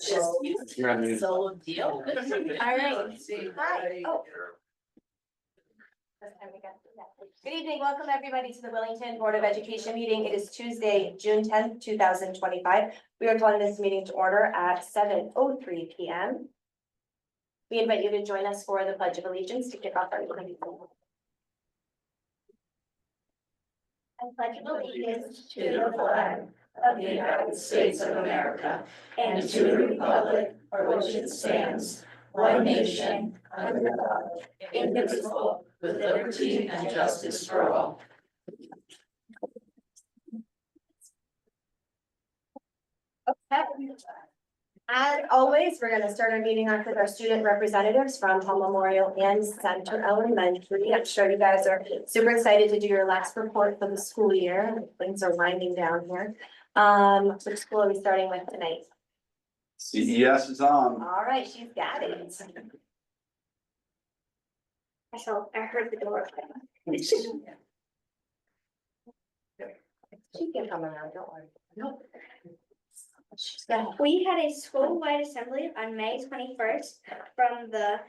You're on mute. Solo deal. All right. Hi. Oh. Good evening, welcome everybody to the Willington Board of Education meeting. It is Tuesday, June 10th, 2025. We are calling this meeting to order at 7:03 p.m. We invite you to join us for the Pledge of Allegiance to kick off our meeting. I pledge allegiance to the flag of the United States of America and to the republic for which it stands, one nation, under God, indivisible, with liberty and justice for all. Okay. As always, we're going to start our meeting off with our student representatives from Home Memorial and Center Elementary. I'm sure you guys are super excited to do your last report for the school year. Things are winding down here. Which school are we starting with tonight? CES is on. All right, she's got it. I heard the door. She can come around, don't worry. Nope. We had a school-wide assembly on May 21st from the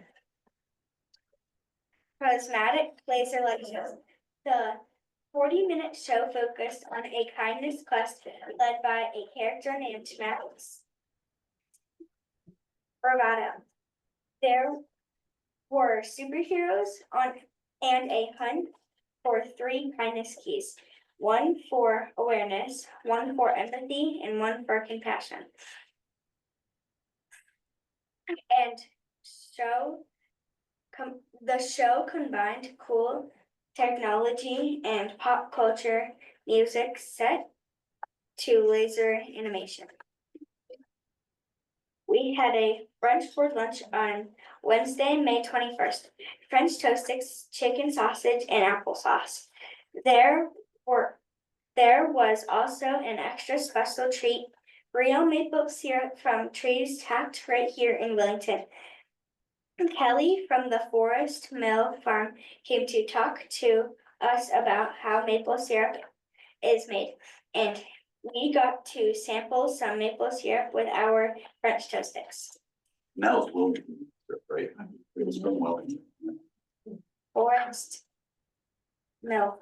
Prismatic Laser Light Show. The 40-minute show focused on a kindness quest led by a character named Max Bravado. There were superheroes and a hunt for 3 kindness keys. 1 for awareness, 1 for empathy, and 1 for compassion. And the show combined cool technology and pop culture music set to laser animation. We had a brunch for lunch on Wednesday, May 21st. French toast sticks, chicken sausage, and applesauce. There was also an extra special treat, real maple syrup from trees tapped right here in Willington. Kelly from the Forest Mill Farm came to talk to us about how maple syrup is made, and we got to sample some maple syrup with our French toast sticks. Now it's Willington, right? It was from Wellington. Forest Mill.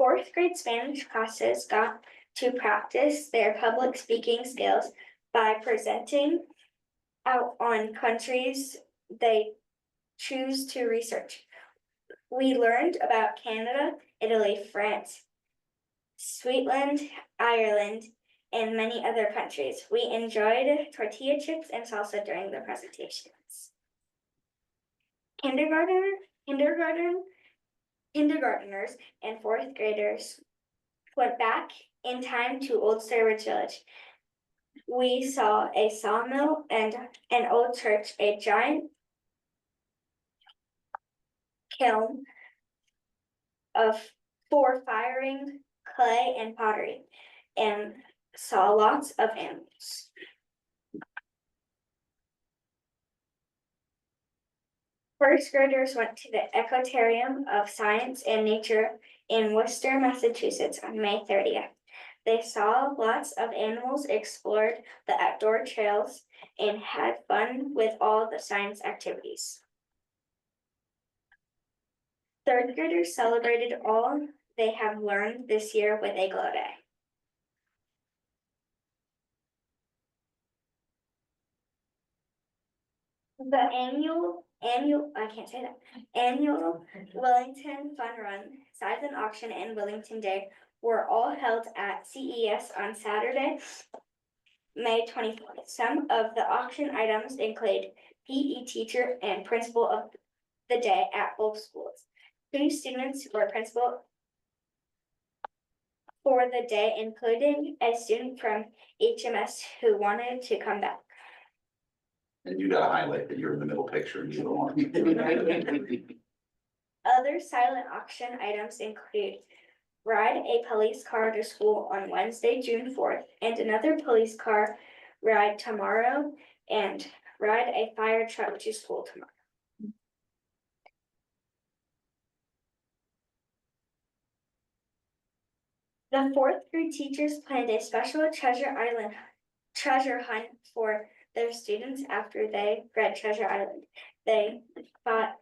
4th grade Spanish classes got to practice their public speaking skills by presenting out on countries they choose to research. We learned about Canada, Italy, France, Switzerland, Ireland, and many other countries. We enjoyed tortilla chips and salsa during the presentations. Kindergarteners and 4th graders went back in time to Old Sturbridge Village. We saw a sawmill and an old church, a giant kiln for firing clay and pottery, and saw lots of animals. First graders went to the Ecotarium of Science and Nature in Worcester, Massachusetts on May 30th. They saw lots of animals, explored the outdoor trails, and had fun with all the science activities. 3rd graders celebrated all they have learned this year with a glow day. The annual Willington Fun Run, Silent Auction, and Willington Day were all held at CES on Saturday, May 24th. Some of the auction items include PE teacher and principal of the day at both schools. 2 students were principal for the day, including a student from HMS who wanted to come back. And you gotta highlight that you're in the middle picture and you don't want. Other silent auction items include ride a police car to school on Wednesday, June 4th, and another police car ride tomorrow, and ride a fire truck to school tomorrow. The 4th grade teachers planned a special treasure treasure hunt for their students after they read Treasure Island. They bought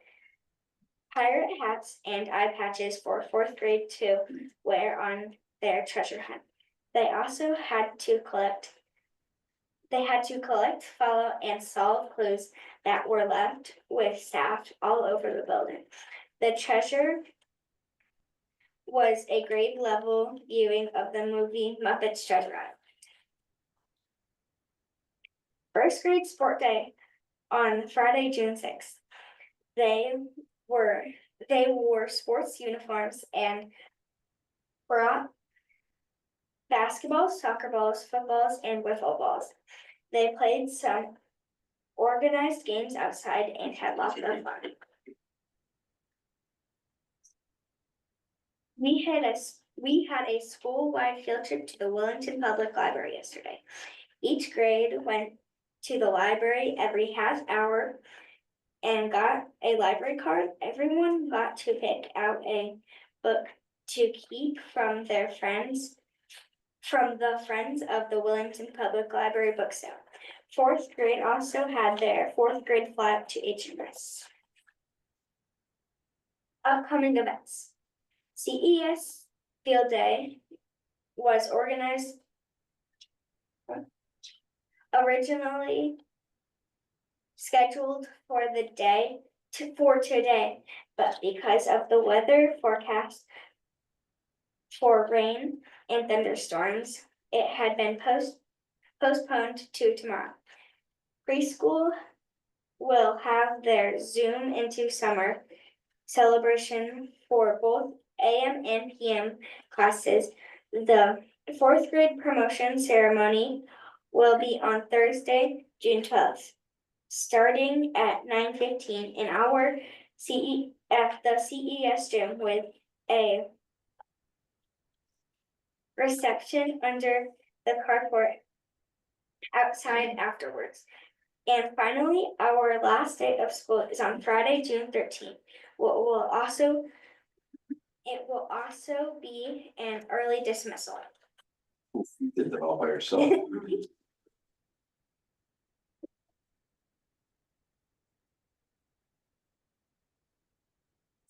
pirate hats and eye patches for fourth grade to wear on their treasure hunt. They also had to collect, follow, and solve clues that were left with staff all over the building. The treasure was a grade level viewing of the movie Muppets Treasure Island. First grade sport day on Friday, June 6th. They wore sports uniforms and brought basketballs, soccer balls, footballs, and wiffle balls. They played some organized games outside and had lots of fun. We had a school-wide field trip to the Willington Public Library yesterday. Each grade went to the library every half hour and got a library card. Everyone got to pick out a book to keep from the Friends of the Willington Public Library book sale. Fourth grade also had their fourth grade fly up to HMS. Upcoming events. CES Field Day was organized originally scheduled for today, but because of the weather forecast for rain and thunderstorms, it had been postponed to tomorrow. Preschool will have their Zoom into summer celebration for both AM and PM classes. The fourth grade promotion ceremony will be on Thursday, June 12th, starting at 9:15 in our at the CES gym with a reception under the carport outside afterwards. And finally, our last day of school is on Friday, June 13th. It will also be an early dismissal. You did that all by yourself.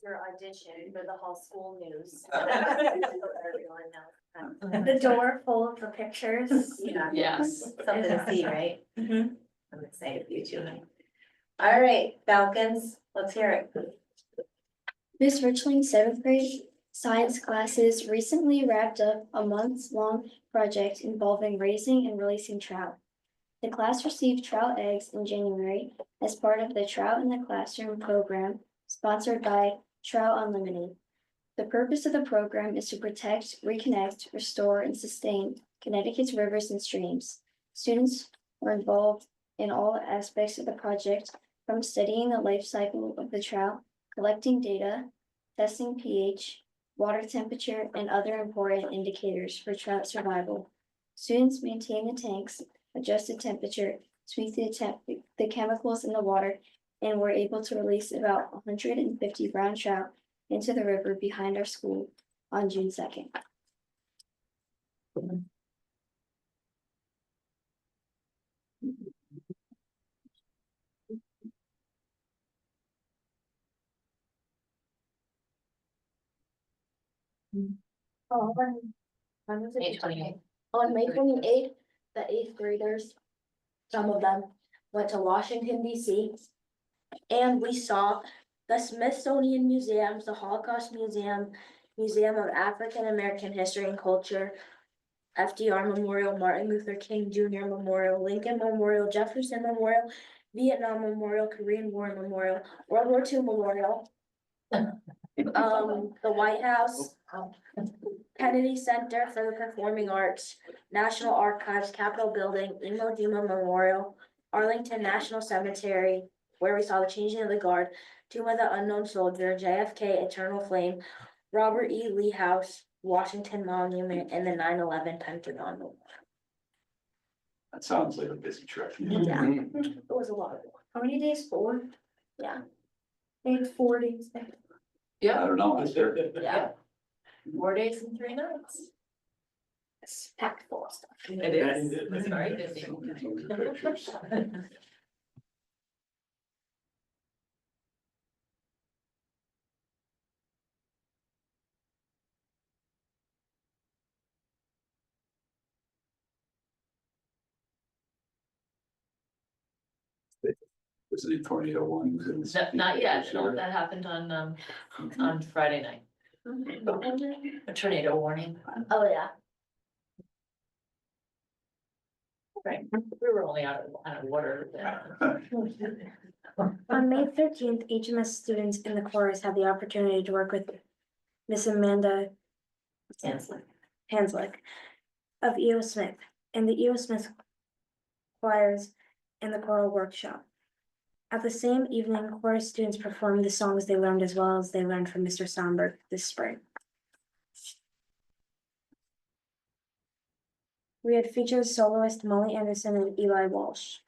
Your audition for the Hall School News. Everyone knows. The door full of the pictures. Yeah. Yes. Something to see, right? Mhm. I'm excited for you too. All right, Falcons, let's hear it. Miss Richland's seventh grade science classes recently wrapped up a months-long project involving raising and releasing trout. The class received trout eggs in January as part of the Trout in the Classroom program sponsored by Trout Unlimited. The purpose of the program is to protect, reconnect, restore, and sustain Connecticut's rivers and streams. Students were involved in all aspects of the project, from studying the life cycle of the trout, collecting data, testing pH, water temperature, and other important indicators for trout survival. Students maintained the tanks, adjusted temperature, tweaked the chemicals in the water, and were able to release about 150 brown trout into the river behind our school on June 2nd. May 28th. On May 28th, the eighth graders, some of them, went to Washington DC. And we saw the Smithsonian Museums, the Holocaust Museum, Museum of African American History and Culture, FDR Memorial, Martin Luther King Jr. Memorial, Lincoln Memorial, Jefferson Memorial, Vietnam Memorial, Korean War Memorial, World War II Memorial, the White House, Kennedy Center for the Performing Arts, National Archives, Capitol Building, Iwo Jima Memorial, Arlington National Cemetery, where we saw the changing of the guard, Tomb of the Unknown Soldier, JFK Eternal Flame, Robert E. Lee House, Washington Monument, and the 9/11 Pentagon Memorial. That sounds like a busy trip. Yeah. It was a lot of work. How many days? 4? Yeah. Maybe 4 days. I don't know, is there? Yeah. 4 days and 3 nights. It's packed full of stuff. It is, it's very busy. Was it a tornado one? Not yet, no, that happened on Friday night, a tornado warning. Oh, yeah. Right, we were only out of water. On May 13th, HMS students in the chorus had the opportunity to work with Miss Amanda Hanslick of E.O. Smith and the E.O. Smith choirs and the choral workshop. At the same evening, chorus students performed the songs they learned as well as they learned from Mr. Somberg this spring. We had featured soloist Molly Anderson and Eli Walsh.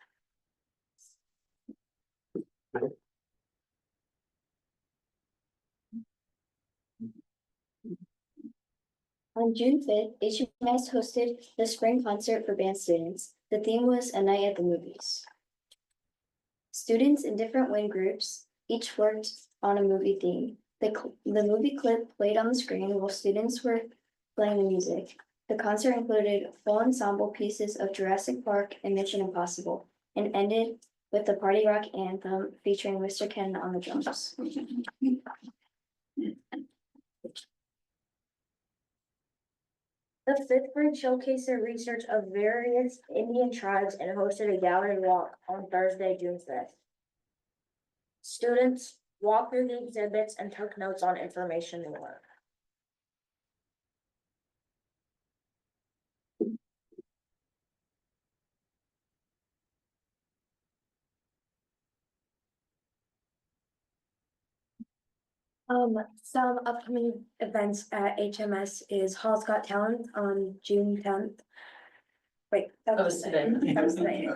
On June 5th, HMS hosted the spring concert for band students. The theme was A Night at the Movies. Students in different wing groups each worked on a movie theme. The movie clip played on the screen while students were playing the music. The concert included full ensemble pieces of Jurassic Park and Mission Impossible, and ended with the party rock anthem featuring Mr. Ken on the drums. The fifth grade showcased their research of various Indian tribes and hosted a gallery walk on Thursday, June 5th. Students walked through the exhibits and took notes on information they learned. Some upcoming events at HMS is Hall's Got Talent on June 10th. Wait, that was today. That was today.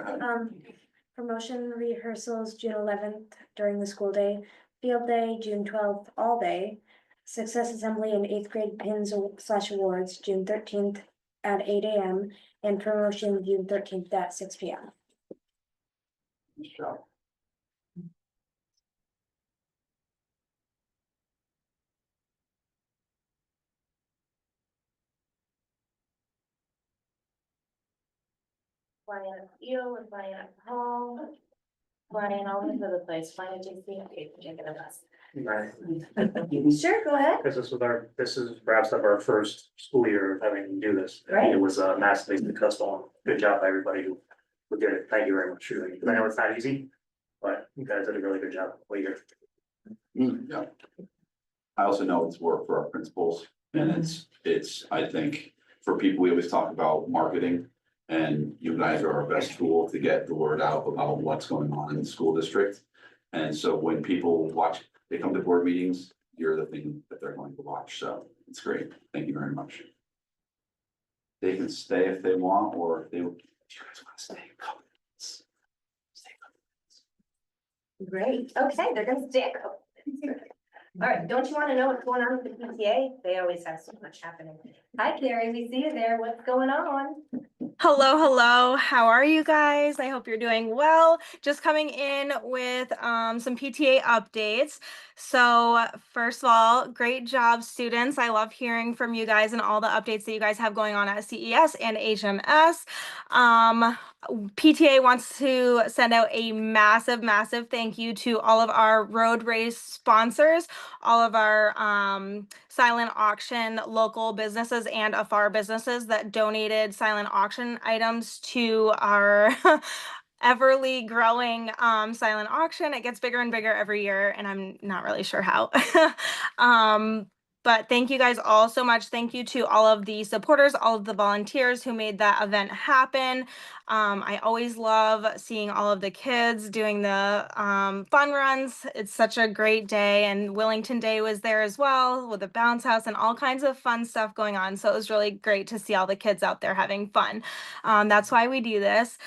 Promotion rehearsals June 11th during the school day, field day June 12th, all day. Success Assembly and 8th grade pins/awards June 13th at 8 AM and promotion June 13th at 6 PM. Nice job. Flying at field and flying at hall. Flying all over the place, flying at JC, okay, taking a bus. Right, Sure, go ahead. because this is perhaps our first school year of having to do this. Right. It was massively successful. Good job, everybody who did it. Thank you very much, truly. Because I know it's not easy, but you guys did a really good job all year. Yeah. I also know it's work for our principals, and it's, I think, for people, we always talk about marketing. And you guys are our best tool to get the word out about what's going on in the school district. And so when people watch, they come to board meetings, you're the thing that they're going to watch, so it's great, thank you very much. They can stay if they want, or if you guys wanna stay, come. Stay. Great, okay, they're gonna stick. All right, don't you wanna know what's going on with the PTA? They always have so much happening. Hi, Carrie, we see you there, what's going on? Hello, hello. How are you guys? I hope you're doing well. Just coming in with some PTA updates. So first of all, great job, students. I love hearing from you guys and all the updates that you guys have going on at CES and HMS. PTA wants to send out a massive, massive thank you to all of our road race sponsors, all of our silent auction local businesses and afar businesses that donated silent auction items to our everly growing silent auction. It gets bigger and bigger every year, and I'm not really sure how. But thank you guys all so much. Thank you to all of the supporters, all of the volunteers who made that event happen. I always love seeing all of the kids doing the fun runs. It's such a great day, and Willington Day was there as well with a bounce house and all kinds of fun stuff going on. So it was really great to see all the kids out there having fun. That's why we do this.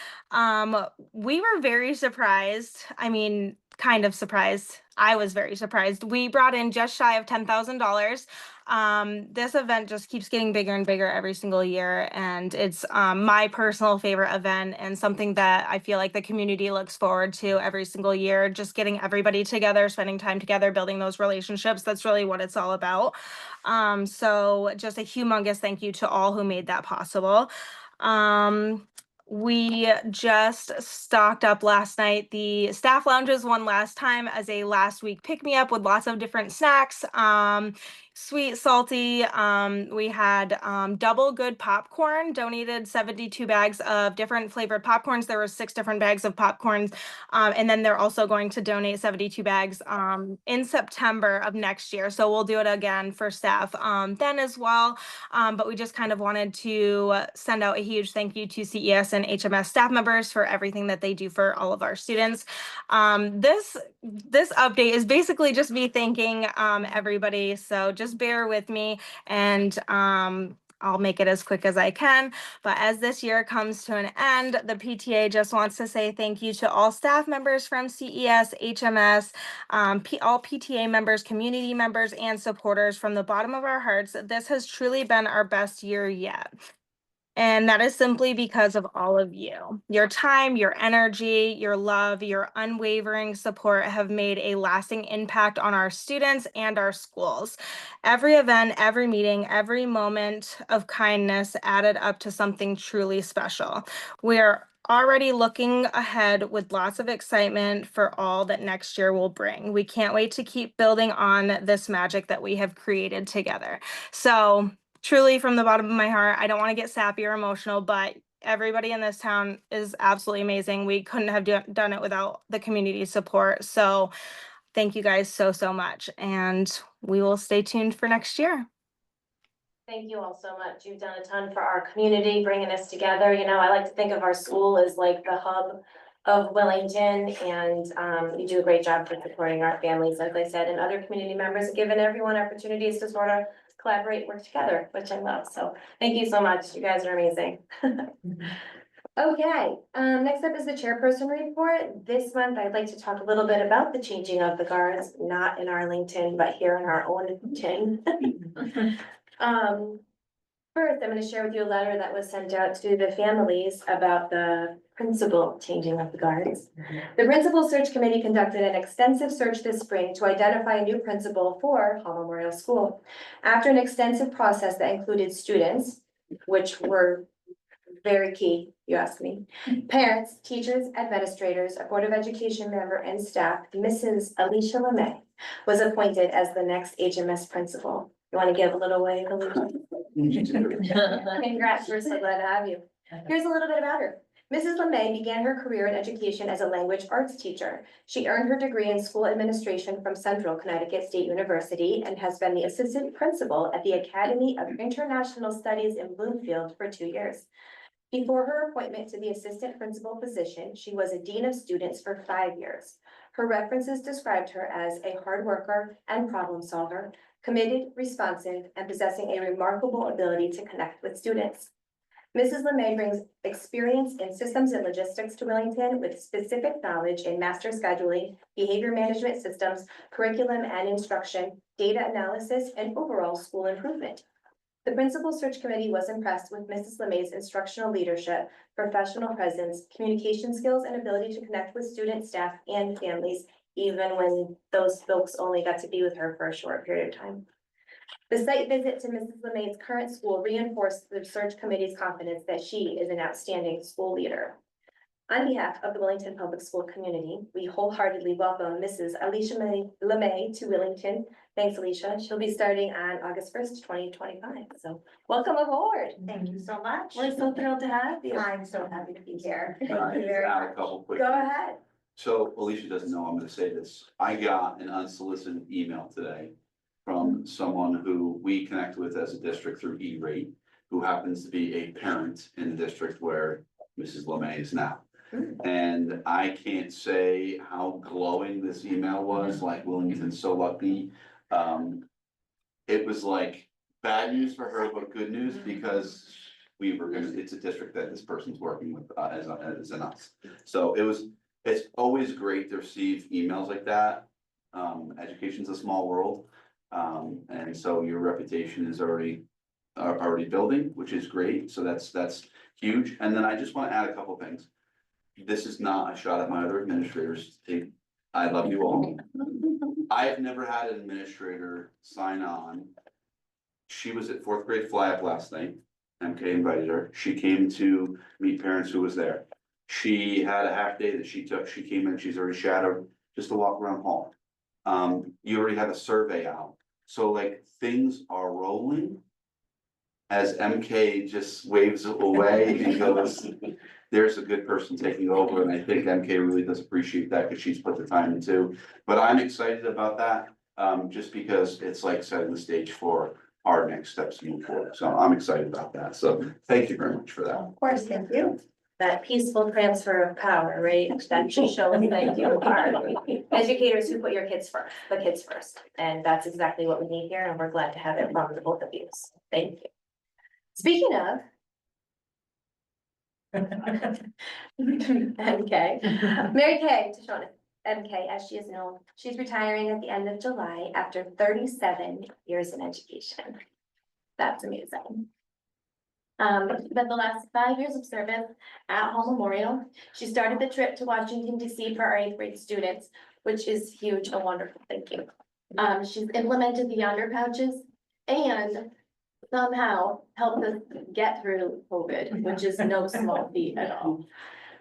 We were very surprised. I mean, kind of surprised. I was very surprised. We brought in just shy of $10,000. This event just keeps getting bigger and bigger every single year, and it's my personal favorite event and something that I feel like the community looks forward to every single year. Just getting everybody together, spending time together, building those relationships. That's really what it's all about. So just a humongous thank you to all who made that possible. We just stocked up last night. The staff lounges one last time as a last week pick me up with lots of different snacks. Sweet, salty. We had double good popcorn, donated 72 bags of different flavored popcorns. There were 6 different bags of popcorns. And then they're also going to donate 72 bags in September of next year. So we'll do it again for staff then as well. But we just kind of wanted to send out a huge thank you to CES and HMS staff members for everything that they do for all of our students. This update is basically just me thanking everybody. So just bear with me, and I'll make it as quick as I can. But as this year comes to an end, the PTA just wants to say thank you to all staff members from CES, HMS, all PTA members, community members, and supporters from the bottom of our hearts. This has truly been our best year yet. And that is simply because of all of you. Your time, your energy, your love, your unwavering support have made a lasting impact on our students and our schools. Every event, every meeting, every moment of kindness added up to something truly special. We are already looking ahead with lots of excitement for all that next year will bring. We can't wait to keep building on this magic that we have created together. So, truly, from the bottom of my heart, I don't want to get sappy or emotional, but everybody in this town is absolutely amazing. We couldn't have done it without the community support. So thank you guys so, so much. And we will stay tuned for next year. Thank you all so much. You've done a ton for our community, bringing us together. You know, I like to think of our school as like the hub of Willington, and you do a great job for supporting our families, as I said, and other community members, giving everyone opportunities to sort of collaborate, work together, which I love. So thank you so much. You guys are amazing. Okay, next up is the chairperson report. This month, I'd like to talk a little bit about the changing of the guards, not in Arlington, but here in our own tin. First, I'm going to share with you a letter that was sent out to the families about the principal changing of the guards. The principal search committee conducted an extensive search this spring to identify a new principal for Hall Memorial School. After an extensive process that included students, which were very key, you ask me, parents, teachers, administrators, a Board of Education member, and staff, Mrs. Alicia LeMay was appointed as the next HMS principal. You want to give a little wave, Alicia? Congrats, we're so glad to have you. Here's a little bit about her. Mrs. LeMay began her career in education as a language arts teacher. She earned her degree in school administration from Central Connecticut State University and has been the assistant principal at the Academy of International Studies in Bloomfield for 2 years. Before her appointment to the assistant principal position, she was a dean of students for 5 years. Her references described her as a hard worker and problem solver, committed, responsive, and possessing a remarkable ability to connect with students. Mrs. LeMay brings experience in systems and logistics to Willington with specific knowledge in master scheduling, behavior management systems, curriculum and instruction, data analysis, and overall school improvement. The principal search committee was impressed with Mrs. LeMay's instructional leadership, professional presence, communication skills, and ability to connect with students, staff, and families, even when those folks only got to be with her for a short period of time. The site visit to Mrs. LeMay's current school reinforced the search committee's confidence that she is an outstanding school leader. On behalf of the Willington Public School community, we wholeheartedly welcome Mrs. Alicia LeMay to Willington. Thanks, Alicia. She'll be starting on August 1st, 2025. So welcome aboard. Thank you so much. We're so thrilled to have you. I'm so happy to be here. Can I just add a couple quick Go things? ahead. So Alicia doesn't know I'm gonna say this. I got an unsolicited email today from someone who we connect with as a district through E-rate, who happens to be a parent in the district where Mrs. LeMay is now. And I can't say how glowing this email was, like Willington's so lucky. It was like bad news for her, but good news because it's a district that this person's working with as in us. So it's always great to receive emails like that. Education's a small world. And so your reputation is already building, which is great. So that's huge. And then I just want to add a couple things. This is not a shot at my other administrators. I love you all. I have never had an administrator sign on. She was at fourth grade fly up last night. MK invited her. She came to meet parents who was there. She had a half day that she took. She came in, she's already shadowed just to walk around hall. You already have a survey out. So like things are rolling. As MK just waves away and goes, there's a good person taking over, and I think MK really does appreciate that because she's put the time into. But I'm excited about that, just because it's like setting the stage for our next steps to move forward. So I'm excited about that. So thank you very much for that. Of course, thank you. That peaceful transfer of power, right? That shows that you are educators who put your kids first, the kids first. And that's exactly what we need here, and we're glad to have it from the both of you. So thank you. Speaking of MK, Mary Kay Tashona, MK, as she is known, she's retiring at the end of July after 37 years in education. That's amazing. Spent the last 5 years of service at Hall Memorial. She started the trip to Washington DC for our 8th grade students, which is huge and wonderful. Thank you. She's implemented the yonder pouches and somehow helped us get through COVID, which is no small feat at all.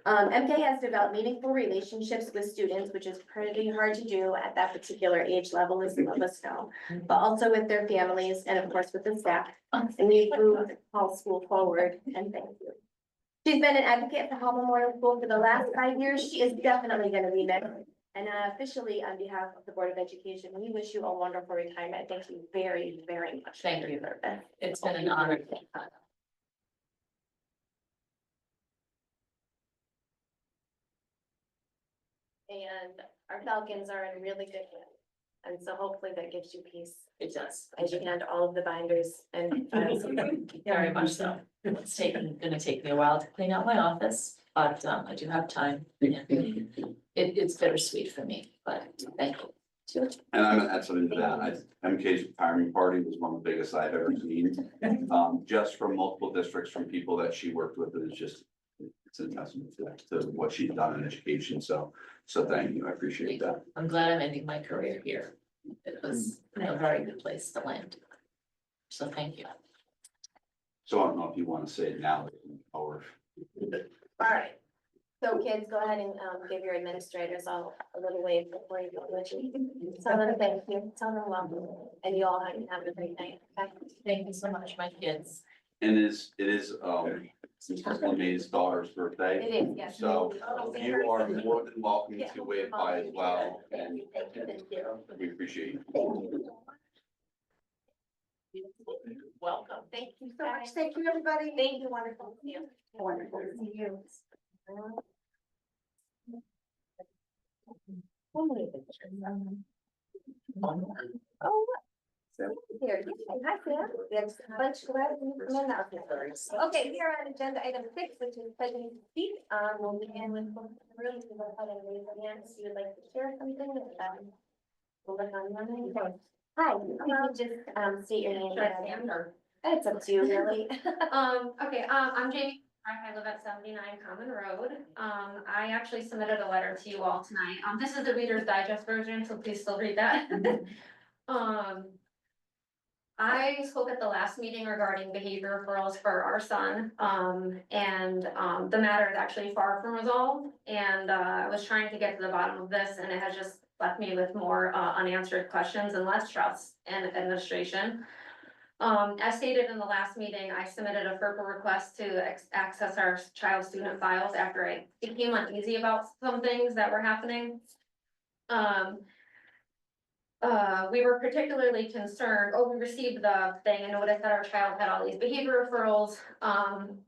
MK has developed meaningful relationships with students, which is pretty hard to do at that particular age level, as some of us know, but also with their families and of course with the staff. And we moved Hall School forward, and thank you. She's been an advocate for Hall Memorial School for the last 5 years. She is definitely going to be missed. And officially, on behalf of the Board of Education, we wish you a wonderful retirement. Thank you very, very much. Thank you. It's been an honor. And our Falcons are in really good hands. And so hopefully that gives you peace It does. as you hand all of the binders and. Very much so. It's gonna take me a while to clean out my office, but I do have time. It's bittersweet for me, but thank you. And I'm gonna add something to that. MK's retirement party was one of the biggest I've ever seen. Just from multiple districts, from people that she worked with, and it's a testament to what she's done in education. So thank you. I appreciate that. I'm glad I'm ending my career here. It was a very good place to land. So thank you. So I don't know if you want to say it now or. All right. So kids, go ahead and give your administrators all a little wave before you go. Tell them thank you. Tell them welcome. And you all have a great night. Okay? Thank you so much, my kids. And it is May's daughter's birthday. It is, yes. So you are more than welcome Yeah. to wave by as well, and Thank you. we appreciate you. Welcome. Thank you so much. Thank you, everybody. Thank you. Wonderful to see you. Wonderful to see you. Oh, here, hi, Sam. We have a bunch of announcements. Okay, here on agenda item 6, which is president speak. We'll begin with the room to go ahead and raise your hand if you would like to share something with them. We'll look on your name. Hi, you can just state your name. It's up to you, really. Okay, I'm Jamie. I live at 79 Common Road. I actually submitted a letter to you all tonight. This is the Reader's Digest version, so please still read that. I spoke at the last meeting regarding behavior referrals for our son. And the matter is actually far from resolved. And I was trying to get to the bottom of this, and it has just left me with more unanswered questions and less trust in administration. As stated in the last meeting, I submitted a FERPA request to access our child student files after I became uneasy about some things that were happening. We were particularly concerned, we received the thing and noticed that our child had all these behavior referrals,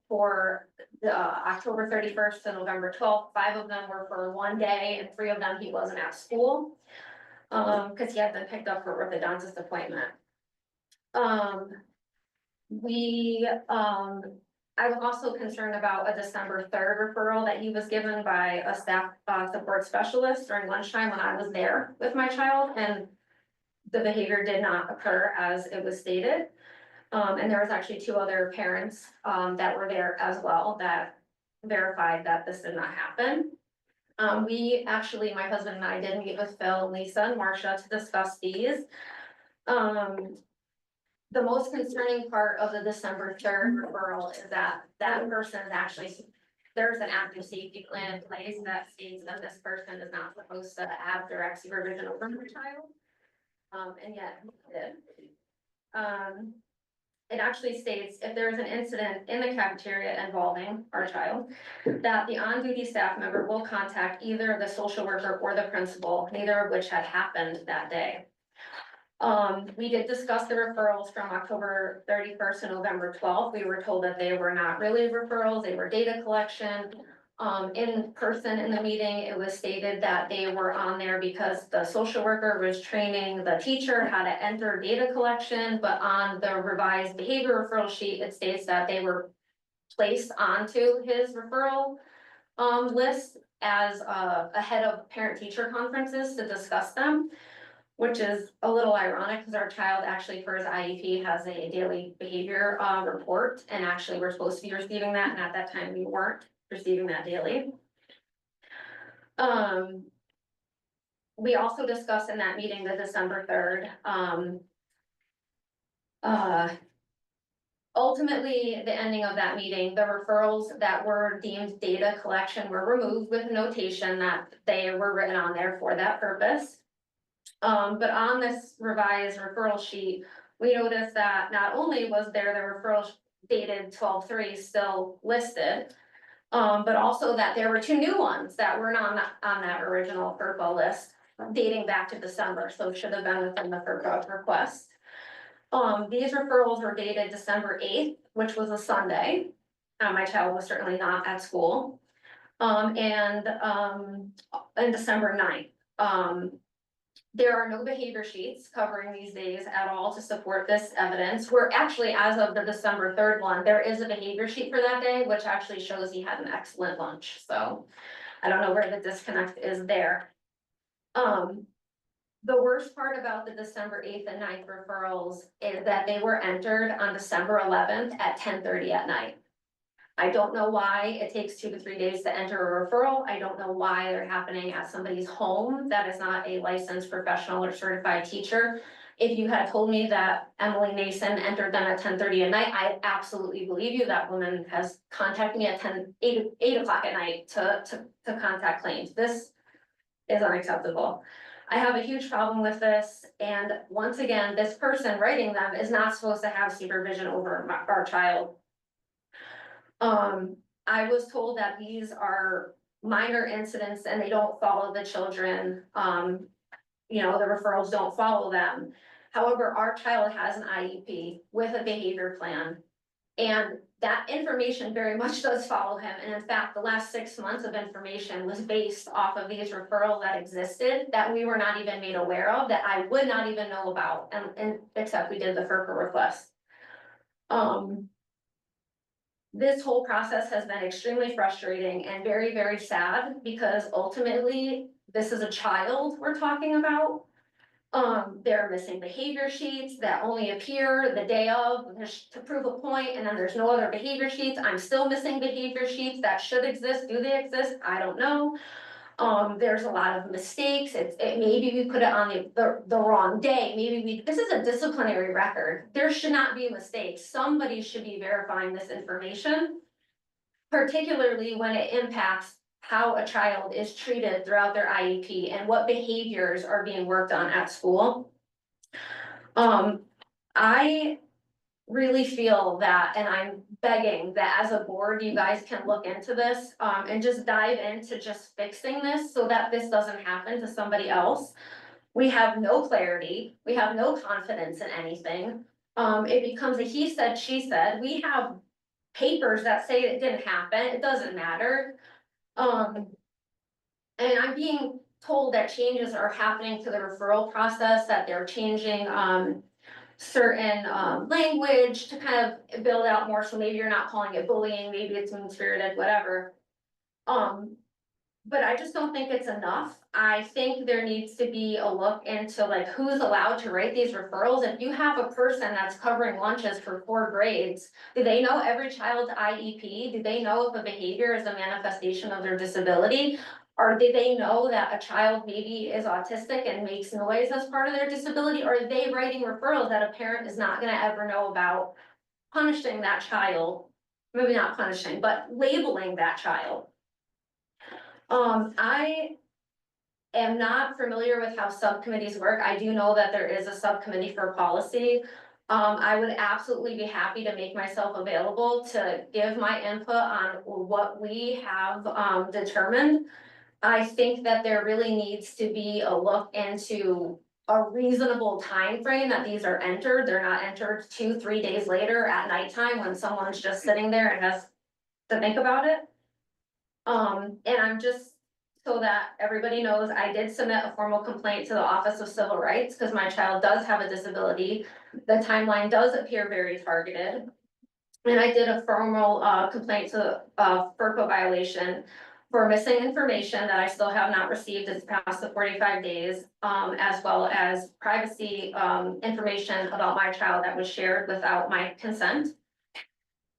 for the October 31st to November 12th. 5 of them were for 1 day and 3 of them he wasn't at school. Cause he had been picked up for orthodontist appointment. We I was also concerned about a December third referral that he was given by a staff support specialist during lunchtime when I was there with my child, and the behavior did not occur as it was stated. And there was actually two other parents that were there as well that verified that this did not happen. We actually, my husband and I did meet with Phil, Lisa, and Marcia to discuss these. The most concerning part of the December third referral is that that person is actually, there's an active safety plan in place that states that this person is not supposed to have direct supervision over their child. And yet he did. It actually states if there is an incident in the cafeteria involving our child, that the on-duty staff member will contact either the social worker or the principal, neither of which had happened that day. We did discuss the referrals from October 31st and November 12th. We were told that they were not really referrals, they were data collection. In person in the meeting, it was stated that they were on there because the social worker was training the teacher how to enter data collection, but on the revised behavior referral sheet, it states that they were placed onto his referral list as ahead of parent-teacher conferences to discuss them, which is a little ironic because our child actually for his IEP has a daily behavior report, and actually we're supposed to be receiving that, and at that time we weren't receiving that daily. We also discussed in that meeting, the December 3rd, ultimately, the ending of that meeting, the referrals that were deemed data collection were removed with notation that they were written on there for that purpose. But on this revised referral sheet, we noticed that not only was there the referral dated 12/3 still listed, but also that there were two new ones that weren't on that original FERPA list dating back to December, so it should have been within the FERPA request. These referrals were dated December 8th, which was a Sunday. My child was certainly not at school. And December 9th. There are no behavior sheets covering these days at all to support this evidence. We're actually, as of the December 3rd one, there is a behavior sheet for that day, which actually shows he had an excellent lunch. So I don't know where the disconnect is there. The worst part about the December 8th and 9th referrals is that they were entered on December 11th at 10:30 at night. I don't know why it takes 2 to 3 days to enter a referral. I don't know why they're happening at somebody's home that is not a licensed professional or certified teacher. If you had told me that Emily Nason entered them at 10:30 at night, I absolutely believe you. That woman has contacted me at 8 o'clock at night to contact claims. This is unacceptable. I have a huge problem with this, and once again, this person writing them is not supposed to have supervision over our child. I was told that these are minor incidents and they don't follow the children. You know, the referrals don't follow them. However, our child has an IEP with a behavior plan. And that information very much does follow him. And in fact, the last 6 months of information was based off of these referrals that existed, that we were not even made aware of, that I would not even know about, and except we did the FERPA request. This whole process has been extremely frustrating and very, very sad, because ultimately, this is a child we're talking about. There are missing behavior sheets that only appear the day of to prove a point, and then there's no other behavior sheets. I'm still missing behavior sheets that should exist. Do they exist? I don't know. There's a lot of mistakes. Maybe we put it on the wrong day. This is a disciplinary record. There should not be mistakes. Somebody should be verifying this information, particularly when it impacts how a child is treated throughout their IEP and what behaviors are being worked on at school. I really feel that, and I'm begging that as a board, you guys can look into this, and just dive into just fixing this so that this doesn't happen to somebody else. We have no clarity, we have no confidence in anything. It becomes a he said, she said. We have papers that say it didn't happen, it doesn't matter. And I'm being told that changes are happening to the referral process, that they're changing, certain language to kind of build out more, so maybe you're not calling it bullying, maybe it's mean-spirited, whatever. But I just don't think it's enough. I think there needs to be a look into like who's allowed to write these referrals. If you have a person that's covering lunches for 4 grades, do they know every child's IEP? Do they know if a behavior is a manifestation of their disability? Or do they know that a child maybe is autistic and makes noise as part of their disability? Or are they writing referrals that a parent is not gonna ever know about, punishing that child? Maybe not punishing, but labeling that child. I am not familiar with how subcommittees work. I do know that there is a subcommittee for policy. I would absolutely be happy to make myself available to give my input on what we have, determined. I think that there really needs to be a look into a reasonable time frame that these are entered. They're not entered 2-3 days later at nighttime when someone's just sitting there and has to think about it. And I'm just, so that everybody knows, I did submit a formal complaint to the Office of Civil Rights, because my child does have a disability. The timeline does appear very targeted. And I did a formal, complaint to, FERPA violation for missing information that I still have not received. It's past the 45 days, as well as privacy, information about my child that was shared without my consent.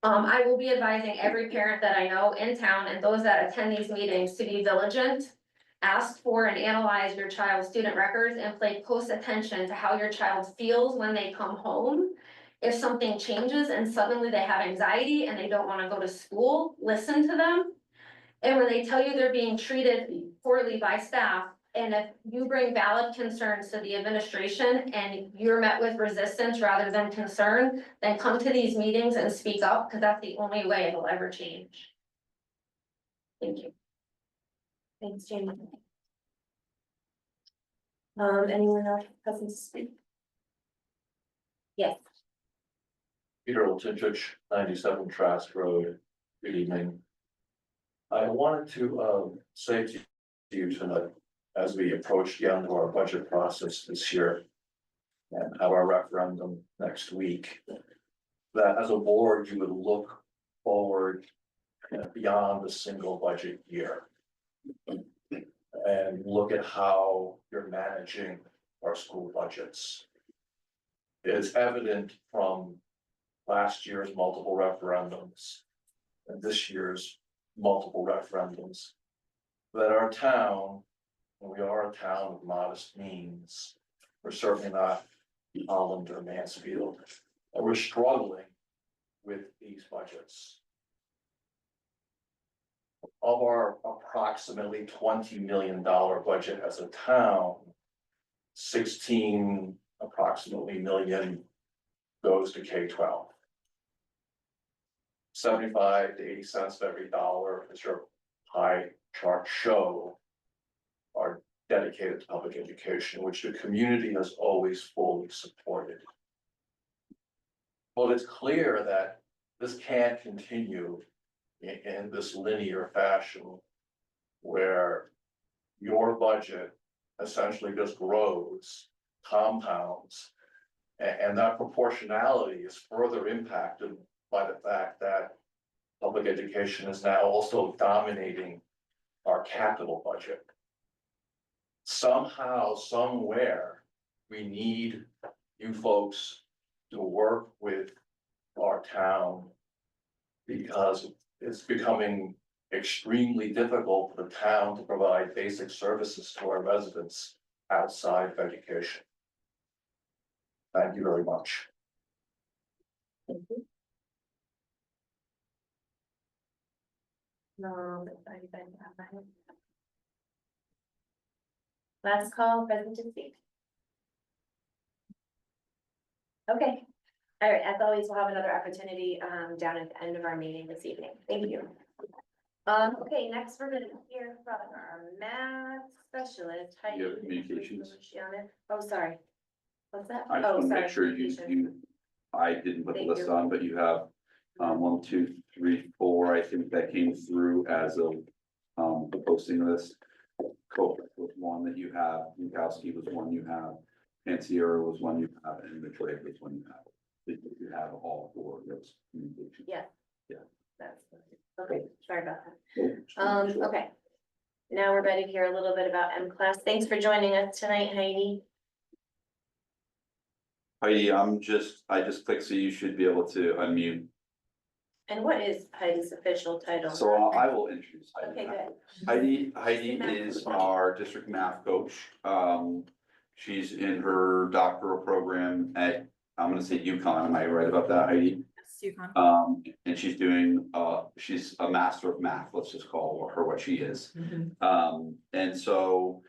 I will be advising every parent that I know in town and those that attend these meetings to be vigilant. Ask for and analyze your child's student records and pay close attention to how your child feels when they come home. If something changes and suddenly they have anxiety and they don't wanna go to school, listen to them. And when they tell you they're being treated poorly by staff, and if you bring valid concerns to the administration and you're met with resistance rather than concern, then come to these meetings and speak up, because that's the only way it'll ever change. Thank you. Thanks, Jamie. Anyone else present to speak? Yes. Peter Oltitich, 97 Trask Road. Good evening. I wanted to say to you tonight, as we approach the end of our budget process this year and have our referendum next week, that as a board, you would look forward beyond a single budget year and look at how you're managing our school budgets. It's evident from last year's multiple referendums and this year's multiple referendums that our town, and we are a town of modest means, we're certainly not Holland or Mansfield, and we're struggling with these budgets. Of our approximately $20 million budget as a town, 16 approximately million goes to K-12. 75 to 80 cents of every dollar, as your pie chart show, are dedicated to public education, which the community has always fully supported. Well, it's clear that this can't continue in this linear fashion where your budget essentially just grows, compounds, and that proportionality is further impacted by the fact that public education is now also dominating our capital budget. Somehow, somewhere, we need you folks to work with our town because it's becoming extremely difficult for the town to provide basic services to our residents outside of education. Thank you very much. Thank you. Last call, present to speak. Okay, all right, as always, we'll have another opportunity down at the end of our meeting this evening. Thank you. Okay, next we're gonna hear from our math specialist. Heidi. You have communications. Oh, sorry. What's that? I just Oh, want to sorry, make sure communication. I didn't put the Thank list you. on, but you have 1, 2, 3, 4, I think that came through as a the posting list. Cool, was one that you have, Bukowski was one you have. Pantier was one you have, and Detroit was one you have. You have all four of those communications. Yeah. Yeah. That's, okay, sorry about that. Okay. Now we're ready to hear a little bit about M-Class. Thanks for joining us tonight, Heidi. Heidi, I just clicked, so you should be able to unmute. And what is Heidi's official title? So I will introduce Heidi. Okay, good. Heidi is our district math coach. She's in her doctoral program at, I'm gonna say UConn, am I right about that, Heidi? Yes, UConn. And she's doing, she's a master of math, let's just call her what she is. And so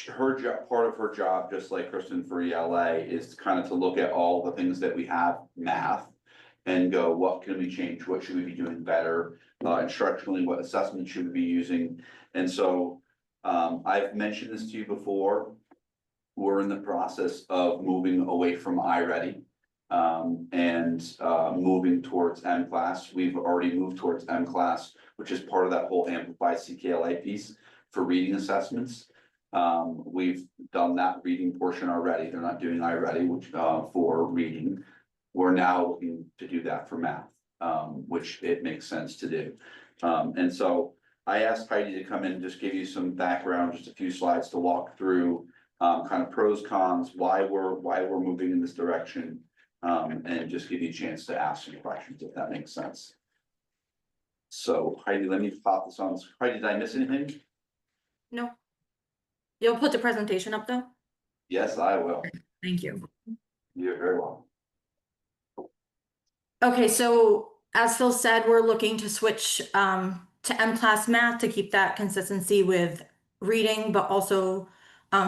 her job, part of her job, just like Kristen for ELA, is kind of to look at all the things that we have math and go, what can we change? What should we be doing better? Instructionally, what assessment should we be using? And so, I've mentioned this to you before. We're in the process of moving away from iReady, and moving towards M-Class. We've already moved towards M-Class, which is part of that whole amplified CKLA piece for reading assessments. We've done that reading portion already. They're not doing iReady, which for reading. We're now looking to do that for math, which it makes sense to do. And so I asked Heidi to come in and just give you some background, just a few slides to walk through, kind of pros, cons, why we're moving in this direction, and just give you a chance to ask some questions, if that makes sense. So Heidi, let me pop this on. Heidi, did I miss anything? No. You'll put the presentation up though? Yes, I will. Thank you. You're very welcome. Okay, so as Phil said, we're looking to switch to M-Class math to keep that consistency with reading, but also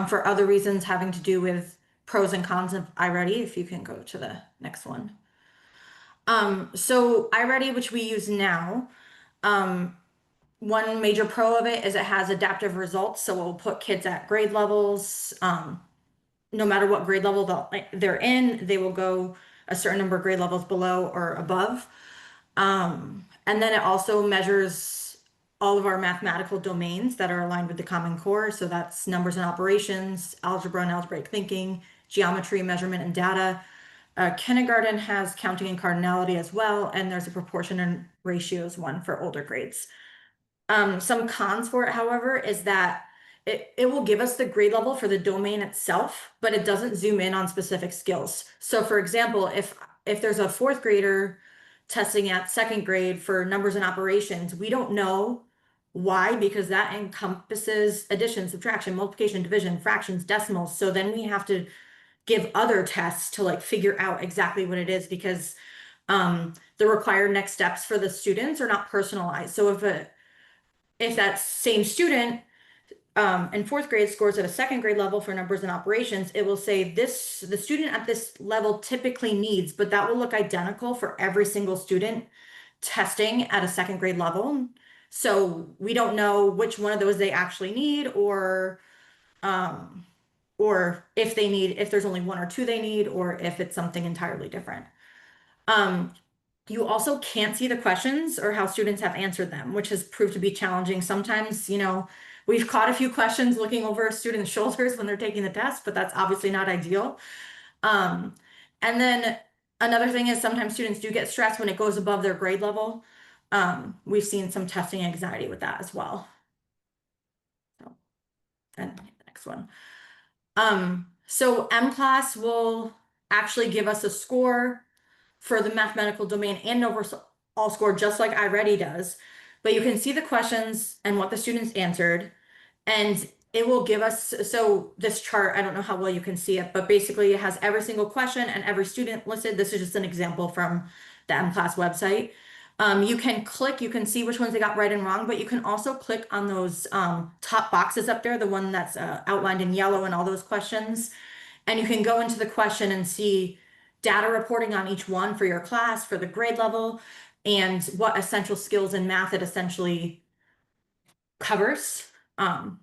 for other reasons having to do with pros and cons of iReady, if you can go to the next one. So iReady, which we use now, one major pro of it is it has adaptive results. So we'll put kids at grade levels, no matter what grade level they're in, they will go a certain number of grade levels below or above. And then it also measures all of our mathematical domains that are aligned with the Common Core. So that's numbers and operations, algebra and algebraic thinking, geometry, measurement, and data. Kindergarten has counting and cardinality as well, and there's a proportion and ratios one for older grades. Some cons for it, however, is that it will give us the grade level for the domain itself, but it doesn't zoom in on specific skills. So for example, if there's a fourth grader testing at second grade for numbers and operations, we don't know why, because that encompasses addition, subtraction, multiplication, division, fractions, decimals. So then we have to give other tests to like figure out exactly what it is, because the required next steps for the students are not personalized. So if that same student in fourth grade scores at a second grade level for numbers and operations, it will say the student at this level typically needs, but that will look identical for every single student testing at a second grade level. So we don't know which one of those they actually need, or if there's only one or two they need, or if it's something entirely different. You also can't see the questions or how students have answered them, which has proved to be challenging. Sometimes, we've caught a few questions looking over students' shoulders when they're taking the test, but that's obviously not ideal. And then another thing is sometimes students do get stressed when it goes above their grade level. We've seen some testing anxiety with that as well. So, and the next one. So M-Class will actually give us a score for the mathematical domain and overall score, just like iReady does. But you can see the questions and what the students answered, and it will give us, so this chart, I don't know how well you can see it, but basically it has every single question and every student listed. This is just an example from the M-Class website. You can see which ones they got right and wrong, but you can also click on those top boxes up there, the one that's outlined in yellow and all those questions. And you can go into the question and see data reporting on each one for your class, for the grade level, and what essential skills in math it essentially covers. Then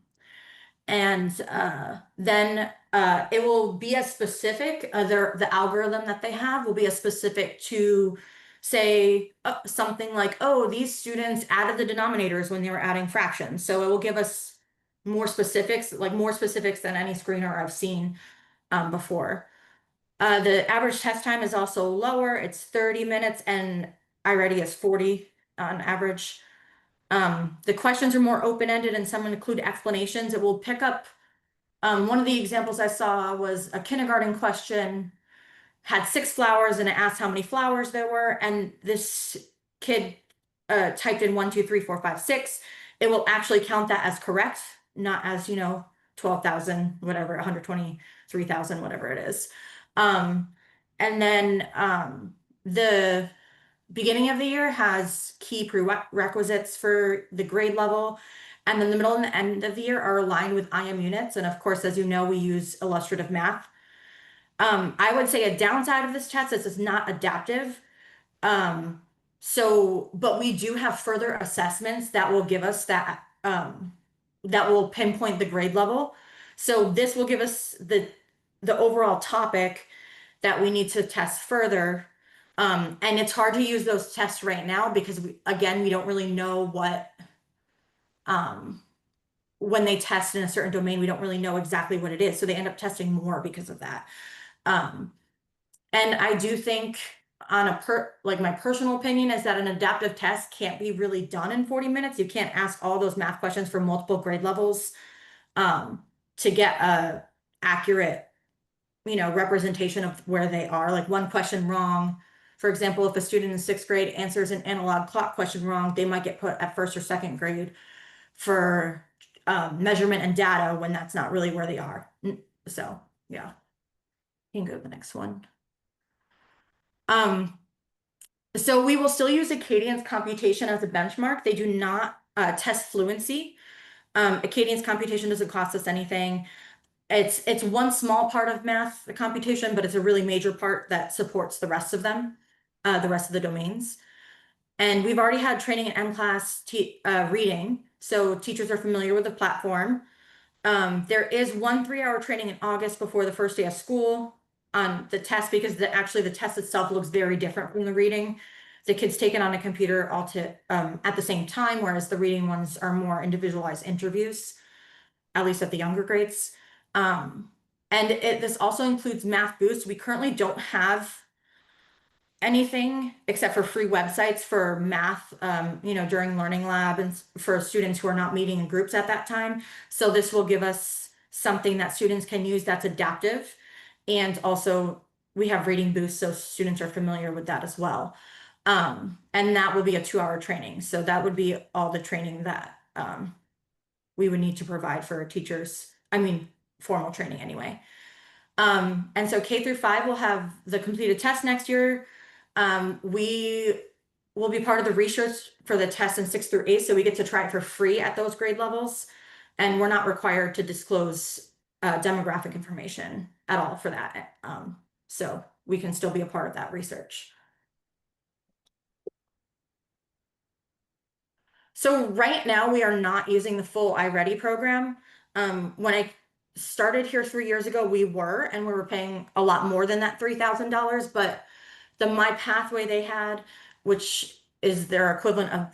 it will be as specific, the algorithm that they have will be as specific to say something like, oh, these students added the denominators when they were adding fractions. So it will give us more specifics, like more specifics than any screener I've seen. before. The average test time is also lower. It's 30 minutes and iReady is 40 on average. The questions are more open-ended and some include explanations. It will pick up, one of the examples I saw was a kindergarten question had 6 flowers and it asked how many flowers there were. And this kid typed in 1, 2, 3, 4, 5, 6. It will actually count that as correct, not as, 12,000, whatever, 123,000, whatever it is. And then the beginning of the year has key prerequisites for the grade level. And then the middle and the end of the year are aligned with IM units. And of course, as you know, we use illustrative math. I would say a downside of this test is it's not adaptive. But we do have further assessments that will give us that, that will pinpoint the grade level. So this will give us the overall topic that we need to test further. And it's hard to use those tests right now because we don't really know what, when they test in a certain domain, we don't really know exactly what it is. So they end up testing more because of that. And I do think on my personal opinion is that an adaptive test can't be really done in 40 minutes. You can't ask all those math questions for multiple grade levels, to get a accurate, representation of where they are. Like one question wrong. For example, if a student in 6th grade answers an analog clock question wrong, they might get put at 1st or 2nd grade for measurement and data when that's not really where they are. So yeah, you can go to the next one. So we will still use Acadian's computation as a benchmark. They do not test fluency. Acadian's computation doesn't cost us anything. It's one small part of math, the computation, but it's a really major part that supports the rest of them, the rest of the domains. And we've already had training in M-Class reading, so teachers are familiar with the platform. There is 1 3-hour training in August before the first day of school on the test because the test itself looks very different from the reading. The kids take it on a computer at the same time, whereas the reading ones are more individualized interviews, at least at the younger grades. And this also includes Math Boost. We currently don't have anything except for free websites for math, during Learning Lab and for students who are not meeting in groups at that time. So this will give us something that students can use that's adaptive. And also we have Reading Boost, so students are familiar with that as well. And that will be a 2-hour training. So that would be all the training that we would need to provide for teachers. Formal training anyway. And so K through 5 will have the completed test next year. We will be part of the research for the test in 6th through 8th, so we get to try it for free at those grade levels. And we're not required to disclose demographic information at all for that. So we can still be a part of that research. So right now we are not using the full iReady program. When I started here 3 years ago, we were paying a lot more than that $3,000, but the My Pathway they had, which is their equivalent of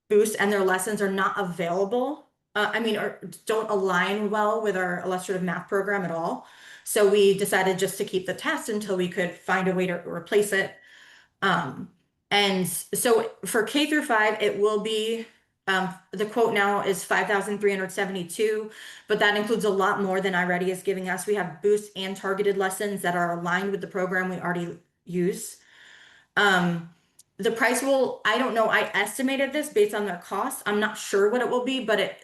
Boost, and their lessons are not available. Or don't align well with our illustrative math program at all. So we decided just to keep the test until we could find a way to replace it. And so for K through 5, it will be, the quote now is 5,372, but that includes a lot more than iReady is giving us. We have Boost and targeted lessons that are aligned with the program we already use. The price I don't know, I estimated this based on their cost. I'm not sure what it will be, but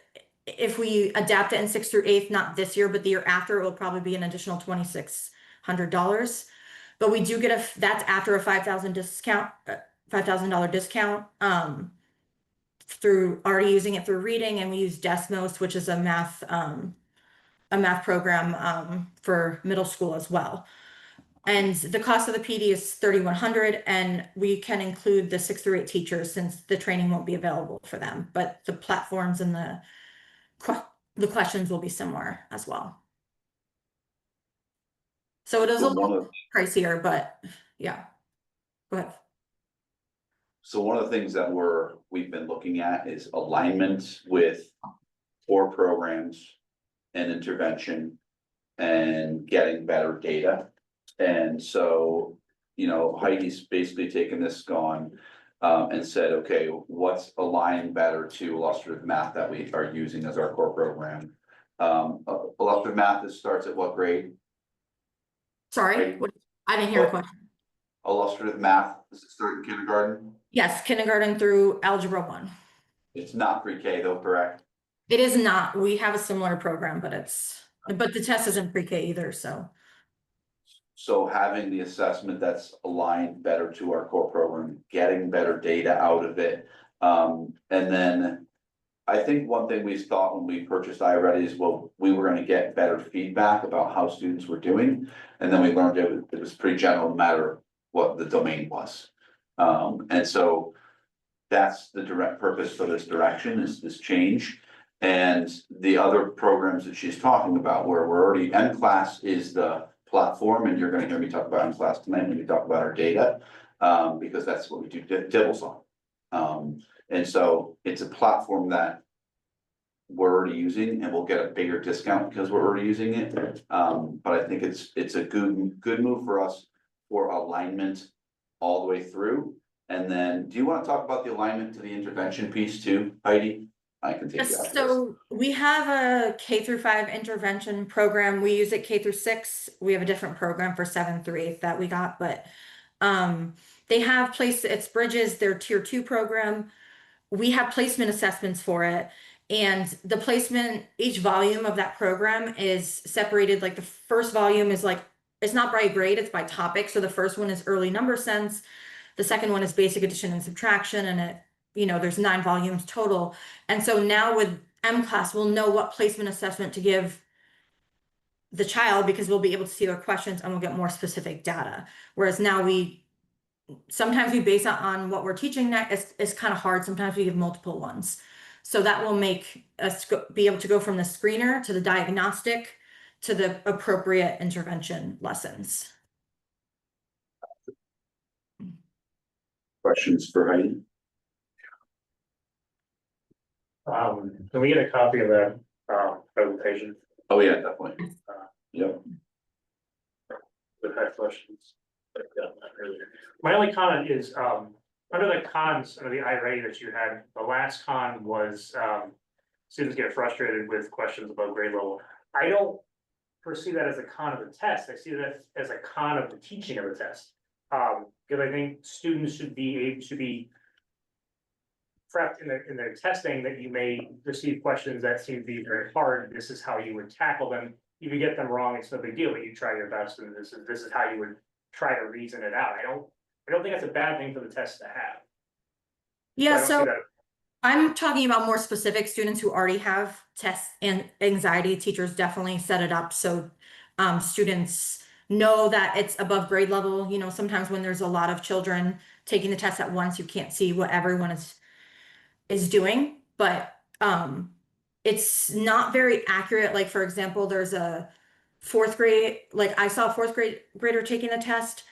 if we adapt it in 6th through 8th, not this year, but the year after, it will probably be an additional $2,600. But we do get that's after a $5,000 discount, $5,000 discount, through already using it through reading, and we use Desmos, which is a math program for middle school as well. And the cost of the PD is $3,100, and we can include the 6th through 8 teachers since the training won't be available for them, but the platforms and the questions will be similar as well. So it is a little pricier, but yeah, go ahead. So one of the things that we've been looking at is alignment with core programs and intervention and getting better data. And so, you know, Heidi's basically taken this gone and said, okay, what's aligned better to illustrative math that we are using as our core program? Illustrative math, this starts at what grade? Sorry, I didn't hear the question. Illustrative math, does it start in kindergarten? Yes, kindergarten through algebra 1. It's not pre-K though, correct? It is not. We have a similar program, but the test isn't pre-K either, so. So having the assessment that's aligned better to our core program, getting better data out of it. And then I think one thing we thought when we purchased iReady is, well, we were gonna get better feedback about how students were doing. And then we learned it was pretty general, no matter what the domain was. And so that's the direct purpose for this direction, is this change. And the other programs that she's talking about, where we're already, M-Class is the platform, and you're gonna hear me talk about M-Class tonight when we talk about our data, because that's what we do dibbles on. And so it's a platform that we're already using, and we'll get a bigger discount because we're already using it. But I think it's a good move for us for alignment all the way through. And then, do you want to talk about the alignment to the intervention piece too, Heidi? I can take you Yes, out. so we have a K-5 intervention program. We use it K-6. We have a different program for 7th through 8th that we got, but they have it's Bridges, their tier 2 program. We have placement assessments for it. And the placement, each volume of that program is separated. Like the first volume is like, it's not by grade, it's by topic. So the first one is early number sense. The second one is basic addition and subtraction. And there's 9 volumes total. And so now with M-Class, we'll know what placement assessment to give the child, because we'll be able to see their questions and we'll get more specific data. Whereas now sometimes we base it on what we're teaching next. It's kind of hard. Sometimes we give multiple ones. So that will make us be able to go from the screener to the diagnostic to the appropriate intervention lessons. Questions for Heidi? Can we get a copy of that, presentation? Oh, yeah, definitely. Yep. We've had questions. My only comment is, under the cons, under the iReady that you had, the last con was, students get frustrated with questions above grade level. I don't foresee that as a con of the test. I see that as a con of the teaching of the test. Because I think students should be prepped in their testing that you may receive questions that seem to be very hard. This is how you would tackle them. If you get them wrong, it's no big deal, but you try your best, and this is how you would try to reason it out. I don't think that's a bad thing for the test to have. Yeah, so I'm talking about more specific students who already have tests and anxiety. Teachers definitely set it up so students know that it's above grade level. Sometimes when there's a lot of children taking the test at once, you can't see what everyone is doing, but it's not very accurate. Like, for example, there's a 4th grade, like I saw a 4th grader taking the test,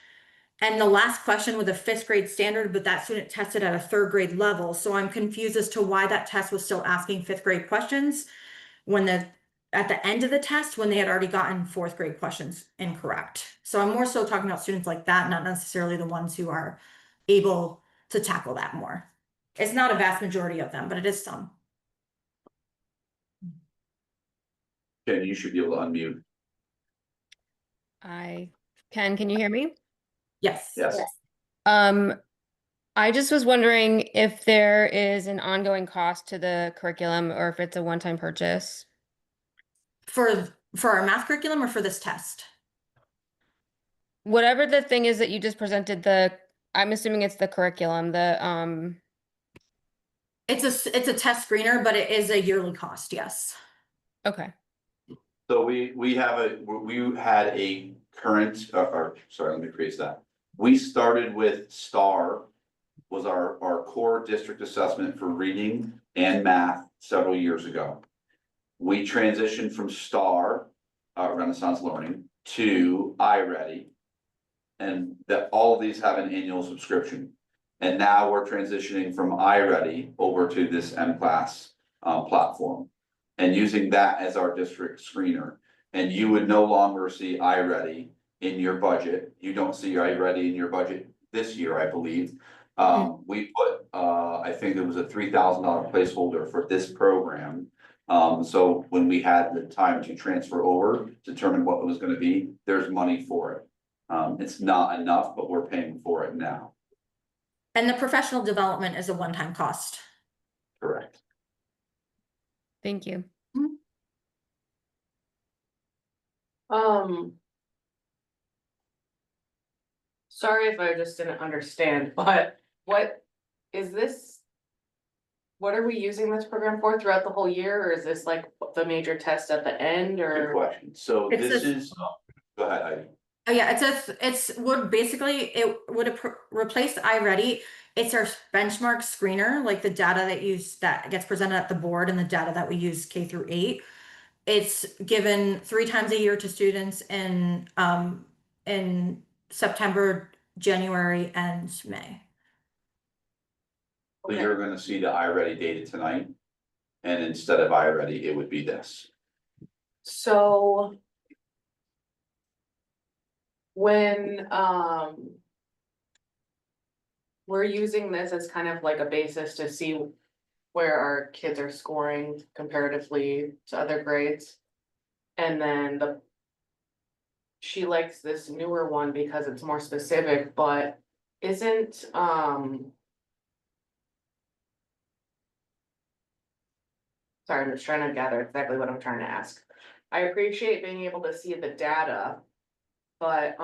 and the last question was a 5th grade standard, but that student tested at a 3rd grade level. So I'm confused as to why that test was still asking 5th grade questions at the end of the test, when they had already gotten 4th grade questions incorrect. So I'm more so talking about students like that, not necessarily the ones who are able to tackle that more. It's not a vast majority of them, but it is some. Jen, you should be able to unmute. Can you hear me? Yes. Yes. I just was wondering if there is an ongoing cost to the curriculum, or if it's a one-time purchase. For our math curriculum, or for this test? Whatever the thing is that you just presented, I'm assuming it's the curriculum, It's a test screener, but it is a yearly cost, yes. Okay. So we had a current, sorry, let me rephrase that. We started with STAR, was our core district assessment for reading and math several years ago. We transitioned from STAR, Renaissance Learning, to iReady. And that all of these have an annual subscription. And now we're transitioning from iReady over to this M-Class platform, and using that as our district screener. And you would no longer see iReady in your budget. You don't see iReady in your budget this year, I believe. We put, I think it was a $3,000 placeholder for this program. So when we had the time to transfer over, determine what it was gonna be, there's money for it. It's not enough, but we're paying for it now. And the professional development is a one-time cost. Correct. Thank you. Sorry if I just didn't understand, but what is this? What are we using this program for throughout the whole year, or is this like the major test at the end, Good or? question. So It's this a- is, go ahead, Heidi. Oh, yeah, it's would basically, it would replace iReady. It's our benchmark screener, like the data that gets presented at the board and the data that we use K-8. It's given 3 times a year to students in September, January, and May. So you're gonna see the iReady data tonight. And instead of iReady, it would be this. So. When, we're using this as kind of like a basis to see where our kids are scoring comparatively to other grades. And then she likes this newer one because it's more specific, but isn't, sorry, I'm just trying to gather exactly what I'm trying to ask. I appreciate being able to see the data, but,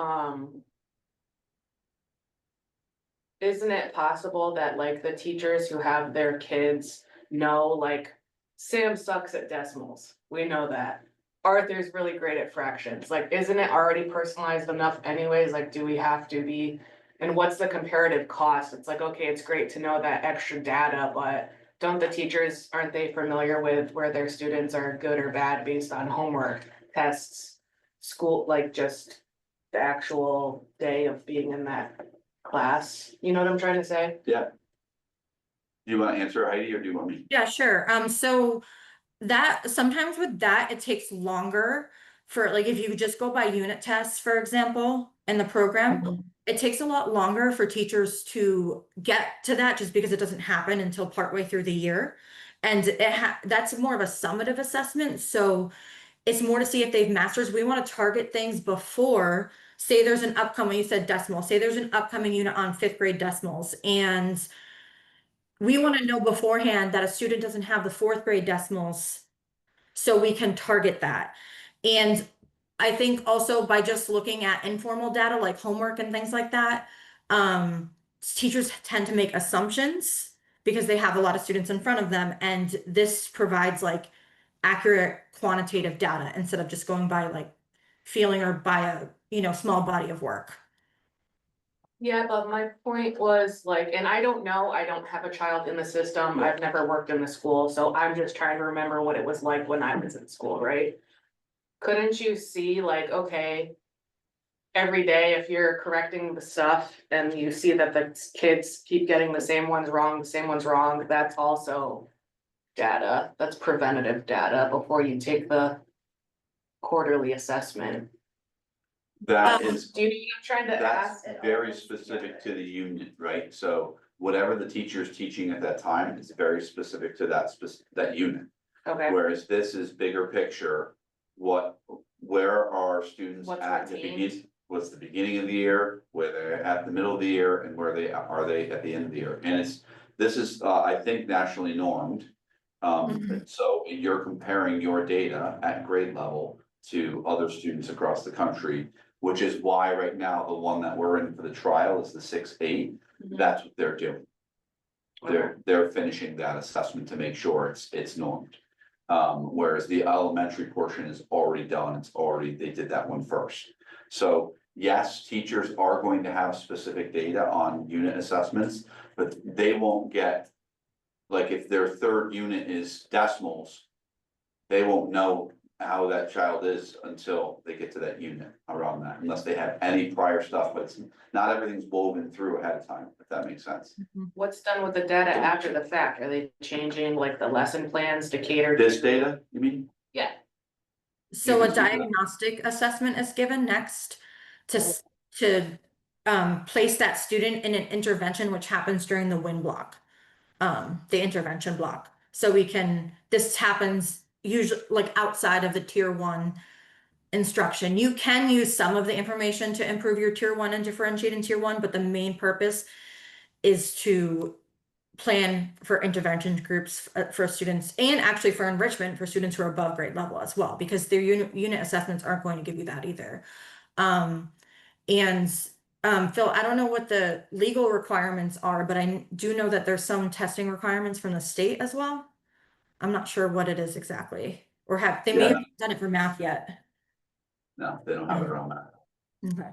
isn't it possible that like the teachers who have their kids know, like, Sam sucks at decimals, we know that. Arthur's really great at fractions, like, isn't it already personalized enough anyways, like, do we have to be? And what's the comparative cost? It's like, okay, it's great to know that extra data, but don't the teachers, aren't they familiar with where their students are good or bad based on homework, tests, school, like just the actual day of being in that class? You know what I'm trying to say? Yeah. Do you wanna answer, Heidi, or do you want me? Yeah, sure. So that sometimes with that, it takes longer for, like, if you just go by unit tests, for example, in the program, it takes a lot longer for teachers to get to that just because it doesn't happen until partway through the year. And that's more of a summative assessment. So it's more to see if they've masters. We want to target things before, say there's an upcoming, you said decimal, say there's an upcoming unit on 5th grade decimals, and we want to know beforehand that a student doesn't have the 4th grade decimals, so we can target that. And I think also by just looking at informal data like homework and things like that, teachers tend to make assumptions because they have a lot of students in front of them, and this provides like accurate quantitative data instead of just going by like feeling or by a small body of work. Yeah, but my point was like, and I don't know, I don't have a child in the system, I've never worked in the school, so I'm just trying to remember what it was like when I was in school, right? Couldn't you see like, okay, every day if you're correcting the stuff and you see that the kids keep getting the same ones wrong, that's also data, that's preventative data before you take the quarterly assessment. That is, Do you know what I'm trying to that's ask? very specific to the unit, right? So whatever the teacher is teaching at that time is very specific to that unit. Okay, Whereas this is bigger picture, where are students What's at the retained? beginning? What's the beginning of the year, where they're at the middle of the year, and where they are at the end of the year? And this is, I think, nationally normed. So you're comparing your data at grade level to other students across the country, which is why right now, the one that we're in for the trial is the 6-8. That's what they're doing. They're finishing that assessment to make sure it's normed. Whereas the elementary portion is already done, they did that one first. So yes, teachers are going to have specific data on unit assessments, but they won't get, like, if their 3rd unit is decimals, they won't know how that child is until they get to that unit around that, unless they have any prior stuff, but not everything's woven through ahead of time, if that makes sense. What's done with the data after the fact? Are they changing like the lesson plans to cater? This data, you mean? Yeah. So a can see that. diagnostic assessment is given next to, place that student in an intervention, which happens during the WIN block, the intervention block. So this happens usually like outside of the tier 1 instruction. You can use some of the information to improve your tier 1 and differentiate in tier 1, but the main purpose is to plan for intervention groups for students, and actually for enrichment for students who are above grade level as well, because their unit assessments aren't going to give you that either. Phil, I don't know what the legal requirements are, but I do know that there's some testing requirements from the state as well. I'm not sure what it is exactly, or they may have done it for math yet. No, they don't have it around that. Okay.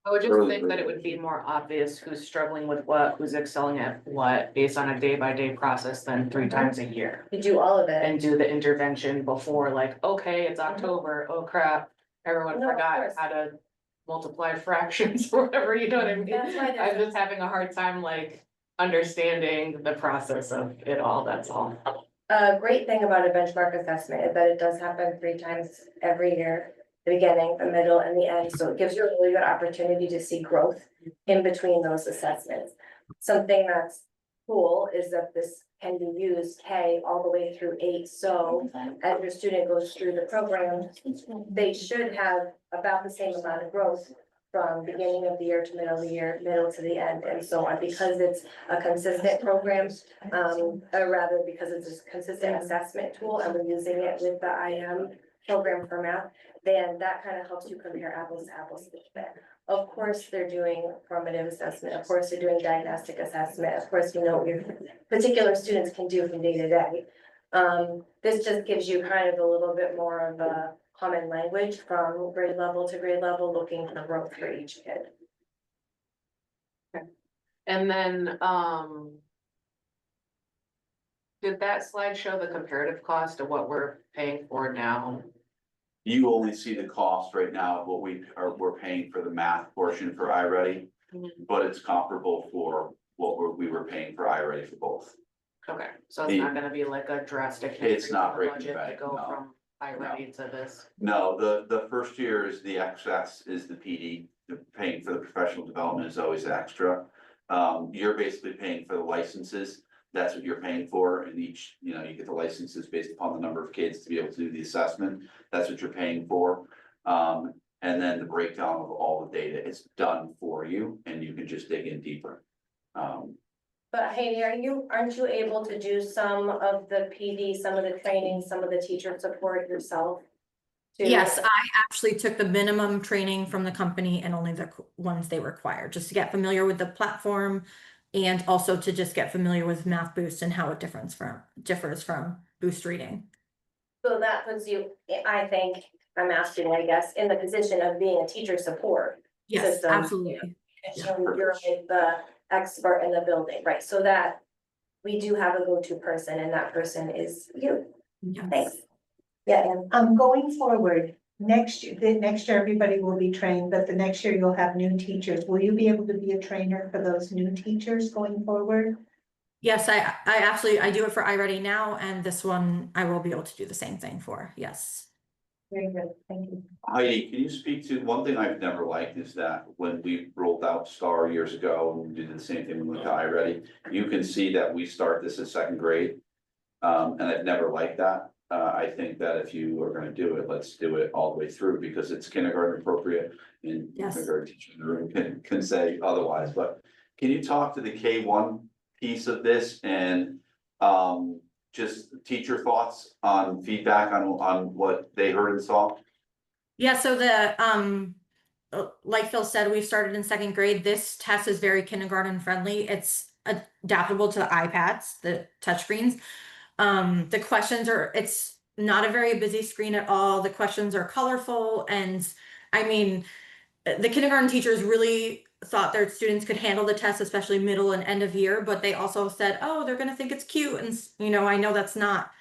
I would just Early think that it would be more obvious who's struggling with what, who's excelling at what, based on a day-by-day process than 3 times a year. You do all of it. And do the intervention before, like, okay, it's October, oh crap, everyone No, of forgot course. how to multiply fractions or whatever, you know what I mean? That's why I'm there's, just having a hard time like understanding the process of it all, that's all. a great thing about a benchmark assessment is that it does happen 3 times every year. The beginning, the middle, and the end, so it gives you a really good opportunity to see growth in between those assessments. Something that's cool is that this can be used K all the way through 8, so as your student goes through the program, they should have about the same amount of growth from beginning of the year to middle of the year, middle to the end, and so on, because it's a consistent program, or rather because it's a consistent assessment tool, and we're using it with the IM program for math, then that kind of helps you compare apples to apples. Of course, they're doing formative assessment, of course, they're doing diagnostic assessment, of course, you know what your particular students can do from day to day. This just gives you kind of a little bit more of a common language from grade level to grade level, looking for growth for each kid. And then, did that slide show the comparative cost of what we're paying for now? You only see the cost right now of what we're paying for the math portion for iReady, but it's comparable for what we were paying for iReady for both. Okay, so it's not gonna be like a drastic It's increase in not the breaking budget to bank, go no. from iReady to this. No, the first year is the excess is the PD, the paying for the professional development is always extra. You're basically paying for the licenses, that's what you're paying for, and each, you get the licenses based upon the number of kids to be able to do the assessment, that's what you're paying for. And then the breakdown of all the data is done for you, and you can just dig in deeper. But Heidi, aren't you able to do some of the PD, some of the training, some of the teacher support yourself? Yes, I actually took the minimum training from the company and only the ones they require, just to get familiar with the platform and also to just get familiar with Math Boost and how it differs from Boost Reading. So that puts you, I think, I'm asking, I guess, in the position of being a teacher support. Yes, system. absolutely. So you're like the expert in the building, right? So that we do have a go-to person, and that person is you. Yes. Thanks. Yeah, and Going forward, next year, everybody will be trained, but the next year you'll have new teachers. Will you be able to be a trainer for those new teachers going forward? Yes, I absolutely, I do it for iReady now, and this one I will be able to do the same thing for, yes. Very good, thank you. Heidi, can you speak to, one thing I've never liked is that when we rolled out STAR years ago, and we did the same thing when we went to iReady, you can see that we start this at 2nd grade. And I've never liked that. I think that if you are gonna do it, let's do it all the way through, because it's kindergarten appropriate, and Yes. kindergarten teachers in the room can say otherwise, but can you talk to the K1 piece of this and just teacher thoughts on feedback on what they heard and saw? Yeah, so the like Phil said, we've started in 2nd grade. This test is very kindergarten friendly. It's adaptable to the iPads, the touchscreens. The questions it's not a very busy screen at all. The questions are colorful, and I mean, the kindergarten teachers really thought their students could handle the test, especially middle and end of year, but they also said, oh, they're gonna think it's cute, and I know that's not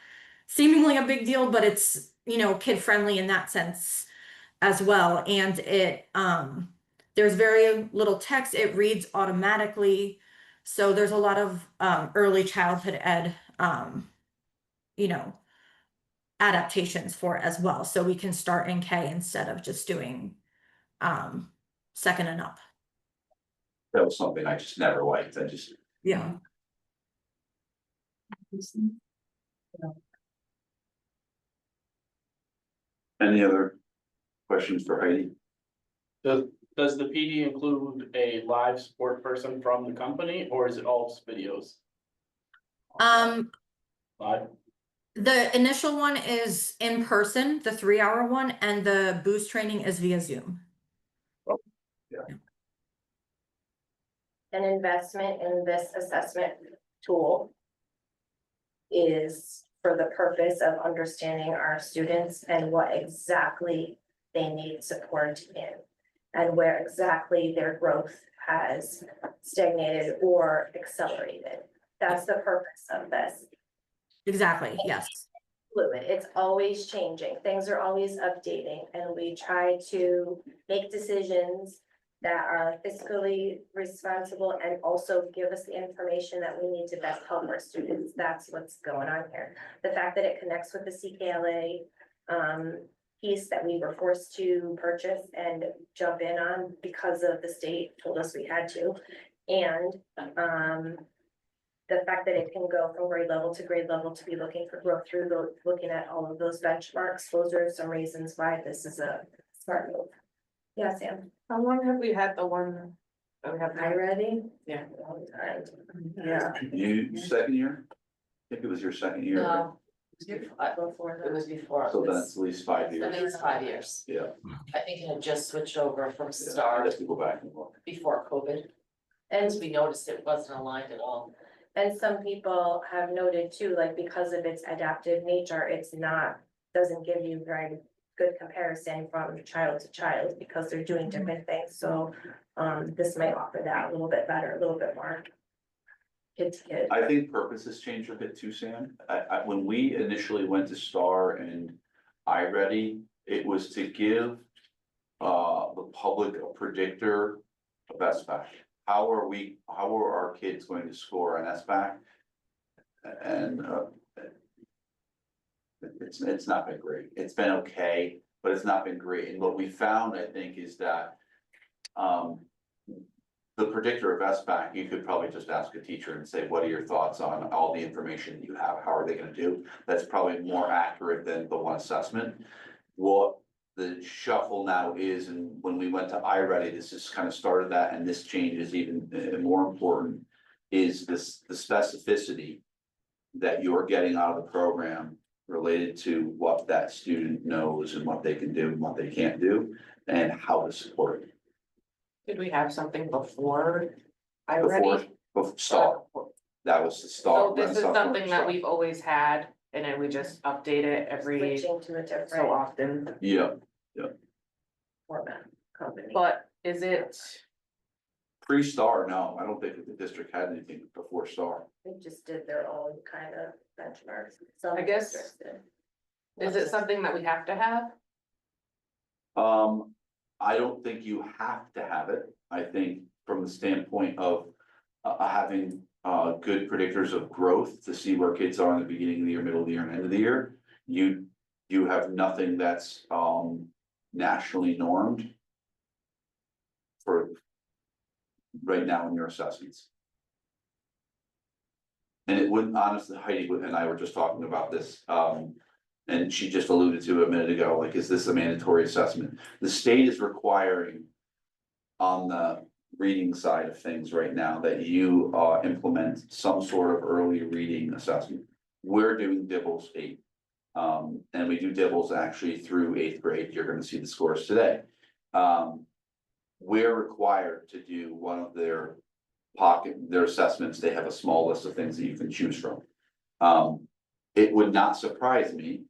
seemingly a big deal, but it's kid friendly in that sense as well. And it there's very little text, it reads automatically, so there's a lot of early childhood ed adaptations for it as well. So we can start in K instead of just doing second and up. That was something I just never liked. I just, Yeah. any other questions for Heidi? Does the PD include a live support person from the company, or is it all just videos? Live? The initial one is in person, the 3-hour one, and the boost training is via Zoom. An investment in this assessment tool is for the purpose of understanding our students and what exactly they need support in, and where exactly their growth has stagnated or accelerated. That's the purpose of this. Exactly, yes. Fluid, it's always changing, things are always updating, and we try to make decisions that are fiscally responsible and also give us the information that we need to best help our students. That's what's going on here. The fact that it connects with the CKLA piece that we were forced to purchase and jump in on because of the state told us we had to. And the fact that it can go from grade level to grade level to be looking for growth through looking at all of those benchmarks. Those are some reasons why this is a smart move. Yeah, Sam. How long have we had the one that we have? Are you ready? Yeah. Long time. Yeah. You, second year? I think it was your second year. right? No, Before it was before. So that's at least 5 At years. least 5 years. Yeah. I think it had just switched over from Yeah, I'd Star have to go back and look. before COVID. And we noticed it wasn't aligned at all. And some people have noted too, like because of its adaptive nature, it's not, doesn't give you very good comparison from child to child because they're doing different things. So this might offer that a little bit better, a little bit more kid to kid. I think purpose has changed a bit too, Sam. When we initially went to Star and iReady, it was to give the public a predictor of SBAC. How are our kids going to score on SBAC? And it's not been great. It's been okay, but it's not been great. And what we found, I think, is that the predictor of SBAC, you could probably just ask a teacher and say, what are your thoughts on all the information that you have? How are they gonna do? That's probably more accurate than the one assessment. What the shuffle now is, and when we went to iReady, this has kind of started that, and this change is even more important, is the specificity that you're getting out of the program related to what that student knows and what they can do and what they can't do, and how to support it. Did we have something before iReady? Before Star, that was the Star. So this is something that we've always had, and then we just update it every Switching to a so different often. Yeah, format company. But is it, pre-Star, no, I don't think the district had anything before Star. They just did their own kind of benchmarks. Some I guess- districts did. is it something that we have to have? I don't think you have to have it. I think from the standpoint of having good predictors of growth to see where kids are in the beginning of the year, middle of the year, and end of the year. You have nothing that's nationally normed for right now in your assessments. And it wouldn't, honestly, Heidi and I were just talking about this, and she just alluded to it a minute ago, like, is this a mandatory assessment? The state is requiring on the reading side of things right now that you implement some sort of early reading assessment. We're doing Dibbles 8. And we do Dibbles actually through 8th grade. You're gonna see the scores today. We're required to do one of their assessments. They have a small list of things that you can choose from. It would not surprise me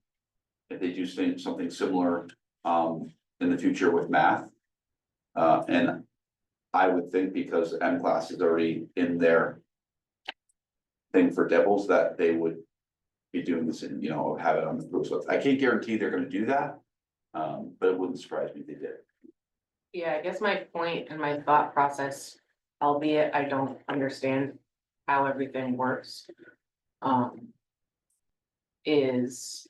if they do something similar in the future with math. And I would think because M class is already in their thing for Devils, that they would be doing this and, have it on the proof. So I can't guarantee they're gonna do that. But it wouldn't surprise me if they did. Yeah, I guess my point and my thought process, albeit I don't understand how everything works. Is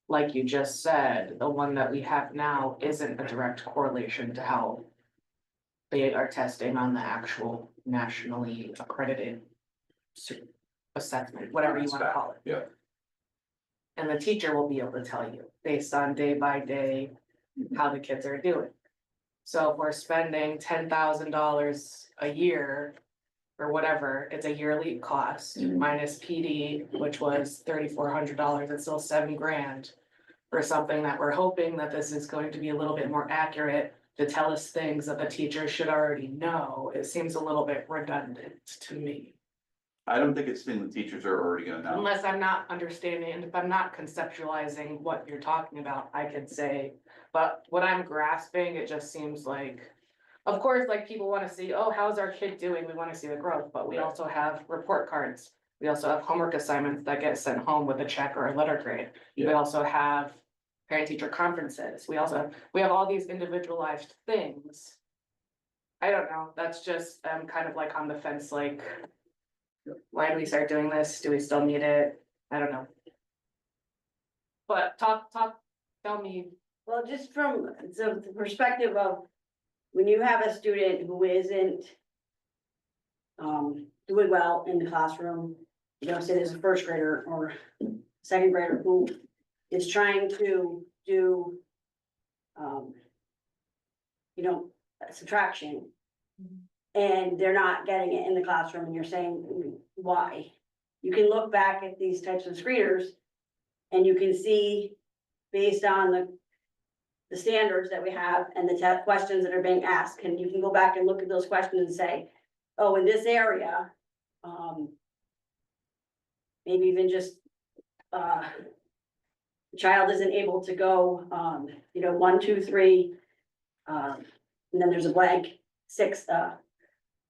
like you just said, the one that we have now isn't a direct correlation to how they are testing on the actual nationally accredited assessment, whatever you wanna call it. Yeah. And the teacher will be able to tell you based on day by day how the kids are doing. So if we're spending $10,000 a year or whatever, it's a yearly cost minus PD, which was $3,400, it's still $7,000. For something that we're hoping that this is going to be a little bit more accurate to tell us things that the teacher should already know, it seems a little bit redundant to me. I don't think it's thing the teachers are already gonna know. Unless I'm not understanding, and if I'm not conceptualizing what you're talking about, I could say, but what I'm grasping, it just seems like. Of course, like people wanna see, oh, how's our kid doing? We wanna see the growth, but we also have report cards. We also have homework assignments that get sent home with a check or a letter grade. We Yeah. also have parent teacher conferences. We have all these individualized things. I don't know, that's just, I'm kind of like on the fence, like. Why do we start doing this? Do we still need it? I don't know. But tell me, Well, just from the perspective of when you have a student who isn't doing well in the classroom, you know, say there's a first grader or second grader who is trying to do you know, subtraction. And they're not getting it in the classroom and you're saying, why? You can look back at these types of screeners and you can see based on the standards that we have and the questions that are being asked, and you can go back and look at those questions and say, oh, in this area, maybe even just, the child isn't able to go, you know, 1, 2, 3, and then there's a blank, 6,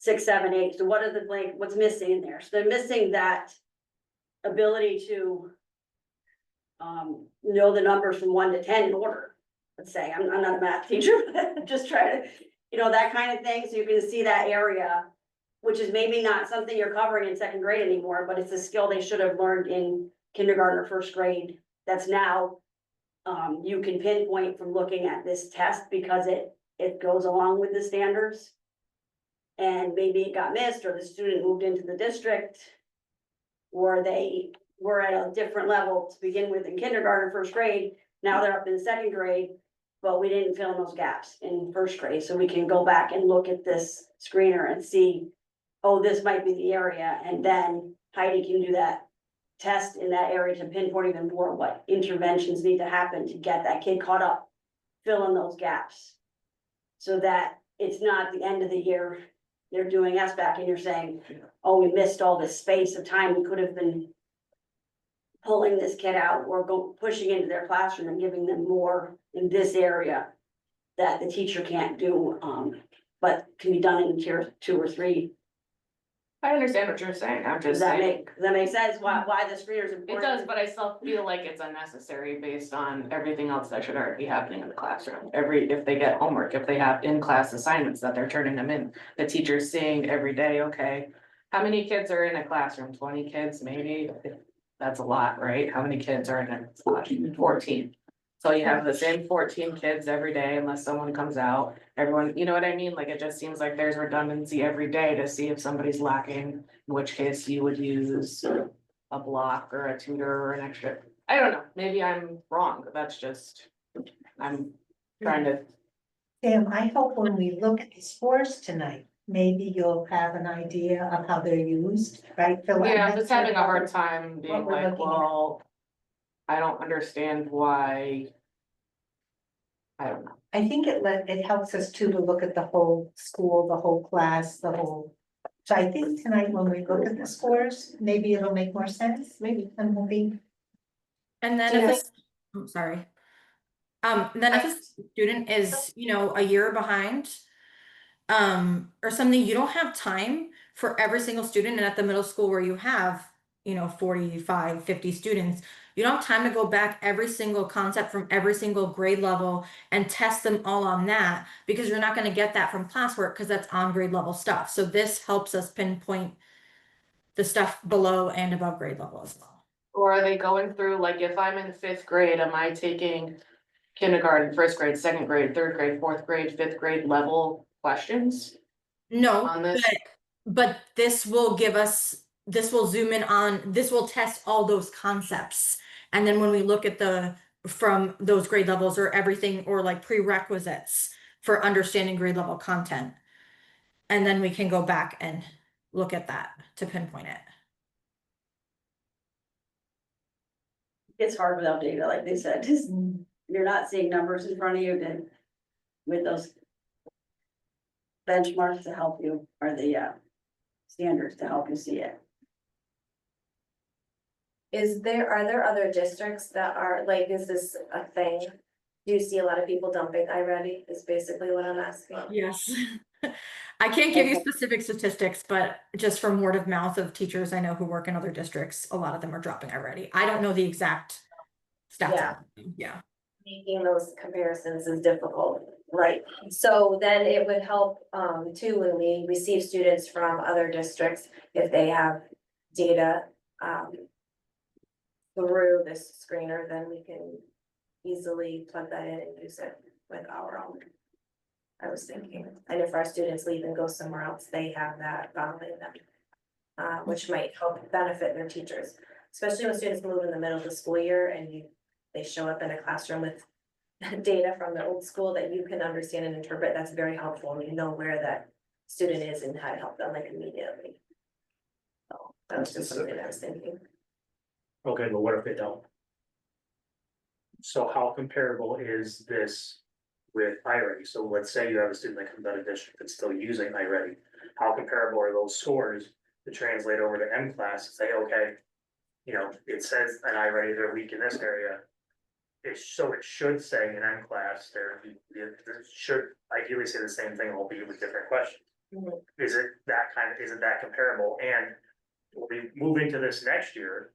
7, 8. So what is the blank, what's missing in there? So they're missing that ability to know the numbers from 1 to 10 in order. Let's say, I'm not a math teacher, but I'm just trying to, you know, that kind of thing. So you can see that area, which is maybe not something you're covering in second grade anymore, but it's a skill they should have learned in kindergarten or first grade. That's now, you can pinpoint from looking at this test because it goes along with the standards. And maybe it got missed, or the student moved into the district, or they were at a different level to begin with in kindergarten, first grade. Now they're up in second grade, but we didn't fill in those gaps in first grade. So we can go back and look at this screener and see, oh, this might be the area. And then Heidi can do that test in that area to pinpoint even more what interventions need to happen to get that kid caught up, fill in those gaps. So that it's not the end of the year, they're doing SBAC and you're saying, oh, we missed all this space of time, we could have been pulling this kid out or pushing into their classroom and giving them more in this area that the teacher can't do, but can be done in tier 2 or 3. I understand what you're saying, I'm Does just that saying. does that make sense? Why the screener is It important? does, but I still feel like it's unnecessary based on everything else that should already be happening in the classroom. If they get homework, if they have in-class assignments that they're turning them in, the teacher's seeing every day, okay. How many kids are in a classroom? 20 kids, maybe? That's a lot, right? How many kids are in a classroom? 14. So you have the same 14 kids every day unless someone comes out, everyone, you know what I mean? Like, it just seems like there's redundancy every day to see if somebody's lacking, in which case you would use a block or a tutor or an extra. I don't know, maybe I'm wrong, but that's just, I'm trying to. Sam, I hope when we look at the scores tonight, maybe you'll have an idea of how they're used, right? Yeah, I'm just having a hard time what being we're like, looking at. well, I don't understand why. I don't know. I think it helps us too to look at the whole school, the whole class, the whole. So I think tonight when we look at the scores, maybe it'll make more sense, maybe, and we'll be. And then if I'm sorry. Then if a student is, you know, a year behind, or something, you don't have time for every single student. And at the middle school where you have, you know, 45, 50 students, you don't have time to go back every single concept from every single grade level and test them all on that, because you're not going to get that from classwork because that's on grade level stuff. So this helps us pinpoint the stuff below and above grade level as well. Or are they going through, like, if I'm in fifth grade, am I taking kindergarten, first grade, second grade, third grade, fourth grade, fifth grade level questions No, on this? but this will give us, this will zoom in on, this will test all those concepts. And then when we look at from those grade levels or everything, or like prerequisites for understanding grade level content. And then we can go back and look at that to pinpoint it. It's hard without data, like they said, just, you're not seeing numbers in front of you, then with those benchmarks to help you, or the standards to help you see it. Are there other districts that are, like, is this a thing? Do you see a lot of people dumping iReady is basically what I'm asking. Yes. I can't give you specific statistics, but just from word of mouth of teachers I know who work in other districts, a lot of them are dropping already. I don't know the exact stats. Yeah. Yeah. Making those comparisons is difficult, right? So then it would help too, when we receive students from other districts, if they have data through this screener, then we can easily plug that in and use it with our own. I was thinking, and if our students leave and go somewhere else, they have that following them, which might help benefit their teachers, especially when students move in the middle of the school year and they show up in a classroom with data from the old school that you can understand and interpret. That's very helpful, and you know where that student is and how to help them like immediately. So that was just something I was thinking. Okay, but what if they don't? So how comparable is this with iReady? So let's say you have a student that comes out of district that's still using iReady. How comparable are those scores to translate over to M class and say, okay, you know, it says an iReady, they're weak in this area. It should say in M class, it should ideally say the same thing, albeit with different questions. Is it that comparable? And when we move into this next year,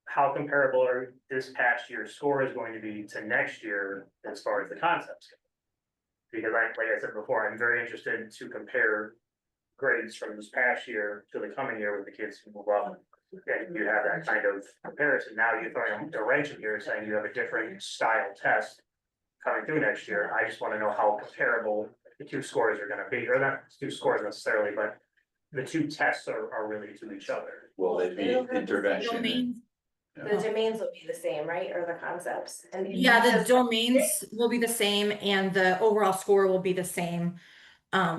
how comparable are this past year's scores going to be to next year as far as the concepts go? Because like I said before, I'm very interested to compare grades from this past year to the coming year with the kids who move up. And you have that kind of comparison. Now you're throwing a wrench in here saying you have a different style test coming through next year. I just want to know how comparable the two scores are gonna be, or not two scores necessarily, but the two tests are really to each other. Will they be intervention? The domains will be the same, right, or the concepts? And Yeah, the domains will be the same and the overall score will be the same.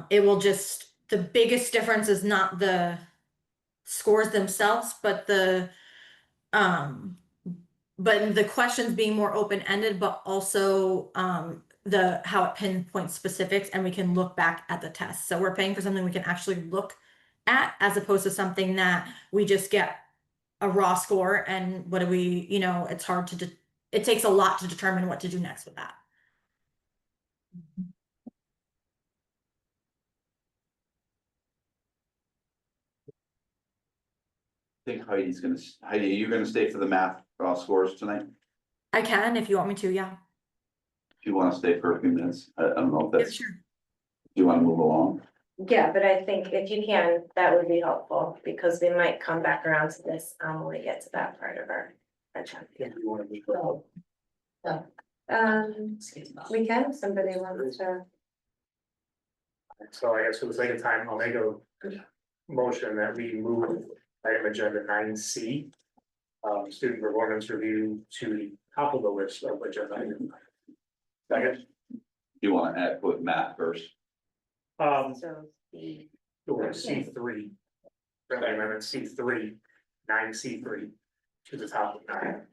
It will just, the biggest difference is not the scores themselves, but the questions being more open-ended, but also how it pinpoints specifics, and we can look back at the test. So we're paying for something we can actually look at, as opposed to something that we just get a raw score and what do we, it's hard to, it takes a lot to determine what to do next with that. I think Heidi, are you gonna stay for the math scores tonight? I can, if you want me to, yeah. If you wanna stay for a few minutes, I don't know if Yeah, that's, sure. you wanna move along? Yeah, but I think if you can, that would be helpful, because we might come back around to this when we get to that part of our agenda. You wanna be called. We can, if somebody wants to. So I guess for the sake of time, I'll make a motion that we move item agenda 9C. Student performance review to the top of the list of agenda items. Second. You wanna put math first? So the. Or C3. Friendly amendment C3, 9C3 to the top of 9.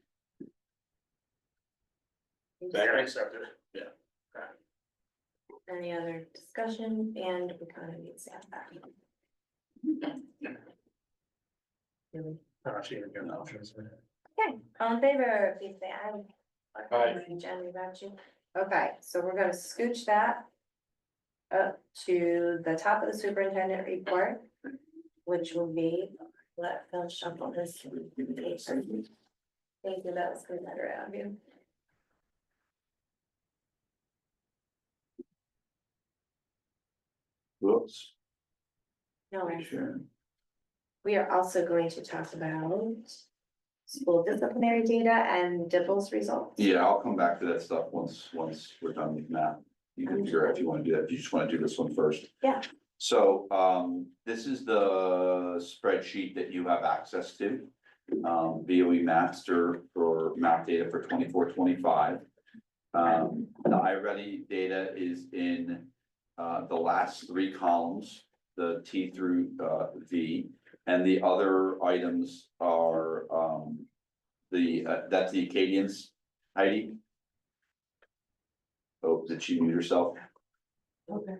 Second accepted. Yeah. Any other discussion, and we kind of need to have that. I'm actually even giving options. Okay, all in favor, please say aye. Aye. Jen, we got you. Okay, so we're gonna scooch that up to the top of the superintendent report, which will be, let Phil shuffle this. Thank you, that was considerate of you. Whoops. No, Sure. we are also going to talk about school disciplinary data and DIBELS results. Yeah, I'll come back to that stuff once we're done with math. You can figure out if you wanna do that, if you just wanna do this one first. Yeah. So, this is the spreadsheet that you have access to. BOE Master for math data for 24-25. The iReady data is in, the last three columns, the T through, V. And the other items are, that's the Acadians, Heidi. Oh, did she mute herself? Okay.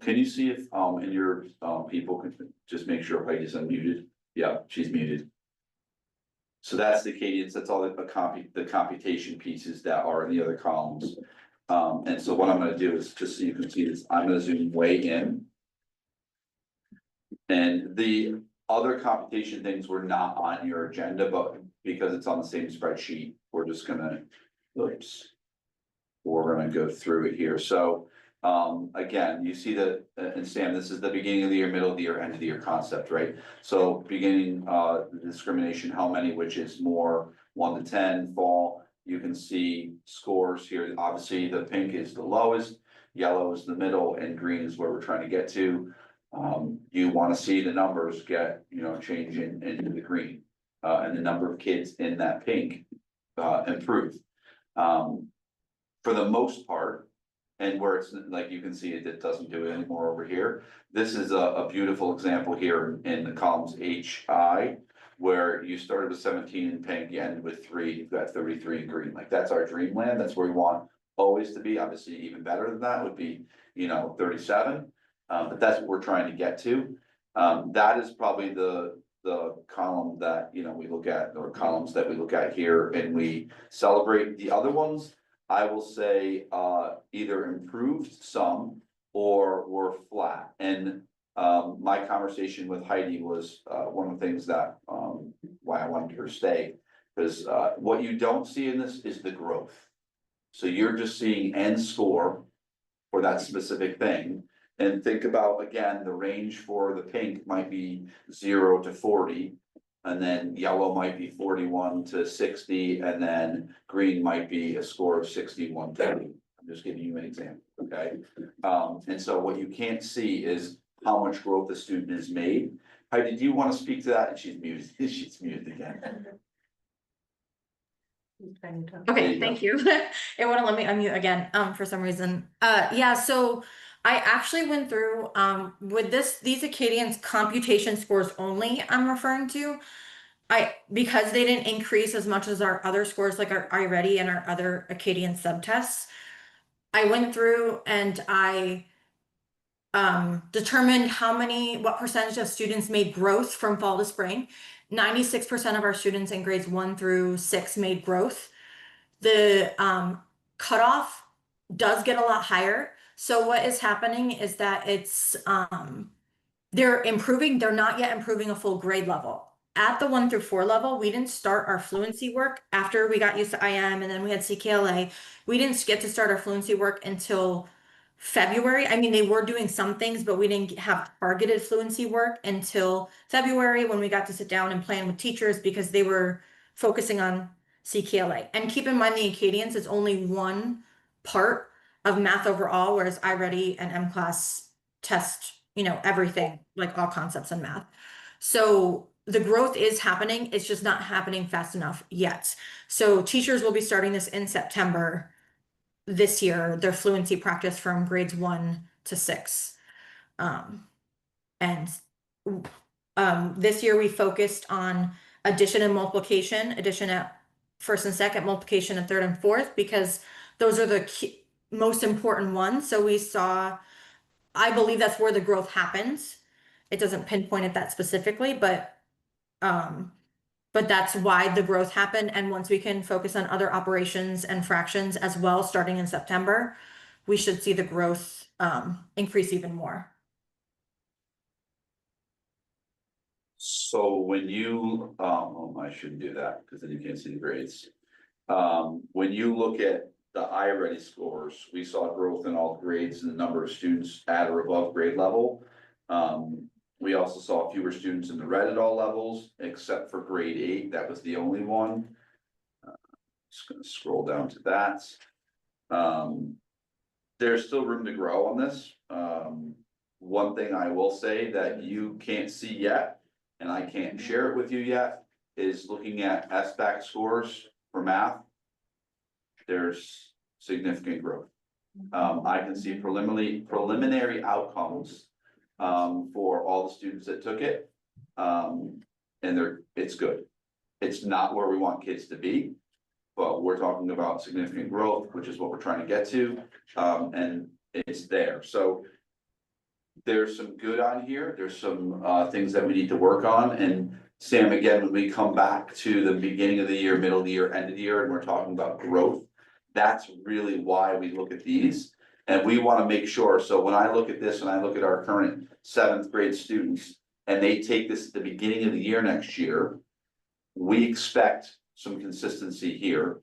Can you see if, in your, people can just make sure Heidi's unmuted? Yeah, she's muted. So that's the Acadians, that's all the computation pieces that are in the other columns. And so what I'm gonna do is, just so you can see this, I'm gonna zoom way in. And the other computation things were not on your agenda, but because it's on the same spreadsheet, we're just gonna, oops. We're gonna go through it here, so, again, you see that, and Sam, this is the beginning of the year, middle of the year, end of the year concept, right? So beginning, the discrimination, how many, which is more 1 to 10, fall, you can see scores here, obviously the pink is the lowest, yellow is the middle, and green is where we're trying to get to. You wanna see the numbers get, change into the green, and the number of kids in that pink, improve. For the most part, and where it's like you can see it doesn't do it anymore over here. This is a beautiful example here in the columns HI, where you started with 17 in pink, you ended with 3, you've got 33 in green. Like that's our dreamland. That's where we want always to be. Obviously, even better than that would be, 37. But that's what we're trying to get to. That is probably the column that, we look at, or columns that we look at here and we celebrate. The other ones, I will say, either improved some or were flat. And my conversation with Heidi was one of the things that why I wanted her to stay. Because what you don't see in this is the growth. So you're just seeing end score for that specific thing. And think about, again, the range for the pink might be 0 to 40. And then yellow might be 41 to 60, and then green might be a score of 61 to 30. I'm just giving you an example, okay? And so what you can't see is how much growth the student has made. Heidi, do you want to speak to that? And she's muted, she's muted again. Okay, thank you. It wouldn't let me unmute again, for some reason. Yeah, so I actually went through, with these Acadians computation scores only I'm referring to. Because they didn't increase as much as our other scores, like our iReady and our other Acadian subtests, I went through and I determined what percentage of students made growth from fall to spring. 96% of our students in grades 1 through 6 made growth. The cutoff does get a lot higher. So what is happening is that it's they're improving, they're not yet improving a full grade level. At the 1 through 4 level, we didn't start our fluency work after we got used to IM and then we had CKLA. We didn't get to start our fluency work until February. I mean, they were doing some things, but we didn't have targeted fluency work until February when we got to sit down and plan with teachers because they were focusing on CKLA. And keep in mind, the Acadians is only one part of math overall, whereas iReady and M-Class test, everything, like all concepts in math. So the growth is happening. It's just not happening fast enough yet. So teachers will be starting this in September this year, their fluency practice from grades 1 to 6. This year we focused on addition and multiplication, addition at first and second, multiplication at third and fourth, because those are the most important ones. So we saw, I believe that's where the growth happens. It doesn't pinpoint it that specifically, but that's why the growth happened. And once we can focus on other operations and fractions as well, starting in September, we should see the growth increase even more. So when you, I shouldn't do that because then you can't see the grades. When you look at the iReady scores, we saw growth in all grades and the number of students at or above grade level. We also saw fewer students in the red at all levels, except for grade 8, that was the only one. Just gonna scroll down to that. There's still room to grow on this. One thing I will say that you can't see yet, and I can't share it with you yet, is looking at SBAC scores for math. There's significant growth. I can see preliminary outcomes for all the students that took it. And it's good. It's not where we want kids to be, but we're talking about significant growth, which is what we're trying to get to. And it's there. So there's some good on here. There's some things that we need to work on. And Sam, again, when we come back to the beginning of the year, middle of the year, end of the year, and we're talking about growth, that's really why we look at these. And we want to make sure, so when I look at this and I look at our current 7th grade students, and they take this at the beginning of the year next year, we expect some consistency here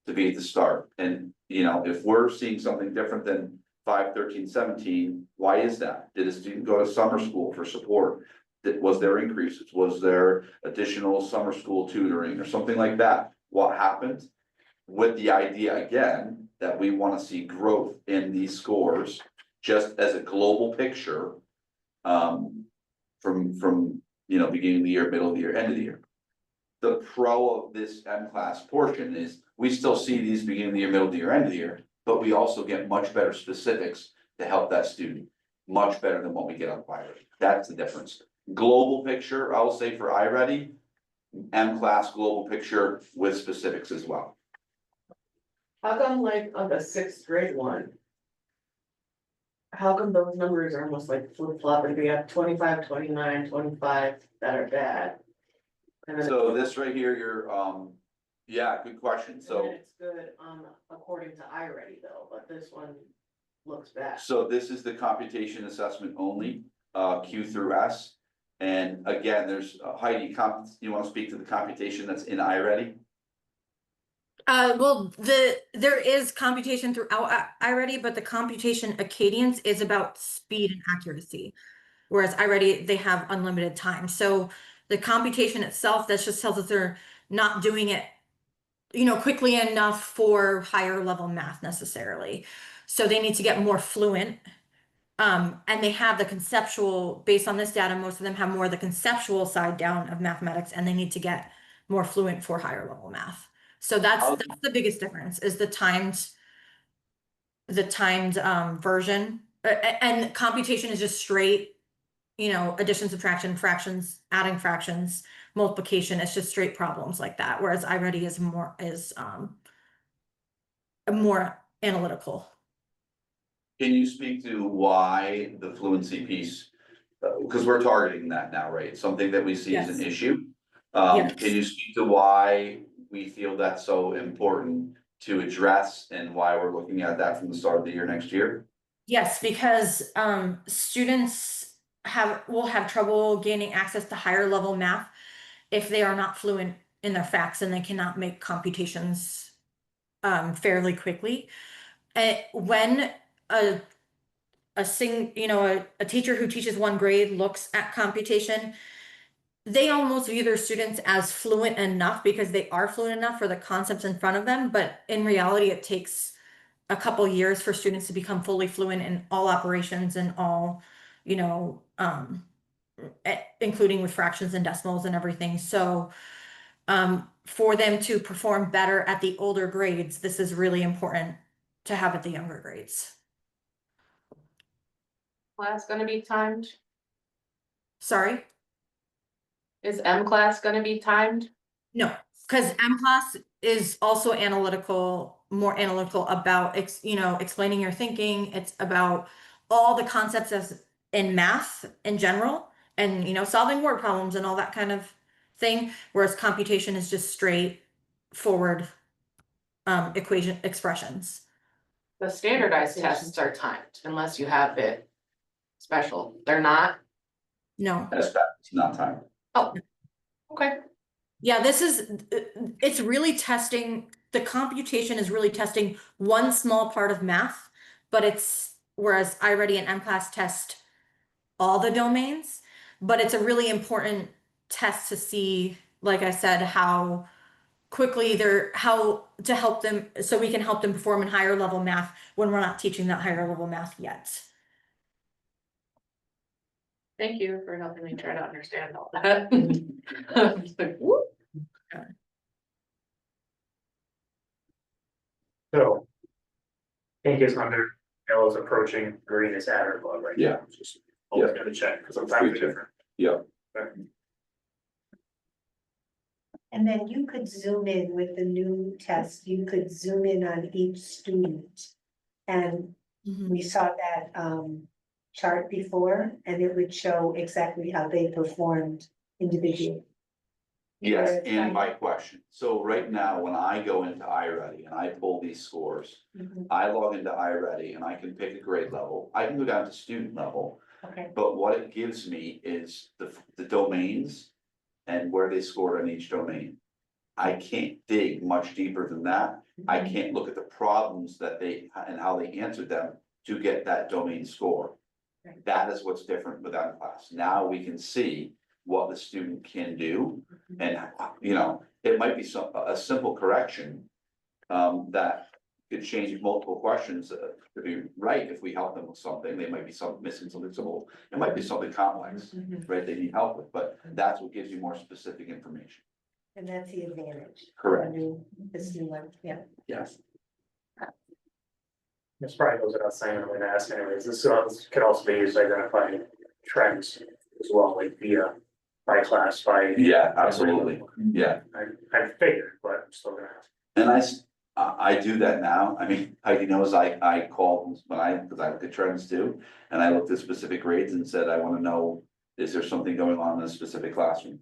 to be at the start. And, you know, if we're seeing something different than 5, 13, 17, why is that? Did a student go to summer school for support? Was there increases? Was there additional summer school tutoring or something like that? What happened? With the idea again, that we want to see growth in these scores, just as a global picture. From you know, beginning of the year, middle of the year, end of the year. The pro of this M-class portion is we still see these beginning of the year, middle of the year, end of the year, but we also get much better specifics to help that student. Much better than what we get on iReady. That's the difference. Global picture, I will say for iReady, M-class global picture with specifics as well. How come like on the 6th grade one? How come those numbers are almost like flip flopping? We have 25, 29, 25 that are bad. And then So this right here, yeah, good question. So. it's good according to iReady though, but this one looks bad. So this is the computation assessment only, Q through S. And again, there's Heidi, you want to speak to the computation that's in iReady? Well, there is computation throughout iReady, but the computation Acadians is about speed and accuracy. Whereas iReady, they have unlimited time. So the computation itself, that just tells us they're not doing it, you know, quickly enough for higher level math necessarily. So they need to get more fluent. And they have the conceptual, based on this data, most of them have more of the conceptual side down of mathematics, and they need to get more fluent for higher level math. So that's the biggest difference, is the timed version. And computation is just straight, you know, addition, subtraction, fractions, adding fractions, multiplication. It's just straight problems like that. Whereas iReady is more analytical. Can you speak to why the fluency piece, because we're targeting that now, right? Something that we see as an issue. Yes. Can you speak to why we feel that's so important to address and why we're looking at that from the start of the year next year? Yes, because students will have trouble gaining access to higher level math if they are not fluent in their facts and they cannot make computations fairly quickly. When a teacher who teaches one grade looks at computation, they almost view their students as fluent enough because they are fluent enough for the concepts in front of them. But in reality, it takes a couple years for students to become fully fluent in all operations and all, you know, including with fractions and decimals and everything. So for them to perform better at the older grades, this is really important to have at the younger grades. Class gonna be timed? Sorry? Is M class gonna be timed? No, because M class is also analytical, more analytical about, explaining your thinking. It's about all the concepts as in math in general and, solving word problems and all that kind of thing. Whereas computation is just straight forward equation expressions. The standardized tests are timed unless you have it special. They're not? No. That's not time. Oh, okay. Yeah, it's really testing, the computation is really testing one small part of math, but whereas iReady and MClass test all the domains. but it's a really important test to see, like I said, how quickly how to help them, so we can help them perform in higher level math when we're not teaching that higher level math yet. Thank you for helping me try to understand all that. So. Pink is under, yellow is approaching, green is at or above, right? Yeah. Just always gotta check, because sometimes they're different. Yeah. And then you could zoom in with the new test, you could zoom in on each student. And we saw that chart before, and it would show exactly how they performed individually. Yes, and by question. So right now, when I go into iReady and I pull these scores, I log into iReady and I can pick a grade level. I can go down to student level, Okay, but what it gives me is the domains and where they scored on each domain. I can't dig much deeper than that. I can't look at the problems that they, and how they answered them to get that domain score. Right. That is what's different with Unclass. Now we can see what the student can do. And, you know, it might be a simple correction that could change multiple questions to be right. If we help them with something, they might be missing something simple. It might be something complex, right? They need help with, but that's what gives you more specific information. and that's the advantage. Correct. This new one, yeah. Yes. This probably goes without saying, I'm gonna ask anyways, this could also be used to identify trends as well, like via, by class, by. Yeah, absolutely. Yeah. I figured, but I'm still gonna ask. And I do that now. I mean, Heidi knows I called because I look at trends too. And I looked at specific grades and said, I want to know, is there something going on in a specific classroom?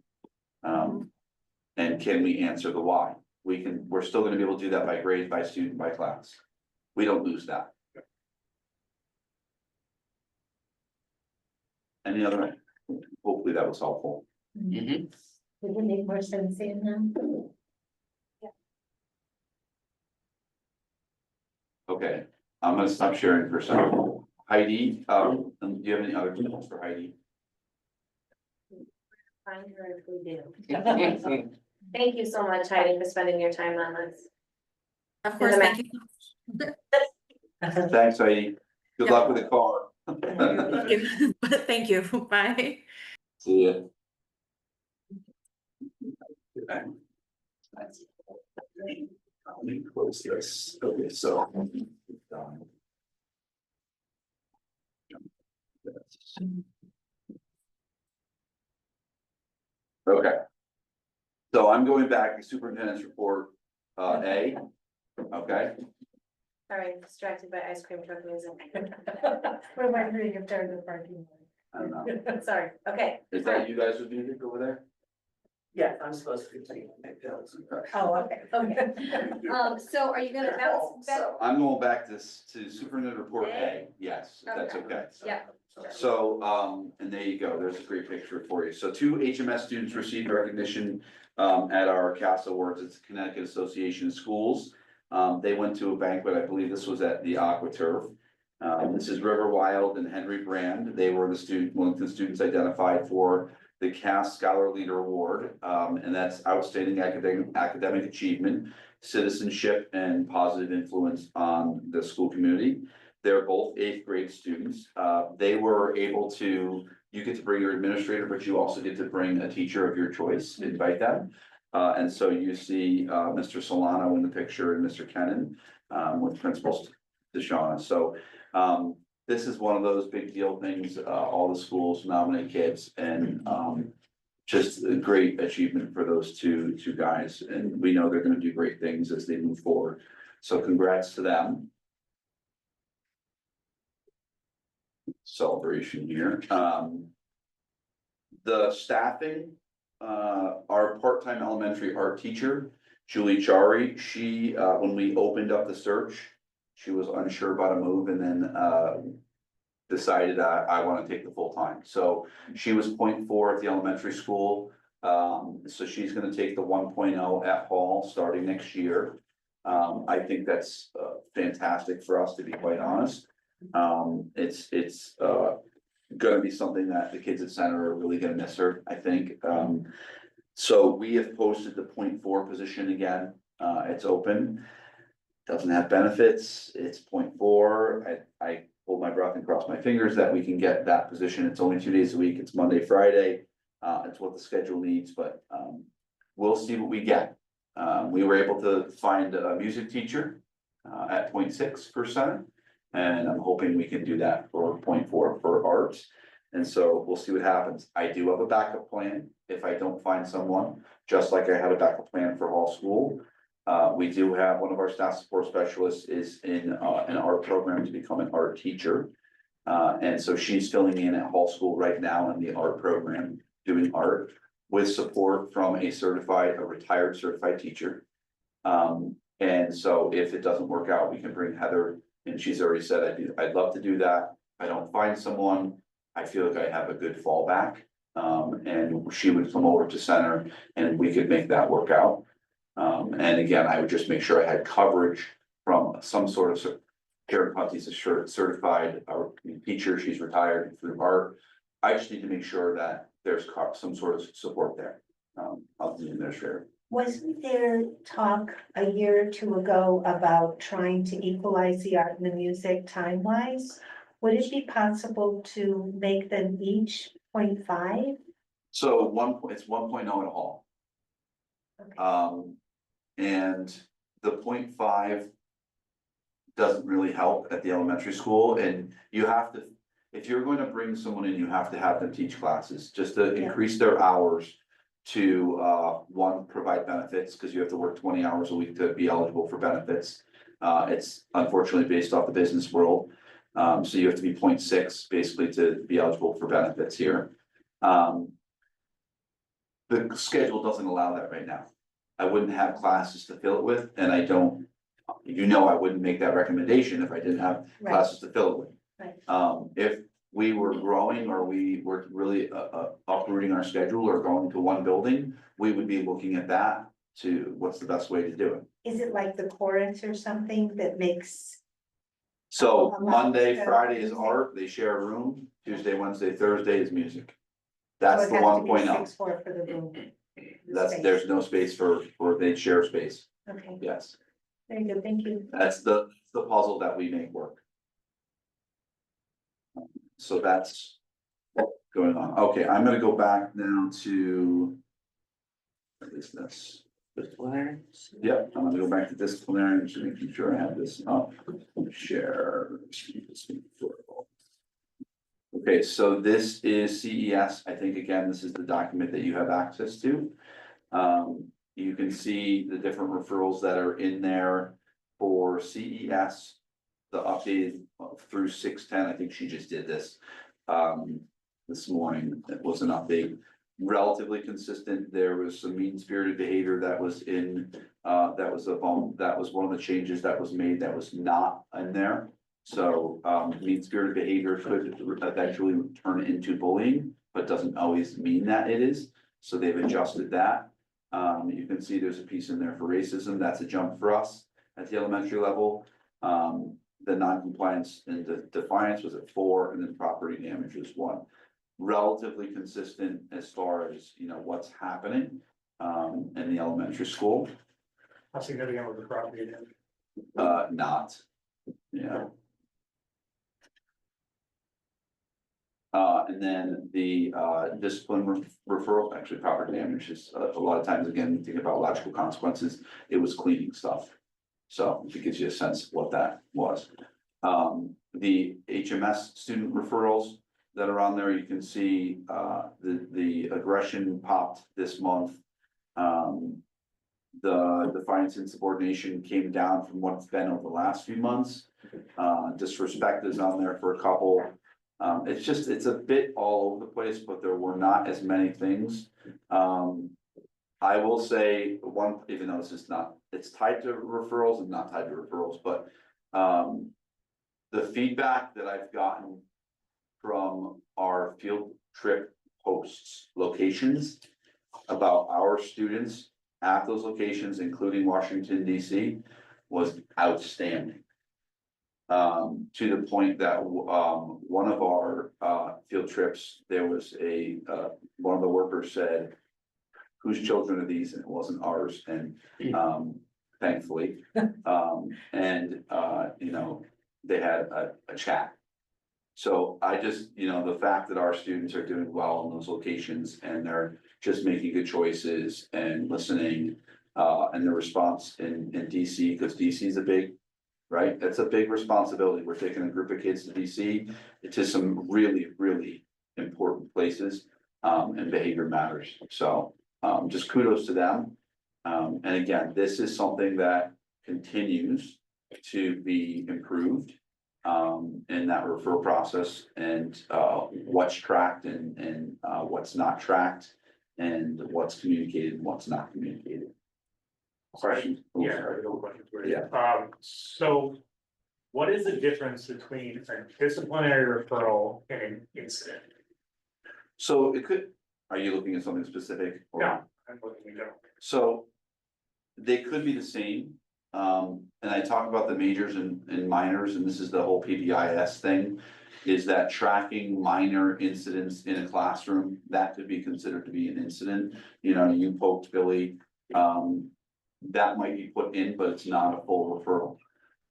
And can we answer the why? We're still gonna be able to do that by grade, by student, by class. We don't lose that. Any other, hopefully that was helpful. Does it make more sense in now? Okay, I'm gonna stop sharing for a second. Heidi, do you have any other questions for Heidi? Find her if we do. Thank you so much, Heidi, for spending your time on this. Of course, thank you. Thanks, Heidi. Good luck with the car. Thank you. Thank you. Bye. See ya. Let me close this. Okay, so. Okay. So I'm going back to superintendent's report, A, okay? Sorry, distracted by ice cream truck music. We're wondering if they're in the parking I don't know. Sorry, okay. Is that you guys with music over there? Yeah, I'm supposed to be taking lot. Oh, okay, okay. So are you gonna, I'm going back to superintendent report A, yes, if that's okay. Yeah. So, and there you go, there's a great picture for you. So 2 HMS students received recognition at our CAS Awards, it's the Connecticut Association of Schools. They went to a banquet, I believe this was at the AquaTurf. This is River Wild and Henry Brand. They were one of the students identified for the CAS Scholar Leader Award, and that's outstanding academic achievement, citizenship, and positive influence on the school community. They're both 8th grade students. They were able to, you get to bring your administrator, but you also get to bring a teacher of your choice, invite them. And so you see Mr. Solano in the picture and Mr. Kennan with Principal Deshauna. So this is one of those big deal things, all the schools nominate kids, and just a great achievement for those two guys. And we know they're gonna do great things as they move forward. So congrats to them. Celebration here. The staffing, our part-time elementary art teacher, Julie Chari, she, when we opened up the search, she was unsure about a move and then decided I want to take the full time. So she was 0.4 at the elementary school. So she's gonna take the 1.0 at Hall starting next year. I think that's fantastic for us, to be quite honest. It's gonna be something that the kids at center are really gonna miss her, I think. So we have posted the 0.4 position again, it's open. Doesn't have benefits, it's 0.4. I hold my breath and cross my fingers that we can get that position. It's only 2 days a week, it's Monday, Friday. It's what the schedule needs, but we'll see what we get. We were able to find a music teacher at 0.6 for center. And I'm hoping we can do that for 0.4 for arts. And so we'll see what happens. I do have a backup plan if I don't find someone, just like I had a backup plan for Hall School. We do have one of our staff support specialists is in an art program to become an art teacher. And so she's filling in at Hall School right now in the art program, doing art with support from a retired certified teacher. And so if it doesn't work out, we can bring Heather, and she's already said, I'd love to do that. If I don't find someone, I feel like I have a good fallback. And she would come over to center and we could make that work out. And again, I would just make sure I had coverage from some sort of Karen Punty's a certified teacher, she's retired through art. I just need to make sure that there's some sort of support there. I'll do their share. Wasn't there talk a year or two ago about trying to equalize the art and the music time-wise? Would it be possible to make them each 0.5? So it's 1.0 at all. Okay. And the 0.5 doesn't really help at the elementary school, and you have to, if you're going to bring someone in, you have to have them teach classes, just to increase their hours to, one, provide benefits, because you have to work 20 hours a week to be eligible for benefits. It's unfortunately based off the business world. So you have to be 0.6 basically to be eligible for benefits here. The schedule doesn't allow that right now. I wouldn't have classes to fill it with, and I don't, I wouldn't make that recommendation if I didn't have classes to fill it with. Right. If we were growing or we were really uprooting our schedule or going to one building, we would be looking at that to what's the best way to do it. Is it like the chorus or something that makes? So Oh, Monday, wow. Friday is art, they share a room, Tuesday, Wednesday, Thursday is music. That's So the it has to be 1.0. 6-4 for the room. That's, space. there's no space for they share space, Okay, yes. very good, thank you. That's the puzzle that we make work. So that's going on. Okay, I'm gonna go back now to. What is this? Disciplinary? Yep, I'm gonna go back to disciplinary, I'm just making sure I have this up. Share. Okay, so this is CES. I think again, this is the document that you have access to. You can see the different referrals that are in there for CES. The updated through 6/10, I think she just did this this morning. It was an update, relatively consistent. There was some mean-spirited behavior that was in, that was one of the changes that was made that was not in there. So mean-spirited behavior could eventually turn into bullying, but doesn't always mean that it is. So they've adjusted that. You can see there's a piece in there for racism. That's a jump for us at the elementary level. The non-compliance and the defiance was at 4, and then property damage was 1. Relatively consistent as far as, what's happening in the elementary school. How significant was the property damage? Not, yeah. And then the discipline referral, actually property damage is a lot of times, again, think about logical consequences, it was cleaning stuff. So it gives you a sense of what that was. The HMS student referrals that are on there, you can see the aggression popped this month. The defiance and insubordination came down from what it's been over the last few months. Disrespect is on there for a couple. It's a bit all over the place, but there were not as many things. I will say one, even though it's tied to referrals and not tied to referrals, but the feedback that I've gotten from our field trip hosts locations about our students at those locations, including Washington DC, was outstanding. To the point that, one of our, field trips, there was one of the workers said, whose children are these? And it wasn't ours, and, thankfully, you know, they had a chat. So I just, you know, the fact that our students are doing well in those locations and they're just making good choices and listening, and the response in DC, because DC is a big, right? That's a big responsibility. We're taking a group of kids to DC to some really, really important places, and behavior matters. So, just kudos to them. And again, this is something that continues to be improved. In that referral process and, what's tracked and what's not tracked. And what's communicated and what's not communicated. Questions? Yeah, I have no questions for you. Yeah. So what is the difference between a disciplinary referral and an incident? So it could, are you looking at something specific? or- No, I'm looking in general. So they could be the same. And I talk about the majors and minors, and this is the whole PBIS thing. Is that tracking minor incidents in a classroom, that could be considered to be an incident. You know, you poked Billy, that might be put in, but it's not a full referral.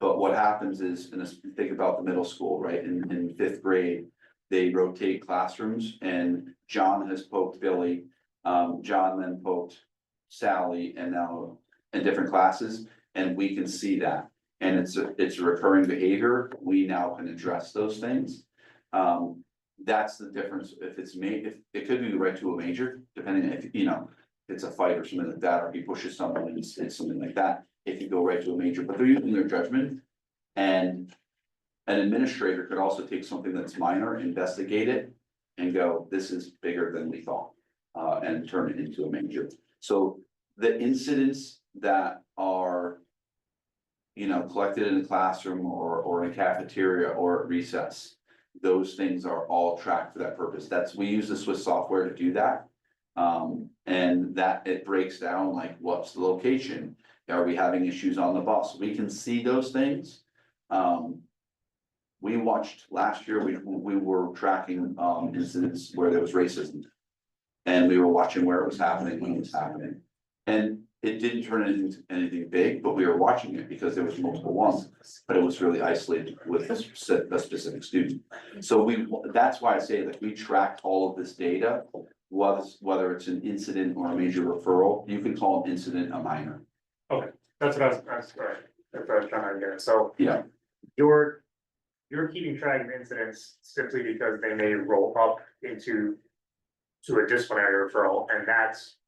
But what happens is, and think about the middle school, right, in fifth grade, they rotate classrooms and John has poked Billy. John then poked Sally and now in different classes, and we can see that. And it's a recurring behavior, we now can address those things. That's the difference, if it's if it could be right to a major, depending if, you know, if it's a fight or something like that, or he pushes someone and it's something like that. It could go right to a major, but they're using their judgment. And an administrator could also take something that's minor, investigate it, and go, this is bigger than we thought, and turn it into a major. So the incidents that are, you know, collected in a classroom or in a cafeteria or at recess, those things are all tracked for that purpose. We use the Swiss software to do that. And that it breaks down like, what's the location? Are we having issues on the bus? We can see those things. We watched last year, we were tracking incidents where there was racism. And we were watching where it was happening, when it was happening. And it didn't turn into anything big, but we were watching it because there was multiple ones, but it was really isolated with a specific student. So that's why I say that we tracked all of this data, whether it's an incident or a major referral. You can call an incident a minor. Okay, that's what I was trying to get. So Yeah. You're keeping track of incidents simply because they may roll up to a disciplinary referral, and that's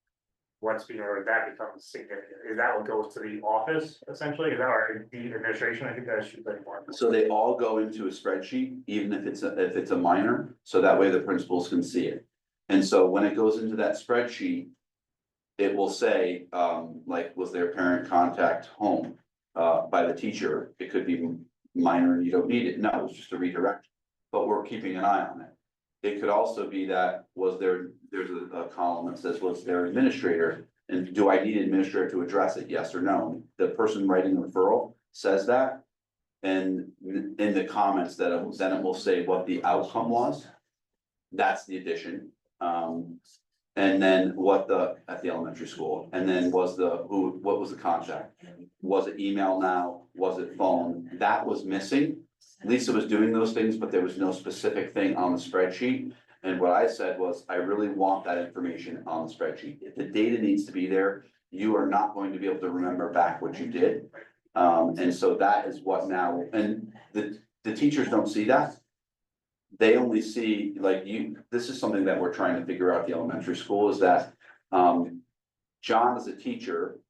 once being ordered, that becomes significant. Is that what goes to the office essentially? Is that our the administration? I think that should be more. So they all go into a spreadsheet, even if it's a minor, so that way the principals can see it. And so when it goes into that spreadsheet, it will say, like, was their parent contact home by the teacher? It could be minor and you don't need it. No, it's just a redirect, but we're keeping an eye on it. It could also be that there's a column that says, was their administrator, and do I need an administrator to address it? Yes or no? The person writing the referral says that. And in the comments then it will say what the outcome was. That's the addition. And then at the elementary school, and then what was the contact? Was it email now? Was it phone? That was missing. Lisa was doing those things, but there was no specific thing on the spreadsheet. And what I said was, I really want that information on the spreadsheet. If the data needs to be there, you are not going to be able to remember back what you did. And so that is what now, and the teachers don't see that. They only see, like, this is something that we're trying to figure out at the elementary school, is that John as a teacher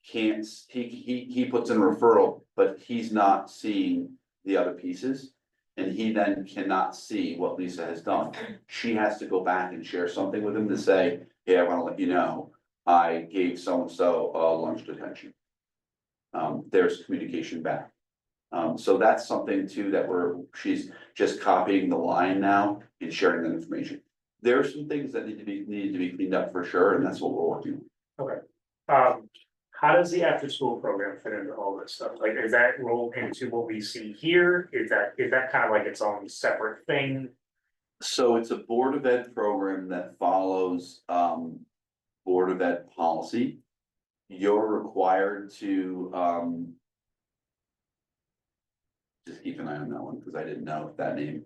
can't, he puts in a referral, but he's not seeing the other pieces. And he then cannot see what Lisa has done. She has to go back and share something with him to say, hey, I wanna let you know, I gave so-and-so a lunch detention. There's communication back. So that's something too that she's just copying the line now and sharing that information. There are some things that need to be cleaned up for sure, and that's what we're working on. Okay. How does the after-school program fit into all this stuff? Like, is that rolled into what we see here? Is that kind of like its own separate thing? So it's a Board of Ed program that follows, Board of Ed policy. You're required to, just keep an eye on that one, because I didn't know that name.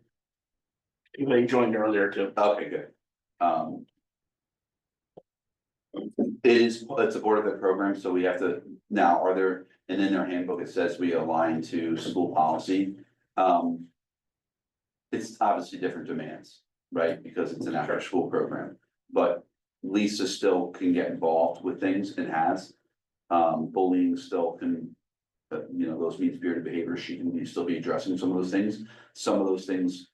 They joined earlier too. Okay, good. It's a Board of Ed program, so we have to, now, are there, and in their handbook, it says we align to school policy. It's obviously different demands, right, because it's an after-school program, but Lisa still can get involved with things and has. Bullying still can, those mean-spirited behaviors, she can still be addressing some of those things. Some of those things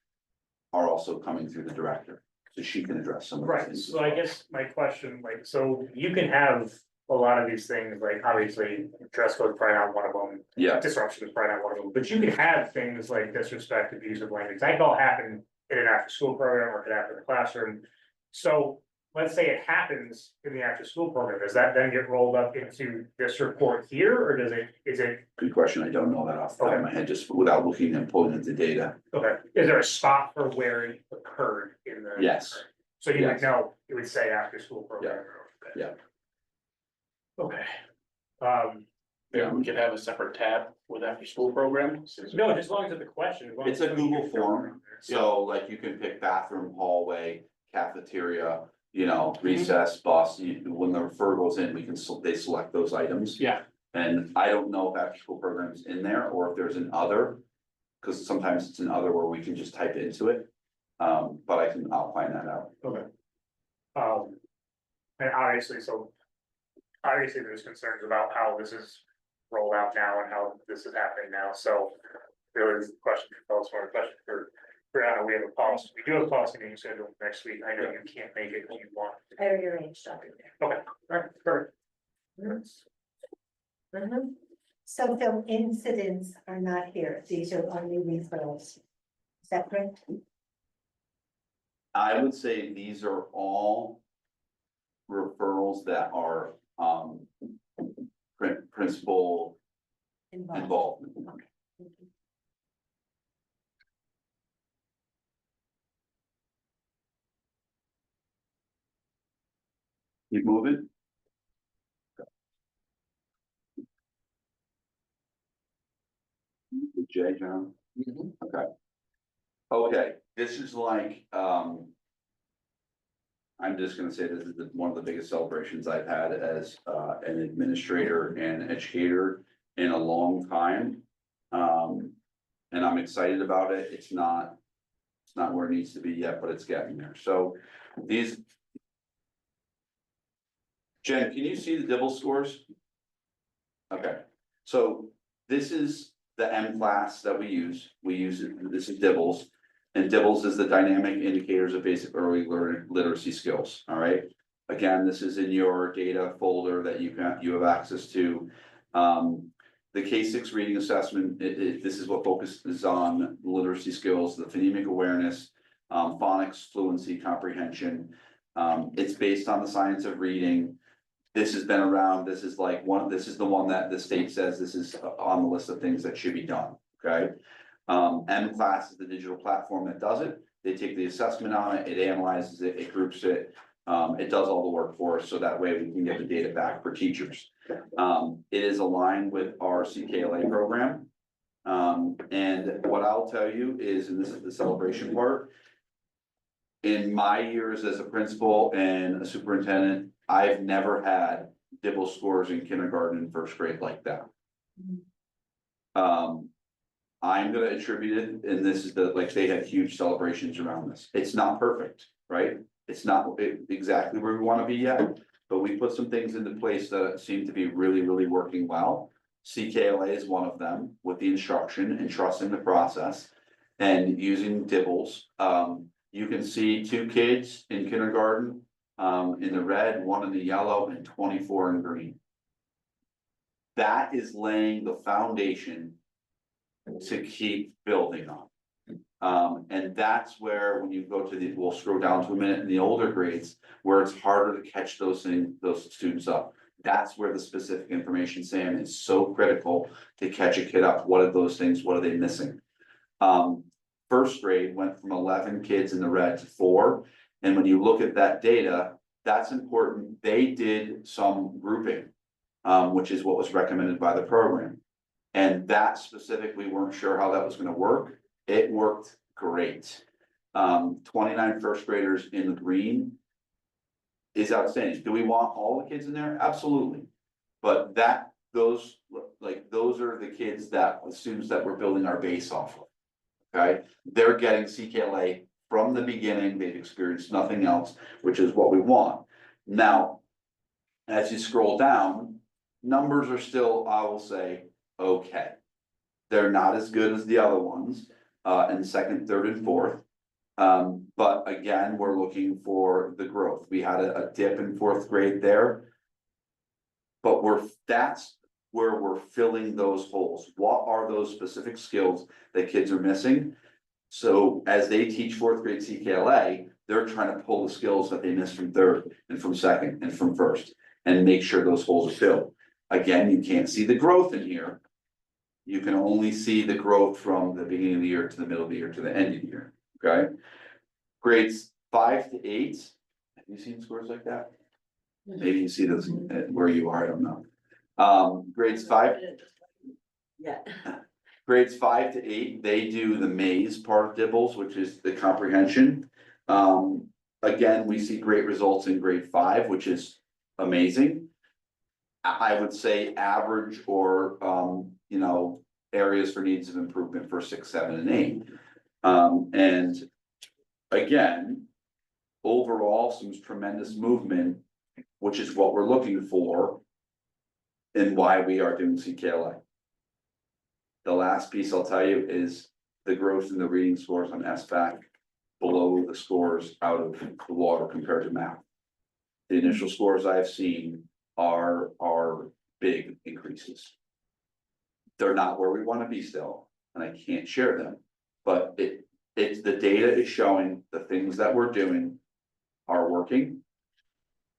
are also coming through the director, so she can address some of those Right, things. so I guess my question, like, so you can have a lot of these things, like, obviously, dress code is probably not one of them. Yeah. Disruption is probably not one of them, but you can have things like disrespect, abusive language, that can all happen in an after-school program or it could happen in the classroom. So, let's say it happens in the after-school program, does that then get rolled up into this report here, or is it? Good question, I don't know that off the top of my head, just without looking and pulling at the data. Okay, is there a spot for where it occurred in the? Yes. So you would Yes. know, it would say after-school program. Okay. Yeah. Okay. Maybe we could have a separate tab with after school program. No, just as long as it's a question. as long It's as a something Google you can form, fill in there. so like you can pick bathroom, hallway, cafeteria, recess, bus, when the refer goes in, they select those items. Yeah. And I don't know if after school program's in there or if there's an other, because sometimes it's an other where we can just type into it. But I'll find that out. Okay. And obviously there's concerns about how this is rolled out now and how this is happening now, so. Really, the question for Phyllis, more question for Brianna, we have a policy, we do have a policy meeting scheduled next week, I know you can't make it, but you want. I already arranged, I'll be there. Okay, alright, perfect. So the incidents are not here, these are only referrals. Is that correct? I would say these are all referrals that are, principal involvement. Okay. Thank you. Keep moving. Jay, John? Okay. Okay, this is like, I'm just gonna say this is one of the biggest celebrations I've had as, an administrator and educator in a long time. And I'm excited about it. It's not where it needs to be yet, but it's getting there. So these. Jen, can you see the Dibble scores? Okay, so this is the M class that we use. This is Dibbles. And Dibbles is the dynamic indicators of basic early literacy skills, all right? Again, this is in your data folder that you have access to. The K6 reading assessment, this is what focuses on literacy skills, the phonemic awareness, phonics, fluency, comprehension. It's based on the science of reading. This has been around, this is the one that the state says this is on the list of things that should be done, okay? M class is the digital platform that does it. They take the assessment on it, it analyzes it, it groups it. It does all the work for us, so that way we can get the data back for teachers. It is aligned with our CKLA program. And what I'll tell you is, and this is the celebration part. In my years as a principal and a superintendent, I've never had Dibble scores in kindergarten and first grade like that. I'm gonna attribute it, and this is they had huge celebrations around this. It's not perfect, right? It's not exactly where we wanna be yet, but we put some things into place that seem to be really, really working well. CKLA is one of them, with the instruction and trusting the process and using Dibbles. You can see 2 kids in kindergarten, in the red, 1 in the yellow, and 24 in green. That is laying the foundation to keep building on. And that's where, when you go to we'll scroll down to a minute in the older grades, where it's harder to catch those students up. That's where the specific information, Sam, is so critical to catch a kid up. What are those things? What are they missing? First grade went from 11 kids in the red to 4. And when you look at that data, that's important. They did some grouping, which is what was recommended by the program. And that specific, we weren't sure how that was gonna work. It worked great. 29 first graders in the green is outstanding. Do we want all the kids in there? Absolutely. But those are the kids the students that we're building our base off of. Okay, they're getting CKLA from the beginning. They've experienced nothing else, which is what we want. Now, as you scroll down, numbers are still, I will say, okay. They're not as good as the other ones, in second, third, and fourth. But again, we're looking for the growth. We had a dip in 4th grade there. But that's where we're filling those holes. What are those specific skills that kids are missing? So as they teach 4th grade CKLA, they're trying to pull the skills that they missed from 3rd and from 2nd and from 1st and make sure those holes are filled. Again, you can't see the growth in here. You can only see the growth from the beginning of the year to the middle of the year to the end of the year, okay? Grades 5 to 8, have you seen scores like that? Maybe you see those where you are, I don't know. Grades 5. Yeah. Grades 5 to 8, they do the maze part of Dibbles, which is the comprehension. Again, we see great results in grade 5, which is amazing. I would say average or areas for needs of improvement for 6, 7, and 8. And again, overall, some tremendous movement, which is what we're looking for and why we are doing CKLA. The last piece I'll tell you is the growth in the reading scores on SBAC below the scores out of the water compared to math. The initial scores I've seen are big increases. They're not where we want to be still, and I can't share them, but it's the data is showing the things that we're doing are working.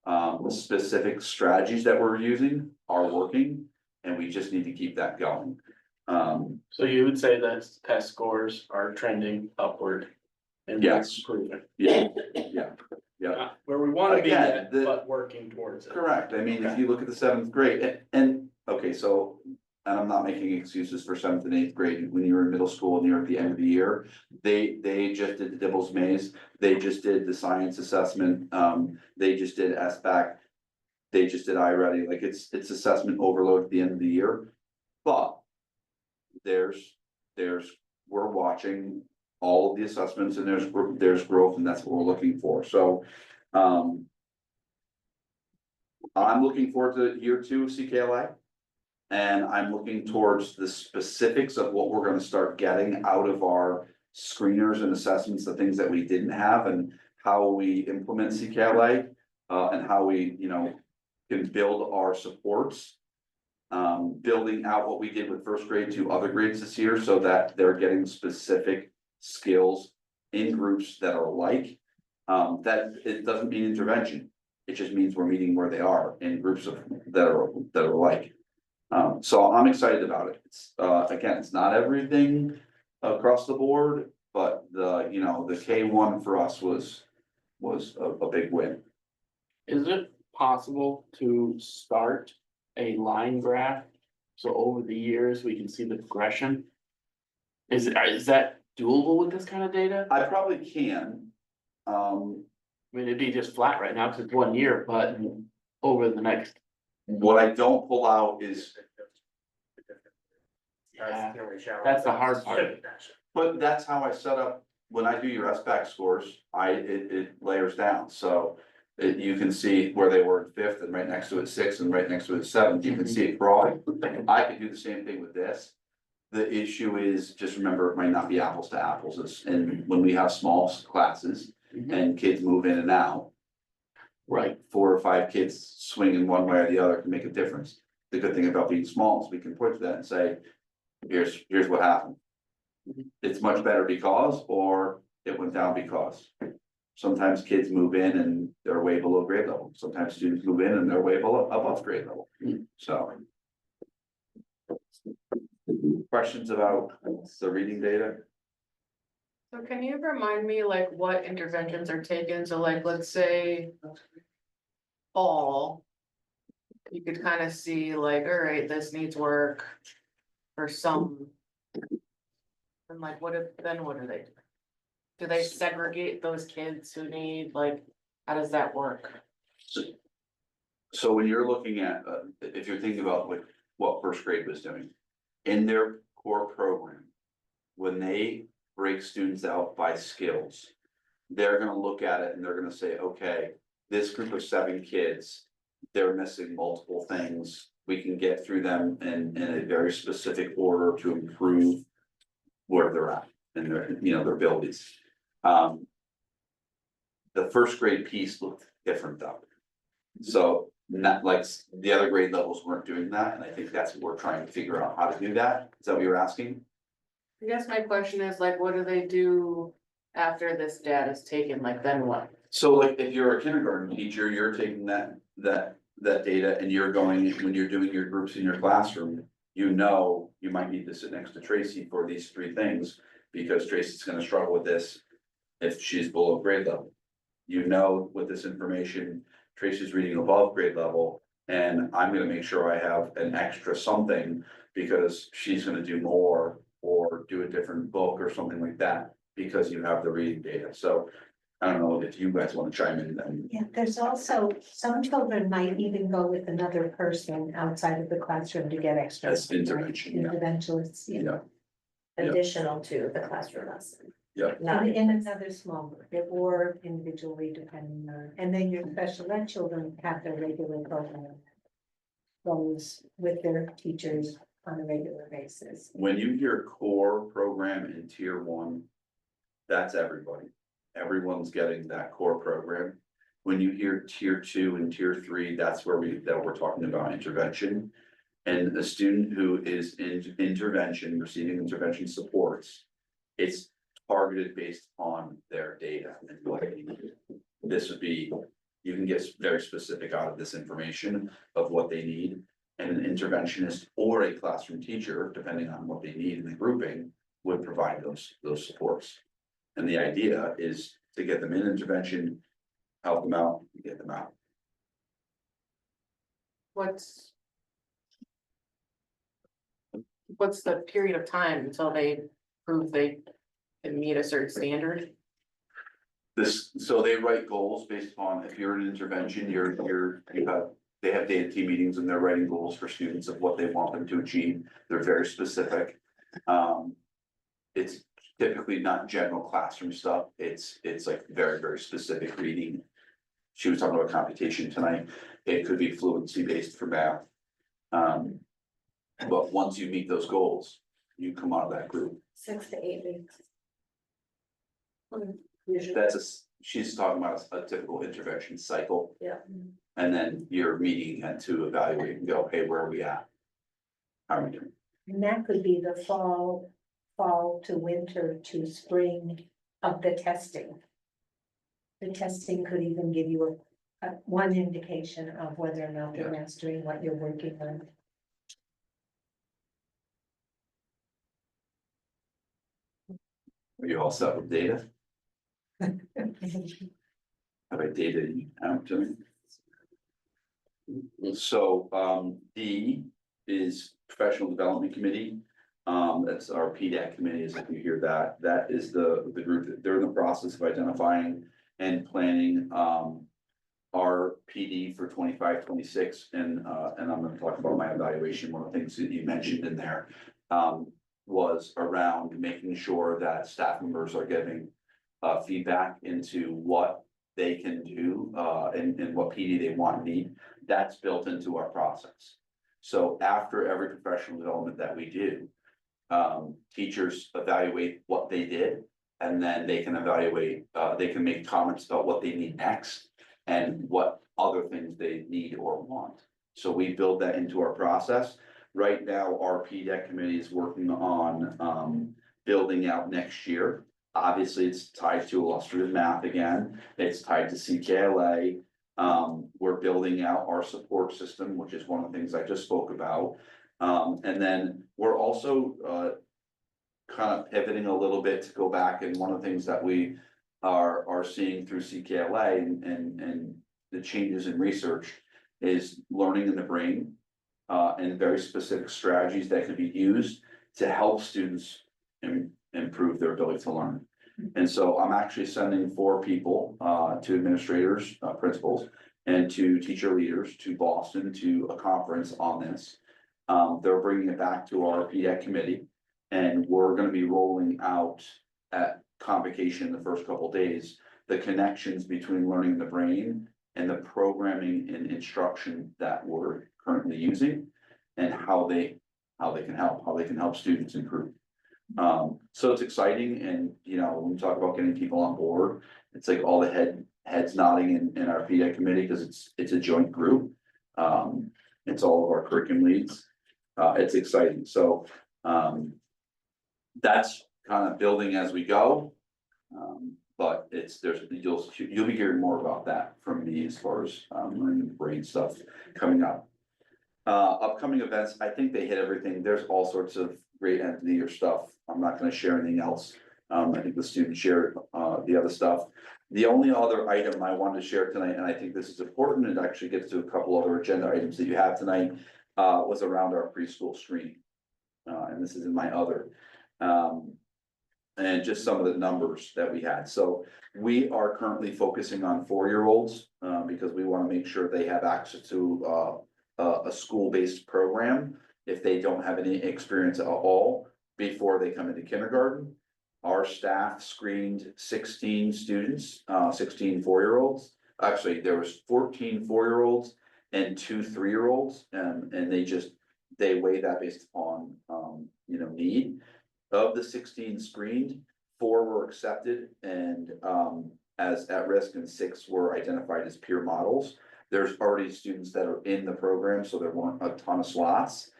The specific strategies that we're using are working, and we just need to keep that going. So you would say that test scores are trending upward? And Yes. improving? Yeah. Not where we wanna be Again, yet, but working towards it. Correct. I mean, if Okay. you look at the 7th grade and okay, so, and I'm not making excuses for 7th and 8th grade, when you were in middle school and you're at the end of the year, they just did the Dibbles maze, they just did the science assessment, they just did SBAC, they just did iReady, like it's assessment overload at the end of the year. But we're watching all of the assessments and there's growth, and that's what we're looking for. So I'm looking forward to year 2 of CKLA. And I'm looking towards the specifics of what we're gonna start getting out of our screeners and assessments, the things that we didn't have, and how we implement CKLA. And how we, can build our supports. Building out what we did with 1st grade to other grades this year, so that they're getting specific skills in groups that are alike. That it doesn't mean intervention, it just means we're meeting where they are in groups that are alike. So I'm excited about it. It's again, it's not everything across the board, but the K1 for us was a big win. Is it possible to start a line graph? So over the years, we can see the progression? Is that doable with this kind of data? I probably can. I mean, it'd be just flat right now because it's 1 year, but over the next. What I don't pull out is, Yeah, that's the hard part. but that's how I set up, when I do your SBAC scores, it layers down, so. You can see where they were in 5th, and right next to it 6th, and right next to it 7th, you can see it growing. I could do the same thing with this. The issue is, just remember, it might not be apples to apples, and when we have small classes and kids move in and out. Right, 4 or 5 kids swinging one way or the other can make a difference. The good thing about being small is we can point to that and say, here's what happened. It's much better because, or it went down because. Sometimes kids move in and they're way below grade level. Sometimes students move in and they're way below, above grade level. So. Questions about the reading data? So can you remind me like what interventions are taken? So like, let's say. Fall. You could kind of see like, all right, this needs work. For some. And like, what do they do? Do they segregate those kids who need, like, how does that work? So when you're looking at, if you're thinking about like what first grade was doing, in their core program. When they break students out by skills, they're gonna look at it and they're gonna say, okay, this group of 7 kids, they're missing multiple things. We can get through them in a very specific order to improve where they're at and their, their abilities. The first grade piece looked different though. So not like the other grade levels weren't doing that, and I think that's what we're trying to figure out how to do that. Is that what you're asking? I guess my question is like, what do they do after this data is taken, like then what? So like if you're a kindergarten teacher, you're taking that data and you're going, when you're doing your groups in your classroom, you might need to sit next to Tracy for these 3 things, because Tracy's gonna struggle with this if she's below grade level. With this information, Tracy's reading above grade level, and I'm gonna make sure I have an extra something because she's gonna do more or do a different book or something like that, because you have the reading data. So I don't know if you guys want to chime in then. Yeah, there's also, some children might even go with another person outside of the classroom to get extra. As intervention, yeah. Interventionists, Yeah. Additional to the classroom lesson. Yeah. Not in another small group, or individually depending on, and then your special ed children have their regular program. Goes with their teachers on a regular basis. When you hear core program in tier 1, that's everybody. Everyone's getting that core program. When you hear tier 2 and tier 3, that's where we're talking about intervention. And a student who is in intervention, receiving intervention supports, it's targeted based on their data and what they need. This would be, you can get very specific out of this information of what they need. And an interventionist or a classroom teacher, depending on what they need in the grouping, would provide those supports. And the idea is to get them in intervention, help them out, and get them out. What's the period of time until they prove they can meet a certain standard? So they write goals based upon, if you're in intervention, they have data team meetings and they're writing goals for students of what they want them to achieve. They're very specific. It's typically not general classroom stuff. It's like very, very specific reading. She was talking about computation tonight. It could be fluency based for math. But once you meet those goals, you come out of that group. 6 to 8 weeks. She's talking about a typical intervention cycle. Yeah. And then you're meeting and to evaluate and go, hey, where are we at? How are we doing? And that could be the fall to winter to spring of the testing. The testing could even give you one indication of whether or not they're mastering what you're working on. Are you all set with data? Have I data out to me? So D is Professional Development Committee. That's our PDAC committee, is if you hear that. That is the group that they're in the process of identifying and planning our PD for 25-26. And I'm going to talk about my evaluation. One of the things that you mentioned in there was around making sure that staff members are giving feedback into what they can do and what PD they want and need. That's built into our process. So after every professional development that we do, teachers evaluate what they did, and then they can evaluate, they can make comments about what they need next and what other things they need or want. So we build that into our process. Right now, our PDAC committee is working on building out next year Obviously, it's tied to illustrative math again, it's tied to CKLA. We're building out our support system, which is one of the things I just spoke about. And then we're also kind of pivoting a little bit to go back, and one of the things that we are seeing through CKLA and the changes in research is learning in the brain. And very specific strategies that can be used to help students improve their ability to learn. And so I'm actually sending 4 people, to administrators, principals, and to teacher leaders to Boston to a conference on this. They're bringing it back to our PDEC committee, and we're gonna be rolling out at convocation the first couple of days, the connections between learning in the brain and the programming and instruction that we're currently using, and how they can help students improve. So it's exciting, and you know, when we talk about getting people on board, it's like all the heads nodding in our PDEC committee, because it's a joint group. It's all of our curriculum leads. It's exciting, so that's kind of building as we go. But you'll be hearing more about that from me as far as learning the brain stuff coming up. Upcoming events, I think they hit everything. There's all sorts of great end of the year stuff. I'm not gonna share anything else. I think the students shared the other stuff. The only other item I wanted to share tonight, and I think this is important, and actually gets to a couple other agenda items that you have tonight, was around our preschool screening. And this is in my other. And just some of the numbers that we had. So we are currently focusing on 4-year-olds, because we want to make sure they have access to a school-based program if they don't have any experience at all before they come into kindergarten. Our staff screened 16 students, 16 4-year-olds. Actually, there was 14 4-year-olds and 2 3-year-olds, and they weigh that based upon need. Of the 16 screened, 4 were accepted and as at risk, and 6 were identified as peer models. There's already students that are in the program, so there weren't a ton of slots.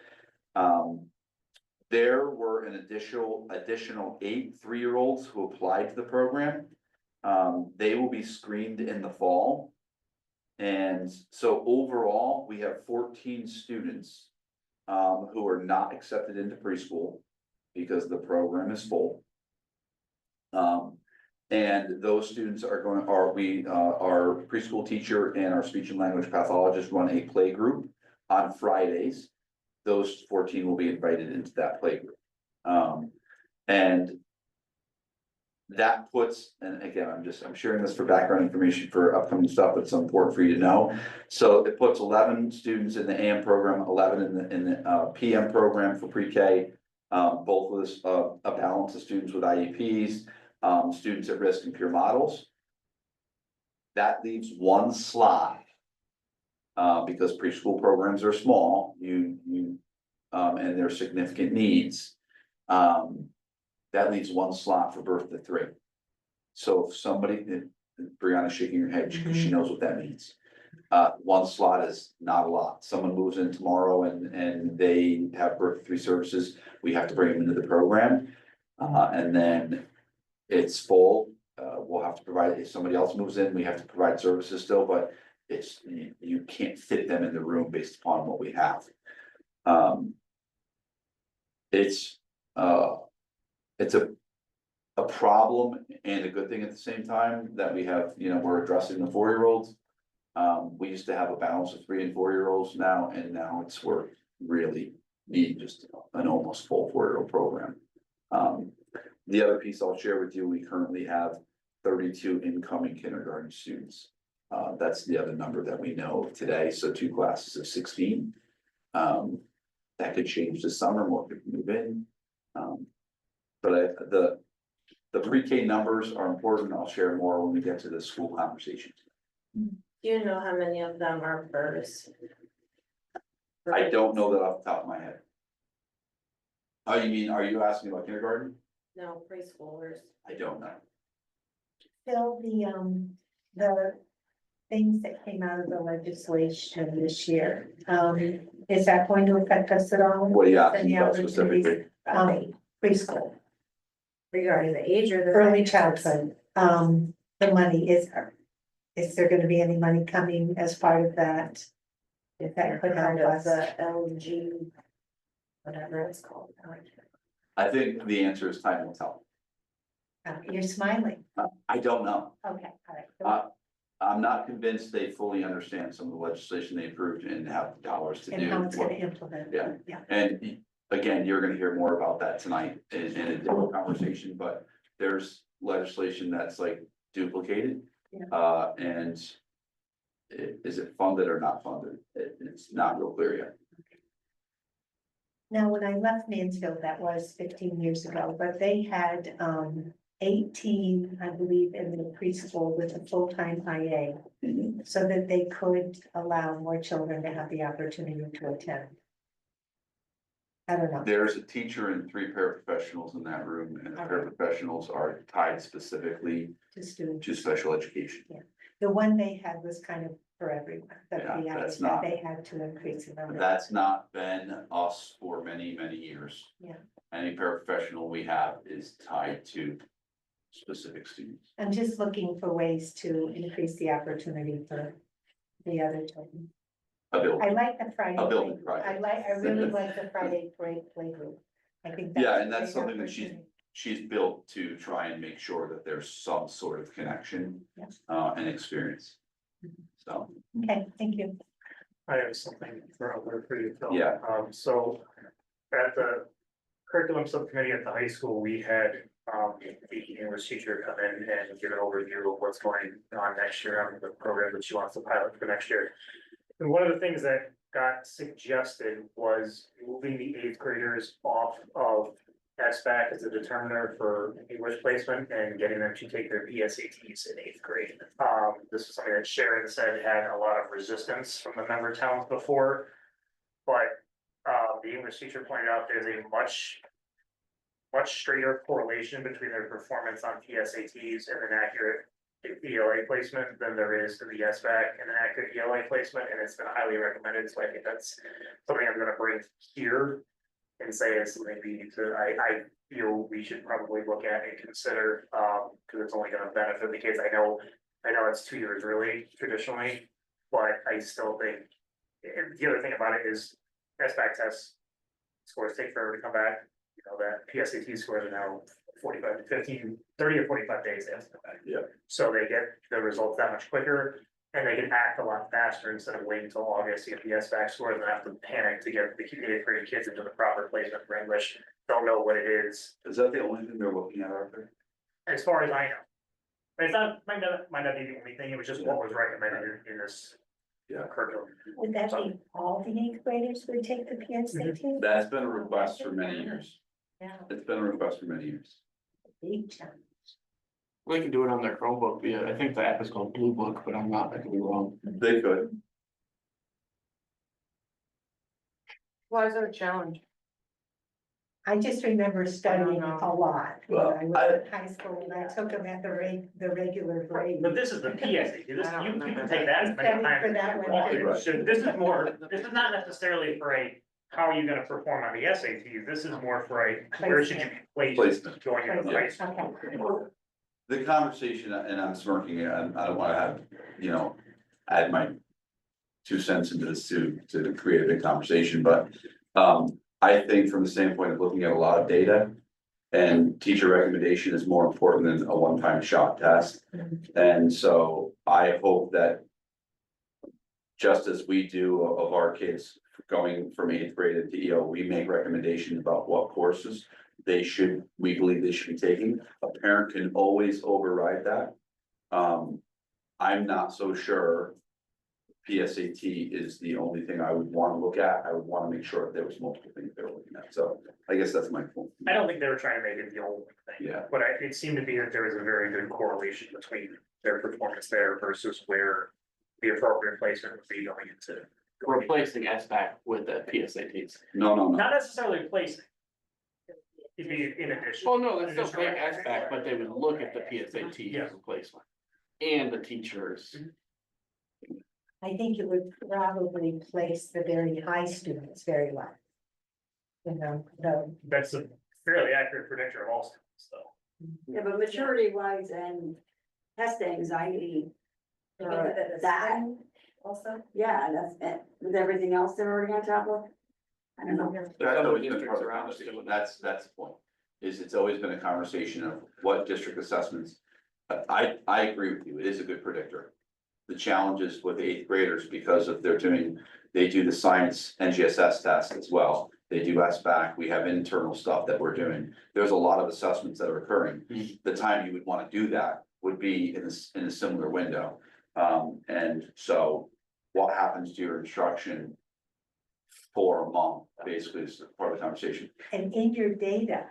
There were an additional 8 3-year-olds who applied to the program. They will be screened in the fall. And so overall, we have 14 students who are not accepted into preschool because the program is full. And those students our preschool teacher and our speech and language pathologist run a play group on Fridays. Those 14 will be invited into that play group. And that puts, and again, I'm sharing this for background information for upcoming stuff, but it's important for you to know. So it puts 11 students in the AM program, 11 in the PM program for pre-K. Both of this, a balance of students with IEPs, students at risk and peer models. That leaves 1 slot, because preschool programs are small, and there are significant needs. That leaves 1 slot for birth to 3. So if somebody, Brianna's shaking her head because she knows what that means. 1 slot is not a lot. Someone moves in tomorrow and they have birth to 3 services, we have to bring them into the program. And then it's full, we'll have to provide, if somebody else moves in, we have to provide services still, but you can't fit them in the room based upon what we have. It's a problem and a good thing at the same time that we have, we're addressing the 4-year-olds. We used to have a balance of 3 and 4-year-olds now, and now we're really need just an almost full 4-year-old program. The other piece I'll share with you, we currently have 32 incoming kindergarten students. That's the other number that we know of today, so 2 classes of 16. That could change this summer, more could move in. But the pre-K numbers are important. I'll share more when we get to the school conversations. Do you know how many of them are births? I don't know that off the top of my head. Oh, are you asking about kindergarten? No, preschoolers. I don't know. Phil, the things that came out of the legislation this year, is that going to affect us at all? What are you asking Any about opportunities? specifically? Preschool. Regarding the age or the. Early finances? childhood, the money is there gonna be any money coming as part of that? If that could help Part of us. the LG, whatever it's called. I think the answer is time will tell. You're smiling, I don't know. okay, all right. I'm not convinced they fully understand some of the legislation they approved and have the dollars to do. And how it's what- gonna implement. Yeah. Yeah. And again, you're gonna hear more about that tonight in a different conversation, but there's legislation that's like duplicated. Yeah. And is it funded or not funded? It's not real clear yet. Now, when I left Mansfield, that was 15 years ago, but they had 18, I believe, in the preschool with a full-time IA. So that they could allow more children to have the opportunity to attend. I don't know. There's a teacher and 3 paraprofessionals in that room, and the paraprofessionals are tied specifically To students. to special education. The one they had was kind of for everyone, but Yeah, the that's others, not- they had to increase the number. That's not been us for many, many years. Yeah. Any paraprofessional we have is tied to specific students. I'm just looking for ways to increase the opportunity for the other children. Ability. I like the Friday. A building play- project. I really like the Friday play group. I think. that's Yeah, a and that's great something that opportunity. she's built to try and make sure that there's some sort of connection Yes. and experience. So, Okay, thank you. I have something for you, Phil. Yeah. So at the curriculum subcommittee at the high school, we had the English teacher come in and give an overview of what's going on next year on the program that she wants to pilot for next year. And one of the things that got suggested was moving the 8th graders off of SBAC as a determiner for English placement and getting them to take their PSATs in 8th grade. This is something that Sharon said had a lot of resistance from the member towns before. But the English teacher pointed out there's a much straighter correlation between their performance on PSATs and an accurate ELA placement than there is in the SBAC and an accurate ELA placement, and it's been highly recommended, so I think that's something I'm gonna bring here and say it's something we need to, I feel we should probably look at and consider, cause it's only gonna benefit the kids. I know it's 2 years early traditionally, but I still think, and the other thing about it is SBAC test scores take forever to come back. You know, that PSAT scores are now 45 to 15, 30 or 45 days they have to come back. Yeah. So they get the results that much quicker and they can act a lot faster instead of waiting until August to get the SBAC scores and have to panic to get the 8th grade kids into the proper placement for English. Don't know what it is, is that the only thing they're looking at, Arthur? as far as I know. It's not, might not be the only thing, it was just what was recommended in this Yeah. curriculum. Would that be all the 8th graders would take the PSAT? That's been a request for many years. Yeah, It's been a request for many years. big challenge. They can do it on their Chromebook via, I think the app is called Blue Book, but I'm not, I could be wrong. They could. Why is there a challenge? I just remember studying know. a lot when Well, I was in high school and I took them at the regular grade. But this is the PSAT, this, I don't you remember can that. take that as many Studied times for as that you one want. too. So this is more, this is not necessarily for a, how are you gonna perform on the SAT, this is more for a, where should you be placed Placement. going into the high school. Okay. The conversation, and I'm smirking, and I don't wanna have, you know, add my 2 cents into this to create a big conversation, but. I think from the standpoint of looking at a lot of data. And teacher recommendation is more important than a one-time shot test. And so I hope that. Just as we do of our kids going from 8th grade into EO, we make recommendations about what courses. We believe they should be taking. A parent can always override that. I'm not so sure. PSAT is the only thing I would wanna look at. I would wanna make sure that there was multiple things they were looking at, so I guess that's my point. I don't think they were trying to make it the only thing. Yeah. But it seemed to be that there was a very good correlation between their performance there versus where the appropriate placement would be going into. Replacing SBAC with the PSATs. No. Not necessarily placing. It'd be in addition. Oh, no, they still take SBAC, but they would look at the PSAT Yes. replacement. And the teachers. I think it would probably place the very high students very well. You know, That's a fairly accurate predictor of all students, though. Yeah, but maturity wise and test anxiety. You can do that this That, spring Also. yeah, that's it, with everything else they're already on top of. I don't know. That's Other always been districts part of the around us conversation. doing That's the point, is it's always been a conversation of what district assessments. I agree with you, it is a good predictor. The challenge is with eighth graders, because if they do the science NGSS test as well. They do SBAC, we have internal stuff that we're doing, there's a lot of assessments that are occurring. The time you would wanna do that would be in a similar window. And so what happens to your instruction for a month, basically, is part of the conversation. And in your data,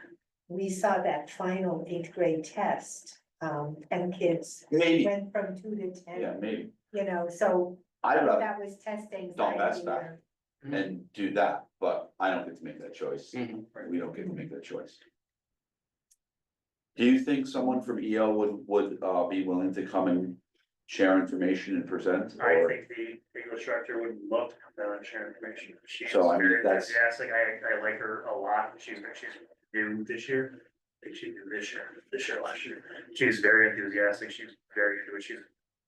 we saw that final eighth grade test, 10 kids Maybe, went from 2 to 10. yeah, maybe. You know, so I'd rather that was testing. dump SBAC and do that, but I don't get to make that choice. Mhm. We don't get to make that choice. Do you think someone from EO would be willing to come and share information and present? I or- think the English director would love to come down and share information. She's So, I mean, very that's- enthusiastic. I like her a lot. She's new this year. I think she knew this year, last year. She's very enthusiastic. She's very into it. She's a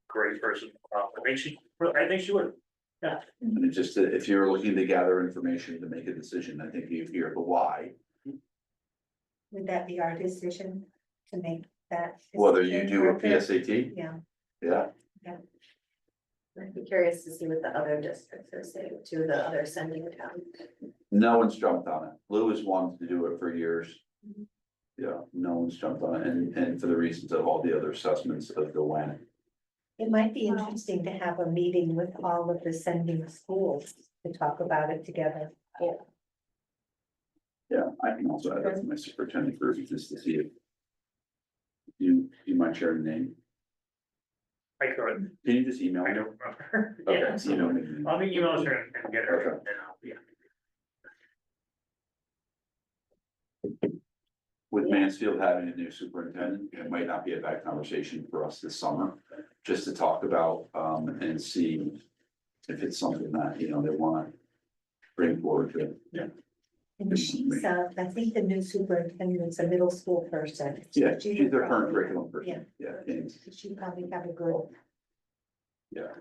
great person. I think she would. Yeah. And it's just that if you're looking to gather information to make a decision, I think you hear the why, Would that be our decision to make that? whether you decision, do a or the- PSAT, Yeah. yeah. I'd be curious to see what the other districts are saying to the other sending towns. No one's jumped on it. Lou has wanted to do it for years. Yeah, no one's jumped on it, and for the reasons of all the other assessments of the when. It might be interesting to have a meeting with all of the sending schools to talk about it together. Yeah, I can also add that to my superintendent group, just to see if. You mind sharing the name? I could. Can you just email I me? don't remember. Okay, Yeah, so you know me. I'll be email her and get her. Okay. and I'll- yeah. With Mansfield having a new superintendent, it might not be a bad conversation for us this summer, just to talk about, and see. If it's something that, they wanna bring forward to. And she's, I think the new superintendent's a middle school person. Yeah, She she's would their current probably- curriculum person, yeah, and, She probably have a good. yeah.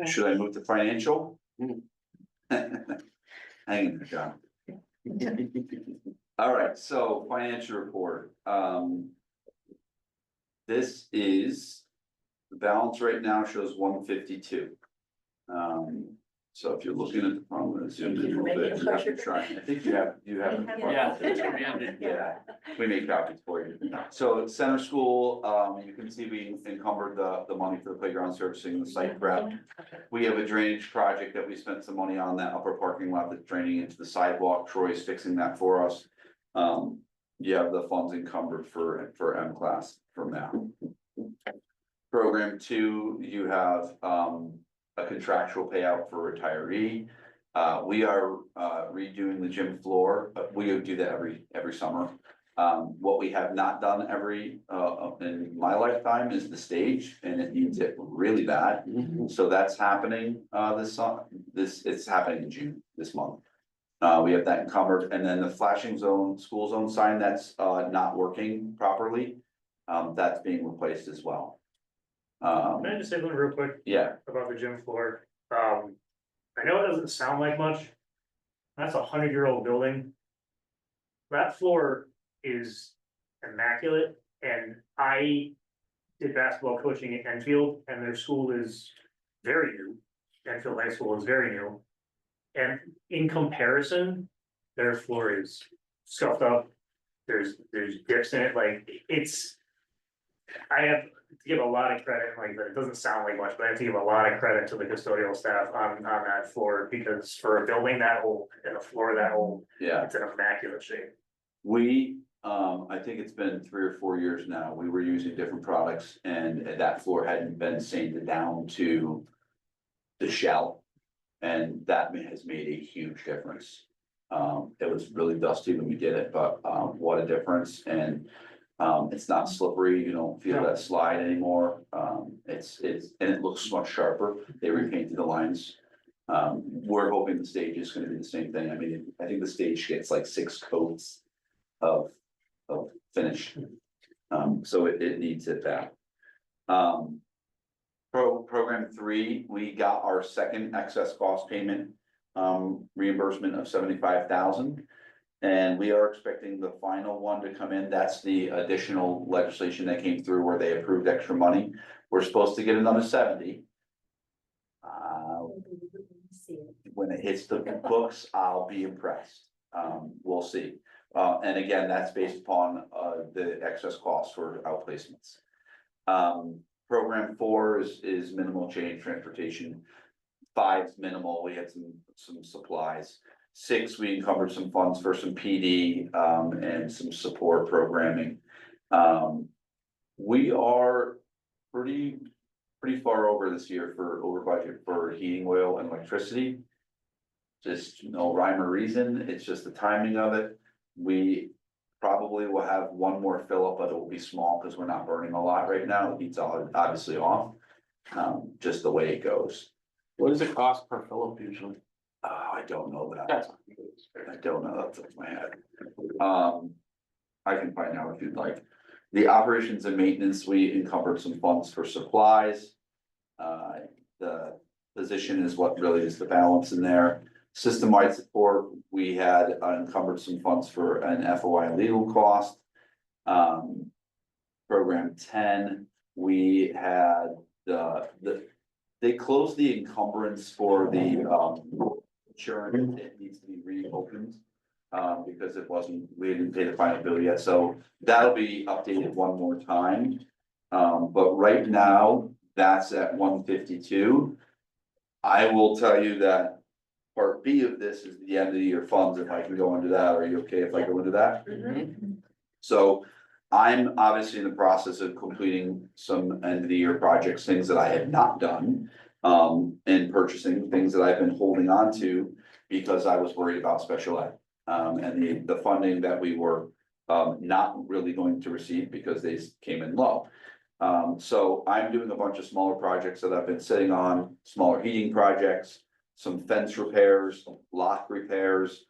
Should I move to financial? Hang in there, John. All right, so financial report, this is, the balance right now shows 152. So if you're looking at the, I'm gonna zoom in a little bit, you have to try, I think you have. Yeah, that's what we ended. Yeah, we made copies for you. So center school, you can see we encumbered the money for the playground servicing, the site prep. We have a drainage project that we spent some money on, that upper parking lot that's draining into the sidewalk. Troy's fixing that for us. You have the funds encumbered for M class from now. Program 2, you have a contractual payout for retiree. We are redoing the gym floor, but we do that every summer. What we have not done in my lifetime is the stage, and it needs it really bad. So that's happening it's happening in June, this month. We have that encumbered, and then the flashing school zone sign that's not working properly. That's being replaced as well. Can I just say something real quick? Yeah. About the gym floor? I know it doesn't sound like much. That's a 100-year-old building. That floor is immaculate, and I did basketball coaching at Enfield, and their school is very new. Enfield High School is very new. And in comparison, their floor is scuffed up. There's dips in it, like, I have to give a lot of credit, like, it doesn't sound like much, but I have to give a lot of credit to the custodial staff on that floor, because for a building that old and a floor that old, Yeah. it's in immaculate shape. We, I think it's been 3 or 4 years now, we were using different products, and that floor hadn't been sanded down to the shell. And that has made a huge difference. It was really dusty when we did it, but what a difference, and it's not slippery, you don't feel that slide anymore. And it looks much sharper, they repainted the lines. We're hoping the stage is gonna be the same thing, I mean, I think the stage gets like 6 coats of finish. So it needs it back. Program 3, we got our second excess cost payment reimbursement of 75,000. And we are expecting the final one to come in. That's the additional legislation that came through where they approved extra money. We're supposed to get another 70. When it hits the books, I'll be impressed. We'll see. And again, that's based upon the excess costs for outplacements. Program 4 is minimal change transportation. 5 is minimal. We had some supplies. 6, we encumbered some funds for some PD and some support programming. We are pretty far over this year for over budget for heating oil and electricity. Just no rhyme or reason. It's just the timing of it. We probably will have one more fill up, but it will be small because we're not burning a lot right now. It heats obviously off. Just the way it goes. What does it cost per fill up usually? I don't know that. That's. I don't know that off the top of my head. I can find out if you'd like. The operations and maintenance, we encumbered some funds for supplies. The position is what really is the balance in there. System-wide support, we had encumbered some funds for an FOI legal cost. Program 10, we had they closed the encumbrance for the insurance. It needs to be reopened because we didn't pay the final bill yet, so that'll be updated one more time. But right now, that's at 152. I will tell you that part B of this is the end of the year funds, if I can go into that. Are you okay if I go into that? So I'm obviously in the process of completing some end of the year projects, things that I had not done. And purchasing things that I've been holding on to because I was worried about special ed. And the funding that we were not really going to receive because they came in low. So I'm doing a bunch of smaller projects that I've been sitting on, smaller heating projects, some fence repairs, lock repairs.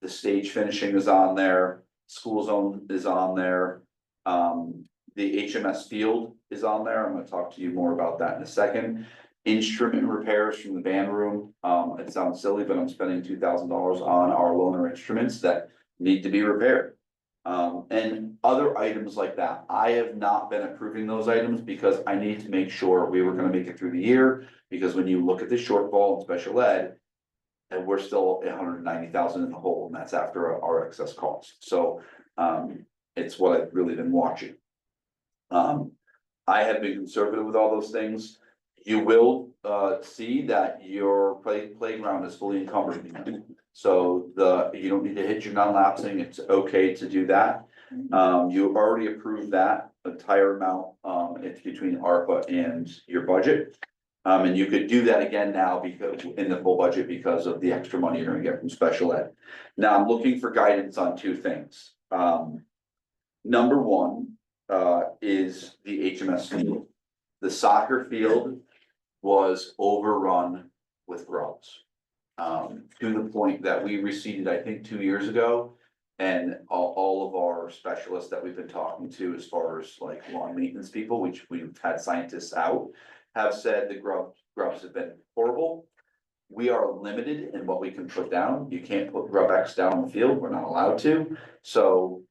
The stage finishing is on there, school zone is on there. The HMS field is on there. I'm gonna talk to you more about that in a second. Instrument repairs from the band room. It sounds silly, but I'm spending $2,000 on our loaner instruments that need to be repaired. And other items like that. I have not been approving those items because I need to make sure we were gonna make it through the year. Because when you look at the shortfall in special ed, and we're still 190,000 in the hole, and that's after our excess cost. So it's what I've really been watching. I have been conservative with all those things. You will see that your playground is fully encumbered. So you don't need to hit your non-lapsing. It's okay to do that. You already approved that entire amount. It's between ARPA and your budget. And you could do that again now because in the full budget because of the extra money you're gonna get from special ed. Now I'm looking for guidance on 2 things. Number 1 is the HMS field. The soccer field was overrun with grubs. To the point that we reseeded, I think 2 years ago. And all of our specialists that we've been talking to as far as like lawn maintenance people, which we've had scientists out, have said the grubs have been horrible. We are limited in what we can put down. You can't put grub X down in the field. We're not allowed to. So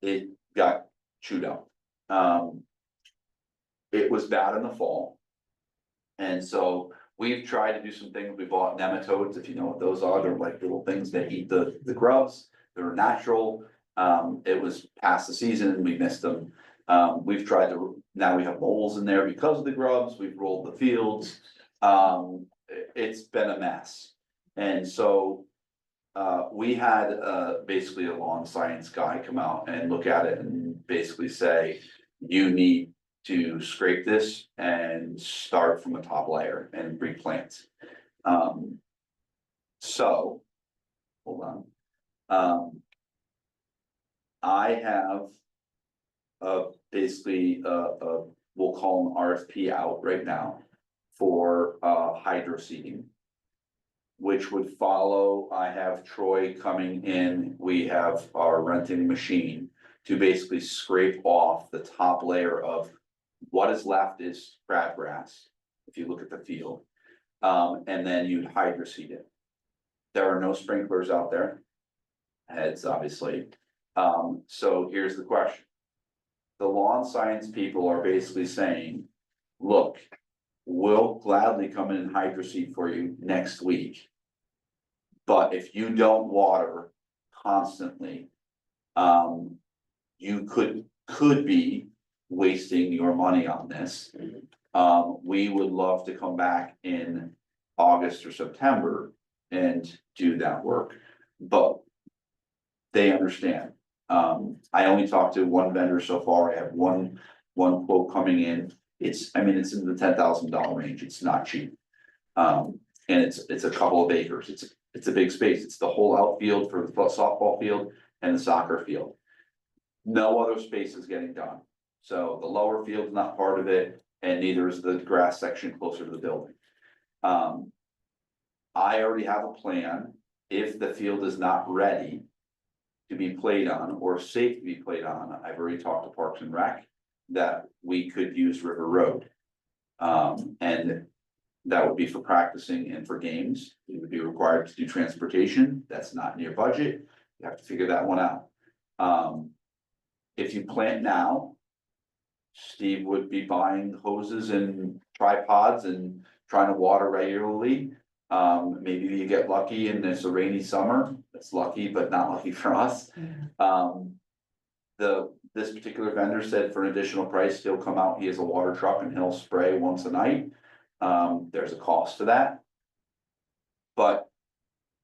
it got chewed up. It was bad in the fall. And so we've tried to do some things. We bought nematodes, if you know what those are. They're like little things that eat the grubs. They're natural. It was past the season and we missed them. We've tried to, now we have moles in there because of the grubs. We've rolled the fields. It's been a mess. And so we had basically a lawn science guy come out and look at it and basically say, you need to scrape this and start from a top layer and replant. So, hold on. I have basically we'll call an RFP out right now for hydro seeding. which would follow, I have Troy coming in, we have our renting machine to basically scrape off the top layer of what is left is crabgrass, if you look at the field. And then you'd hydroseed it. There are no sprinklers out there. Heads, obviously. So here's the question. The lawn science people are basically saying, look, we'll gladly come in and hydroseed for you next week. But if you don't water constantly, you could be wasting your money on this. We would love to come back in August or September and do that work, but they understand. I only talked to one vendor so far. I have one quote coming in. It's in the $10,000 range. It's not cheap. And it's a couple of acres. It's a big space. It's the whole outfield for the softball field and the soccer field. No other space is getting done. So the lower field's not part of it, and neither is the grass section closer to the building. I already have a plan. If the field is not ready to be played on or safe to be played on, I've already talked to Parks and Rec that we could use River Road. And that would be for practicing and for games. We would be required to do transportation. That's not in your budget. You have to figure that one out. If you plant now, Steve would be buying hoses and tripods and trying to water regularly. Maybe you get lucky and it's a rainy summer. That's lucky, but not lucky for us. This particular vendor said for an additional price, he'll come out, he has a water truck and he'll spray once a night. There's a cost to that. But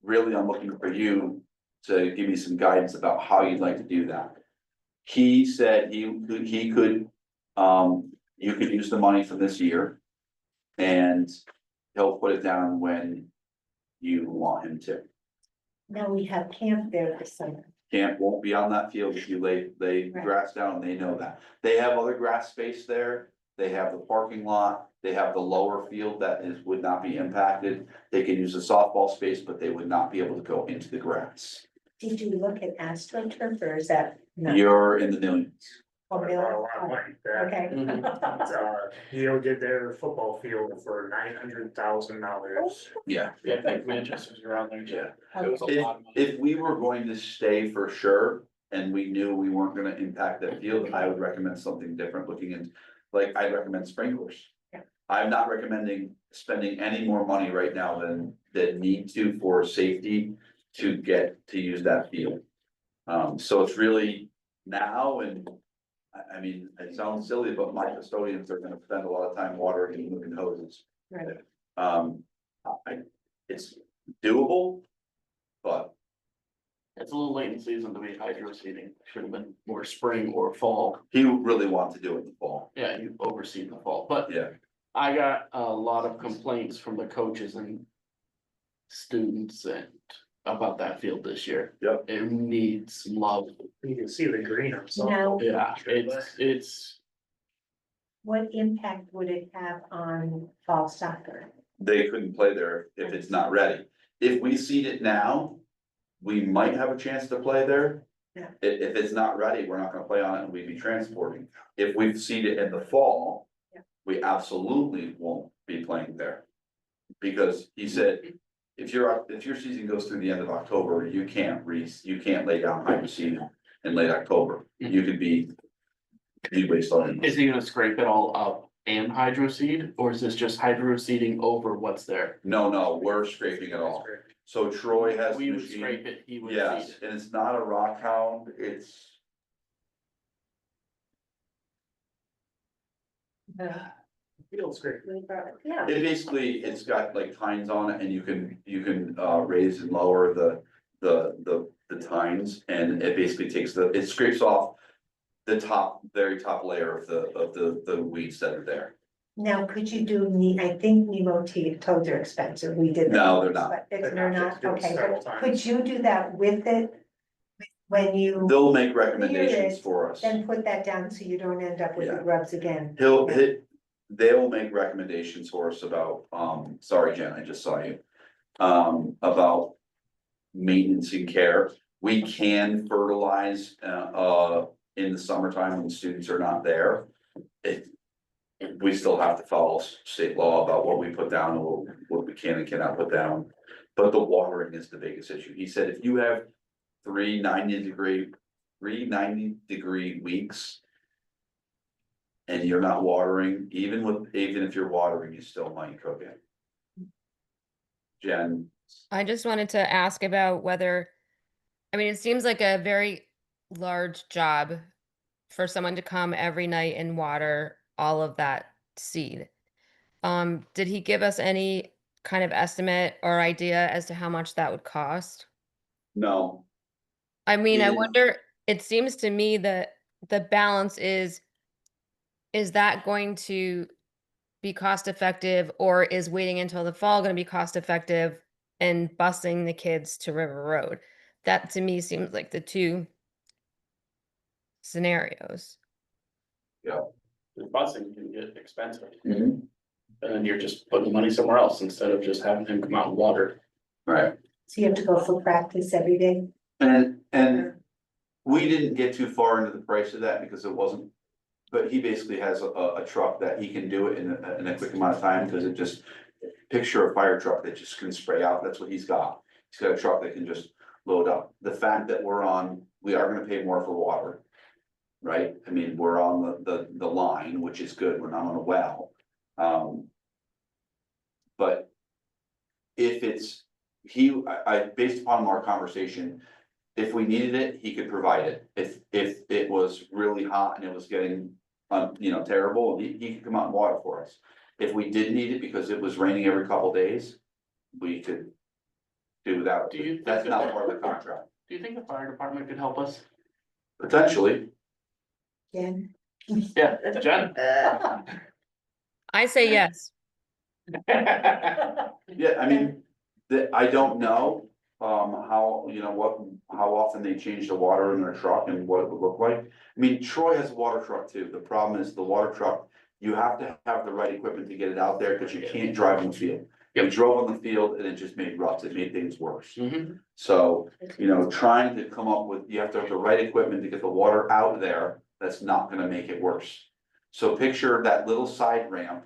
really, I'm looking for you to give me some guidance about how you'd like to do that. He said you could use the money from this year and he'll put it down when you want him to. Now we have camp there this summer. Camp won't be on that field if you lay Right. grass down, and they know that. They have other grass space there. They have the parking lot. They have the lower field that would not be impacted. They can use the softball space, but they would not be able to go into the grass. Did you look at AstroTurf or is that? not- You're in the millions. Oh, A really? lot of money there. Okay. Yale did their football field for $900,000. Yeah. Yeah, I think Manchester's around there too. Yeah. It was a lot of money. If we were going to stay for sure, and we knew we weren't gonna impact that field, I would recommend something different, looking into, like, I'd recommend sprinklers. Yeah. I'm not recommending spending any more money right now than need to for safety to get to use that field. So it's really now, and I mean, it sounds silly, but my custodians are gonna spend a lot of time watering and moving hoses. Right. It's doable, but It's a little late in season to be hydro seeding. Should have been more spring or fall. he really wants to do it in the fall. Yeah, you oversee in the fall, but Yeah. I got a lot of complaints from the coaches and students and about that field this year. Yep. It needs love. You can see the green on some. Now, Yeah, it's, what impact would it have on fall soccer? They couldn't play there if it's not ready. If we seed it now, we might have a chance to play there. Yeah. If it's not ready, we're not gonna play on it and we'd be transporting. If we've seeded in the fall, Yeah. we absolutely won't be playing there. Because he said, if your season goes through the end of October, you can't lay down hydro seed in late October. You could be, you'd waste all your money. is he gonna scrape it all up and hydro seed, or is this just hydro seeding over what's there? No, we're scraping it all. So Troy has the We would machine. scrape it, he would Yes, seed it. and it's not a rock hound, it's, Feels great. Yeah. it basically, it's got like tines on it and you can raise and lower the tines. And it basically takes it scrapes off the very top layer of the weeds that are there. Now, could you do, I think Nemo toads are expensive, we did. that. No, they're not. But if They're they're not. not, Did it okay, several but times. could you do that with it? When you They'll make recommendations for us. then put that down so you don't end up with the Yeah. grubs again? They'll make recommendations for us about, sorry, Jen, I just saw you. about maintenance and care. We can fertilize, in the summertime when students are not there. We still have to follow state law about what we put down and what we can and cannot put down. But the watering is the biggest issue. He said if you have 390 degree weeks and you're not watering, even if you're watering, you still might cook it. Jen, I just wanted to ask about whether, I mean, it seems like a very large job for someone to come every night and water all of that seed. Did he give us any kind of estimate or idea as to how much that would cost? no, I mean, He I didn't. wonder, it seems to me that the balance is that going to be cost effective, or is waiting until the fall going to be cost effective and busing the kids to River Road? That to me seems like the two scenarios. yeah. The busing can get expensive, Mhm. and then you're just putting the money somewhere else instead of just having him come out and water. Right, So you have to go for practice every day? and we didn't get too far into the price of that because it wasn't. But he basically has a truck that he can do it in a quick amount of time, because it just, picture a fire truck that just can spray out, that's what he's got. He's got a truck that can just load up. The fact that we are gonna pay more for water. Right, I mean, we're on the line, which is good, we're not on a well. But if it's, based upon our conversation, if we needed it, he could provide it. If it was really hot and it was getting, terrible, he could come out and water for us. If we did need it because it was raining every couple days, we could do without Do you it. think That's that- not part of the contract. Do you think the fire department could help us? Potentially, Jen? Yeah, Jen? I say yes. yeah, I mean, I don't know, how, how often they change the water in their truck and what it would look like. I mean, Troy has a water truck too. The problem is the water truck, you have to have the right equipment to get it out there, because you can't drive on the field. We drove on the field and it just made ruts, it made things worse. Mhm. So, trying to come up with, you have to have the right equipment to get the water out there, that's not gonna make it worse. So picture that little side ramp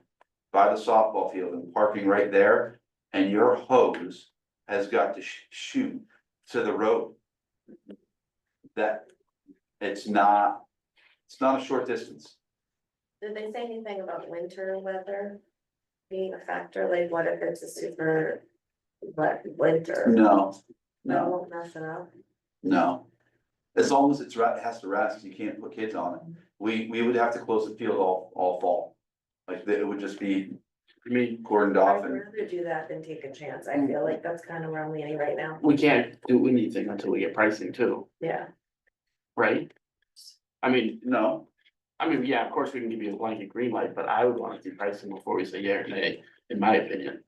by the softball field and parking right there, and your hose has got to shoot to the road. That, it's not a short distance. Did they say anything about winter weather being a factor? Like, what if it's a super wet winter? No, That won't mess it up. no. As long as it has to rest, you can't put kids on it. We would have to close the field all fall. Like, it would just be, cordoned off I'd and, rather do that than take a chance. I feel like that's kind of where I'm leaning right now. We can't do anything until we get pricing too, Yeah. right? I mean, no, yeah, of course, we can give you a blanket green light, but I would want to see pricing before we say yeah or nay, in my opinion.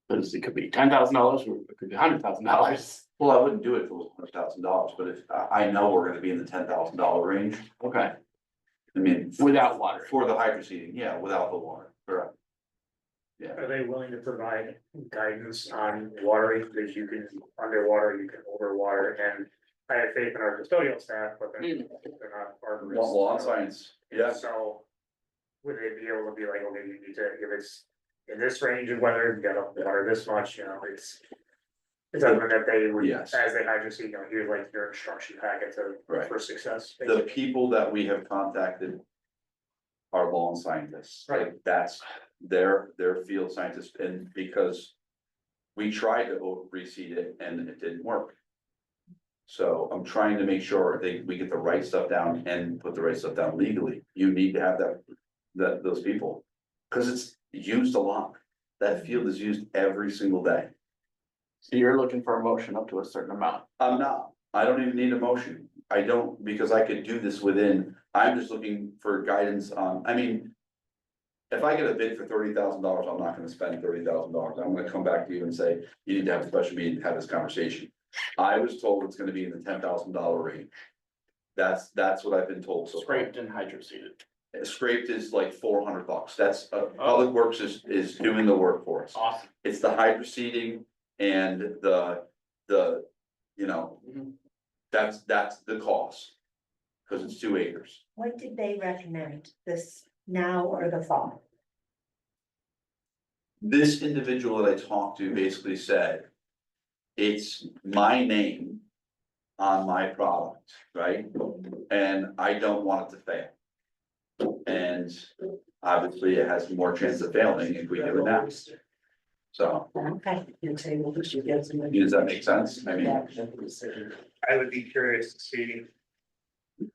Because it could be $10,000 or it could be $100,000. well, I wouldn't do it for $100,000, but if, I know we're gonna be in the $10,000 range. Okay, I mean. without water. For the hydro seeding, yeah, without the water, correct. Yeah, Are they willing to provide guidance on watering, because you can underwater, you can overwater, and I have faith in our custodial staff, but they're not arborists. law and science, yeah. So would they be able to be like, okay, you need to, if it's in this range of weather, you gotta water this much, it's something that they would, Yes. as they hydro seed, here's like your instruction packet Right. for success. The people that we have contacted are lawn scientists, like that's their field scientists, and because we tried to reseed it and it didn't work. So I'm trying to make sure we get the right stuff down and put the right stuff down legally. You need to have those people, because it's used a lot. That field is used every single day. So you're looking for a motion up to a certain amount. I'm not, I don't even need a motion. I don't, because I could do this I'm just looking for guidance on, if I get a bid for $30,000, I'm not gonna spend $30,000. I'm gonna come back to you and say, you need to have a special meeting to have this conversation. I was told it's gonna be in the $10,000 range. That's what I've been told so far. Scraped and hydro seeded. Scraped is like $400. That's, Public Works is doing the work for us. Awesome. It's the hydro seeding and you know, that's the cost. Cause it's 2 acres. What did they recommend, this now or the fall? This individual that I talked to basically said, it's my name on my product, right? And I don't want it to fail. And obviously it has more chance of failing if we do it now. So, Okay. does that make sense? I mean, I would be curious to see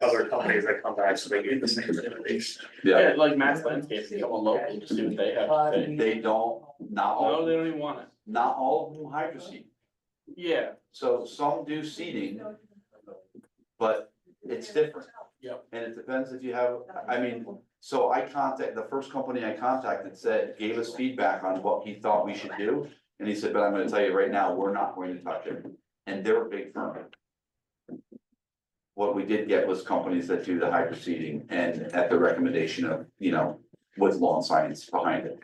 other companies that come back, so they get the same information. yeah, Like Matt's Landscape, they come on local to see what they have to say. they don't, not No, all, they don't even want it. not all of them hydro seed. Yeah, So some do seeding, but it's different. Yep. And it depends if you have, I mean, so the first company I contacted said, gave us feedback on what he thought we should do. And he said, but I'm gonna tell you right now, we're not going to touch it. And they're a big firm. What we did get was companies that do the hydro seeding and at the recommendation of, you know, with lawn science behind it.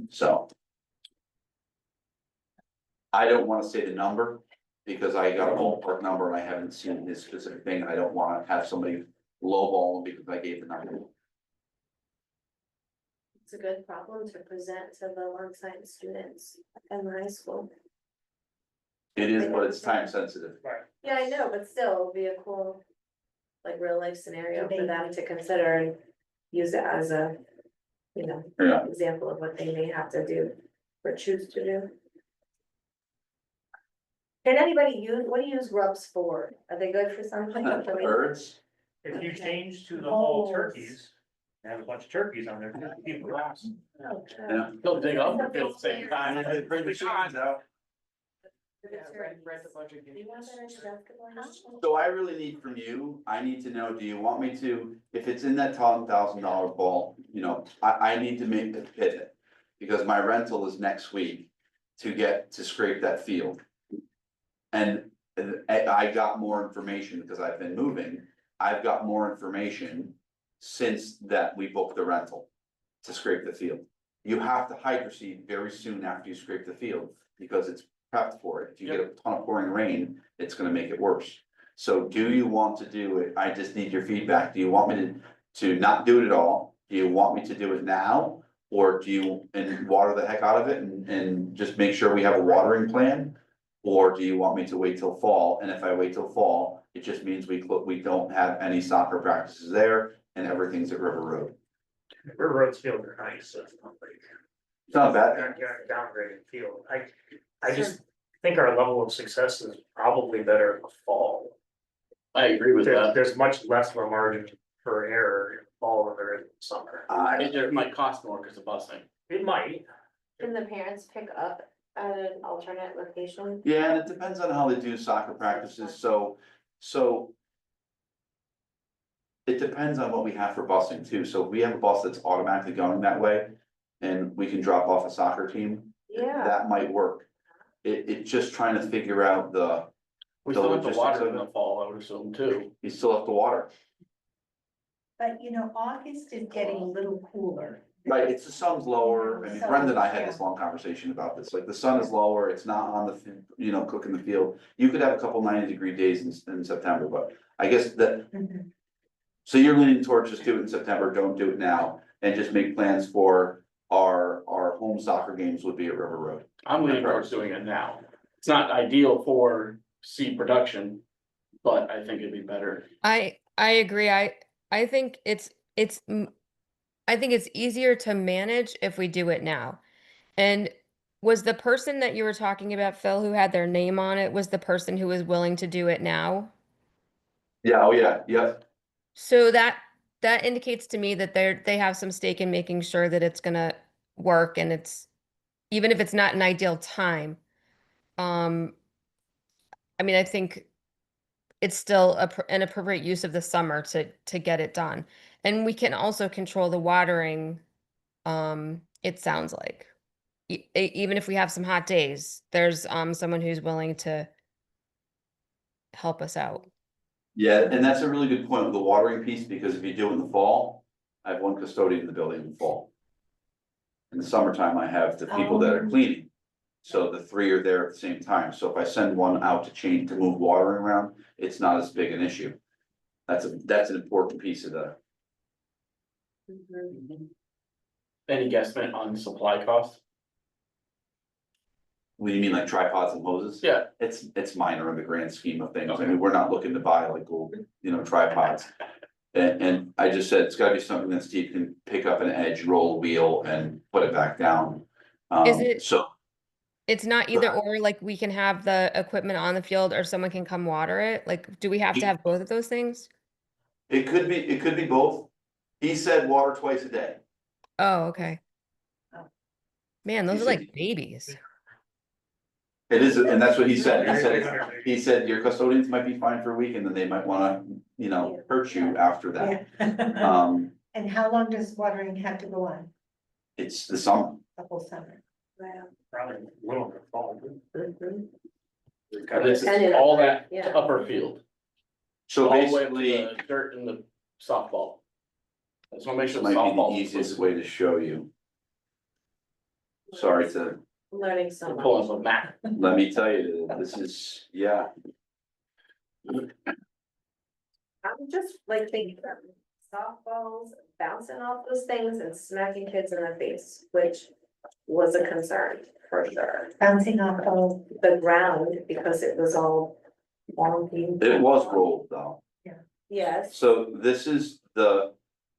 So. I don't wanna say the number, because I got a ballpark number and I haven't seen this specific thing, and I don't wanna have somebody lowball because I gave the number. It's a good problem to present to the lawn science students in the high school. It is, but it's time sensitive. Yeah, I know, but still, it'll be a cool, like, real life scenario for them to consider and use it as a, you know, Yeah. example of what they may have to do or choose to do. Can anybody use, what do you use grubs for? Are they good for something? Birds, If you change to the whole turkeys, and have a bunch of turkeys on there, people grass. yeah. they'll dig up at the same time. They bring the chickens out. Rent a bunch of Do you want that as a basketball house? So I really need from you, I need to know, do you want me to, if it's in that $10,000 ball, you know, I need to make the pivot. Because my rental is next week to get to scrape that field. And I got more information because I've been moving. I've got more information since that we booked the rental to scrape the field. You have to hydro seed very soon after you scrape the field because it's prepped for it. If you get a ton of pouring rain, it's gonna make it worse. So do you want to do it? I just need your feedback. Do you want me to not do it at all? Do you want me to do it now? Or do you, and water the heck out of it and just make sure we have a watering plan? Or do you want me to wait till fall? And if I wait till fall, it just means we don't have any soccer practices there and everything's at River Road. River Road's field are nice, so it's not like. It's not bad. Downgraded field. I just think our level of success is probably better in the fall. I agree with that. There's much less of a margin for error in fall than there is in summer. It might cost more because of busing. It might. Can the parents pick up at an alternate location? Yeah, and it depends on how they do soccer practices, so. It depends on what we have for busing too, so if we have a bus that's automatically going that way. And we can drop off a soccer team, Yeah. that might work. It's just trying to figure out We the still have to logistics water of in the it. fall, I would assume too. You still have to water, But you know, August is getting a little cooler. right, it's the sun's lower, I mean, Brenda and I had this long conversation about this, like, the sun is lower, it's not on the, you know, cooking the field. You could have a couple 90-degree days in September, but I guess that. Mhm. So you're leaning towards just do it in September, don't do it now, and just make plans for our home soccer games would be at River Road. I'm leaning towards doing it now. It's not ideal for seed production, but I think it'd be better. I agree. I think I think it's easier to manage if we do it now. And was the person that you were talking about, Phil, who had their name on it, was the person who was willing to do it now? Yeah, oh yeah, yep. So that indicates to me that they have some stake in making sure that it's gonna work, and it's even if it's not an ideal time. I mean, I think it's still an appropriate use of the summer to get it done, and we can also control the watering. It sounds like even if we have some hot days, there's someone who's willing to help us out. Yeah, and that's a really good point with the watering piece, because if you do it in the fall, I have one custodian in the building in the fall. In the summertime, I have the people that are cleaning. So the three are there at the same time. So if I send one out to move watering around, it's not as big an issue. That's an important piece of the, Any guesstimate on supply cost? what do you mean, like tripods and hoses? Yeah. It's minor in the grand scheme of things. I mean, we're not looking to buy like gold, tripods. And I just said, it's gotta be something that Steve can pick up an edge, roll a wheel and put it back down. Is it- So It's not either or, like we can have the equipment on the field or someone can come water it? Like, do we have to have both of those things? it could be both. He said water twice a day. Oh, okay. Man, those He are said- like babies. It is, and that's what he said. He said your custodians might be fine for a week and then they might wanna, hurt you after that. Yeah. And how long does watering have to go on? It's the summer. The whole summer? Wow. Probably a little bit fall. This is all that upper field, So all the way up to basically, the dirt and the softball. I just wanna make sure this the might be softball. the easiest way to show you. Sorry to, Learning so much. Pull up a map. let me tell you, this is, I'm just like thinking softballs bouncing off those things and smacking kids in the face, which was a concern for sure. Bouncing off of, The ground because it was all wonky. it was rolled though. Yes, So this is the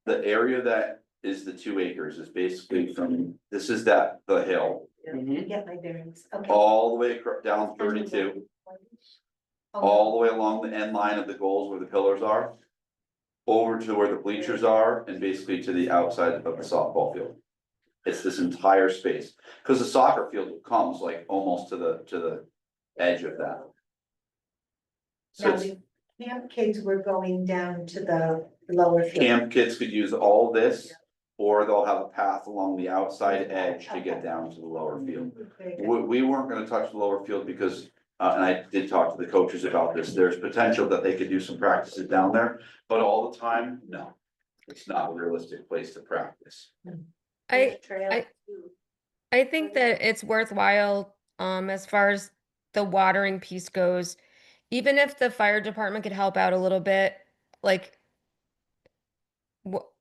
area that is the 2 acres is basically from, this is the hill. Mhm. get my bearings, okay. All the way down 32, all the way along the end line of the goals where the pillars are. Over to where the bleachers are and basically to the outside of the softball field. It's this entire space, cause the soccer field comes like almost to the edge of that. So Now, it's, the camp kids were going down to the lower field. camp kids could use all this, or they'll have a path along the outside edge to get down to the lower field. Very good. We weren't gonna touch the lower field because, and I did talk to the coaches about this, there's potential that they could do some practices down there, but all the time, no. It's not a realistic place to practice. I trail. I think that it's worthwhile, as far as the watering piece goes, even if the fire department could help out a little bit, like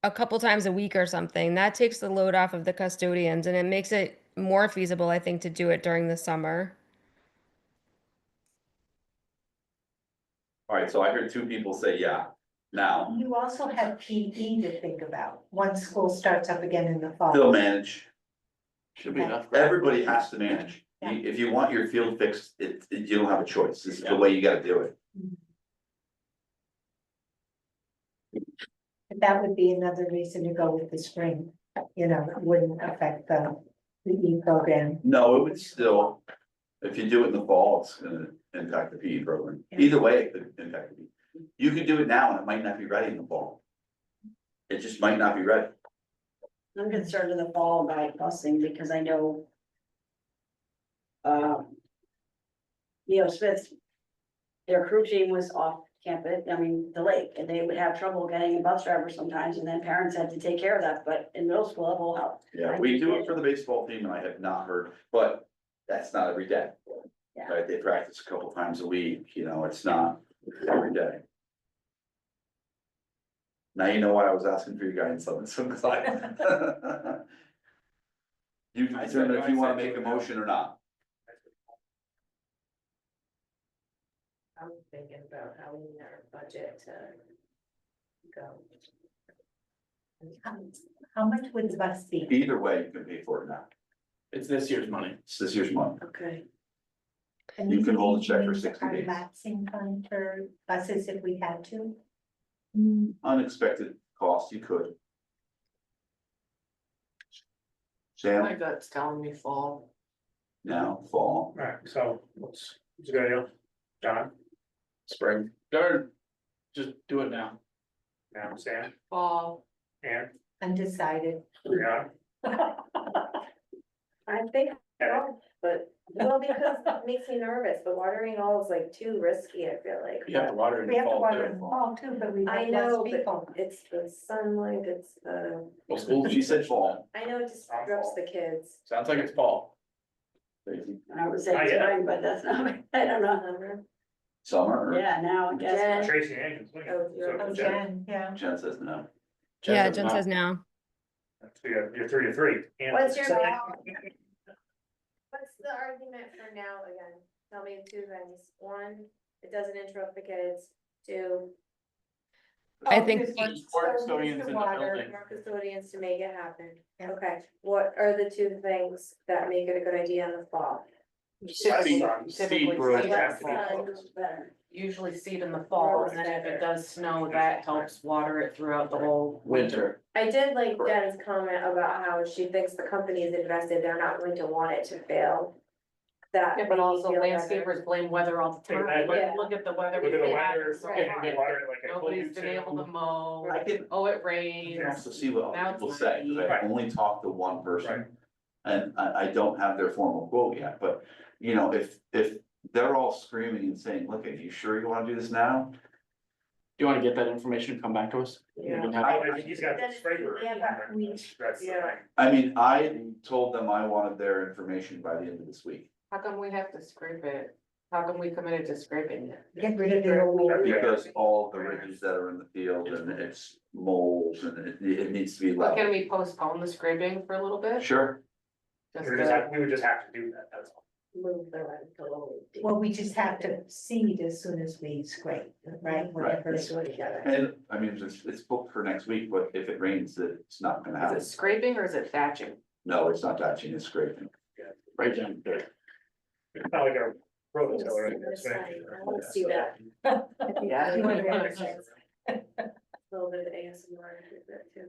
a couple times a week or something, that takes the load off of the custodians and it makes it more feasible, I think, to do it during the summer. Alright, so I heard 2 people say yeah. Now, You also have PE to think about, once school starts up again in the fall. they'll manage. Should be enough. Everybody has to manage. Yeah. If you want your field fixed, you don't have a choice. This is the way you gotta do it. But that would be another reason to go with the spring, it wouldn't affect the PE program. No, it would still, if you do it in the fall, it's gonna impact the PE program. Either way, it could impact the PE. You could do it now and it might not be ready in the fall. It just might not be ready. I'm concerned in the fall about busing because I know. Smith's. Their crew team was off campus, the lake, and they would have trouble getting a bus driver sometimes, and then parents had to take care of that, but in middle school, that will help. Yeah, we do it for the baseball team and I have not heard, but that's not every day. Yeah. Right, they practice a couple times a week, it's not every day. Now you know why I was asking for your guidance on this one, 'cause you can determine if you wanna make a motion or not. I'm thinking about how we need our budget to go. How much would the bus be? Either way, you can pay for it now. It's this year's money. It's this year's month. Okay. You can hold a check for 60 Our days. lapsing fund for buses if we had to. Unexpected cost, you could. Sam, My gut's telling me fall. now, fall, Alright, so what's a good deal? John, Spring. Or just do it now. now Sam, Fall. and Undecided. yeah, I think, but, because it makes me nervous, but watering all is like too risky, I feel like. You have to water in We the have to fall water in too. the fall too, but we I have less know, people. but it's the sunlight, it's the, Well, school, she said fall. I know it disrupts the kids. sounds like it's fall. I would say Not yet. spring, but that's not, I don't know. Summer? Yeah, now, I guess. Jen. Tracy Andrews. Oh, Jen, yeah. Jen says no. Yeah, says Jen no. says no. So you're 3-3. And- What's your now? What's the argument for now again? Tell me two things. One, it doesn't interrupt the kids. Two. I think- More custodians in the Water, building. more custodians to make it happen. Yeah. Okay, what are the two things that make it a good idea in the fall? Speed- Typically speed growth. seed Have to be Sun. focused. Better. Usually seed in the fall, and then if it does snow, that helps water it throughout the whole winter. Winter. I did like Jen's comment about how she thinks the companies invested, they're not going to want it to fail. That. Yeah, made but me also feel better. landscapers blame weather all the time. Exactly. Yeah. Look at the weather. Look at the we've had weather, so getting far. the water like I told you Nobody's been able to to. mow. I can, Oh, it I can rains. also see what Now other people it's say, 'cause I Right. only talked to one Right. person. And I don't have their formal quote yet, but, you know, if they're all screaming and saying, look, are you sure you wanna do this now? Do you wanna get that information and come back to us? Yeah. We can have- I mean, he's got the sprayer. Yeah, but we- That's the yeah. thing. I mean, I told them I wanted their information by the end of this week, How come we have to scrape it? How come we committed to scraping it? Get rid of the old. because all the ridges that are in the field and it's moles and it needs to be But can level. we postpone the scraping for a little bit? Sure, Just We would just have to do that, that's all. Move the rental. Well, we just have to seed as soon as we scrape, right? Whatever. Let's do it together. and I mean, it's booked for next week, but if it rains, it's not gonna Is happen. it scraping or is it thatching? No, it's not touching, it's scraping. Right down there. It's not like a rototiller, right? That's That's fine. right. I wanna see that. Yeah. You want to represent. A little bit of ASMR with that too.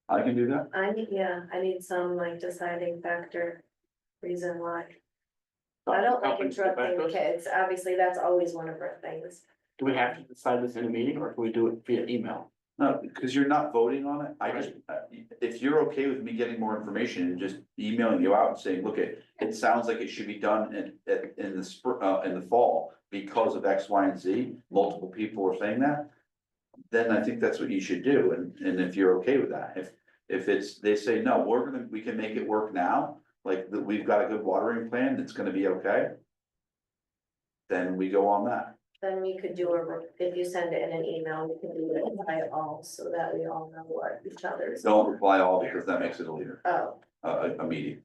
I can do that. I need some like deciding factor, reason why. I don't like Companies get back interrupting to the us? kids, obviously, that's always one of our things. Do we have to decide this in a meeting or can we do it via email? No, because you're not voting on it, I just, if you're okay with me getting more information and just emailing you out and saying, look, it sounds like it should be done in the fall. Because of X, Y, and Z, multiple people are saying that. Then I think that's what you should do, and if you're okay with that, if it's, they say, no, we can make it work now. Like, that we've got a good watering plan, it's gonna be okay. Then we go on that. Then we could do if you send it in an email, we can do it by all, so that we all know what each other's. Don't reply all because that makes it a leader, Oh, a meeting.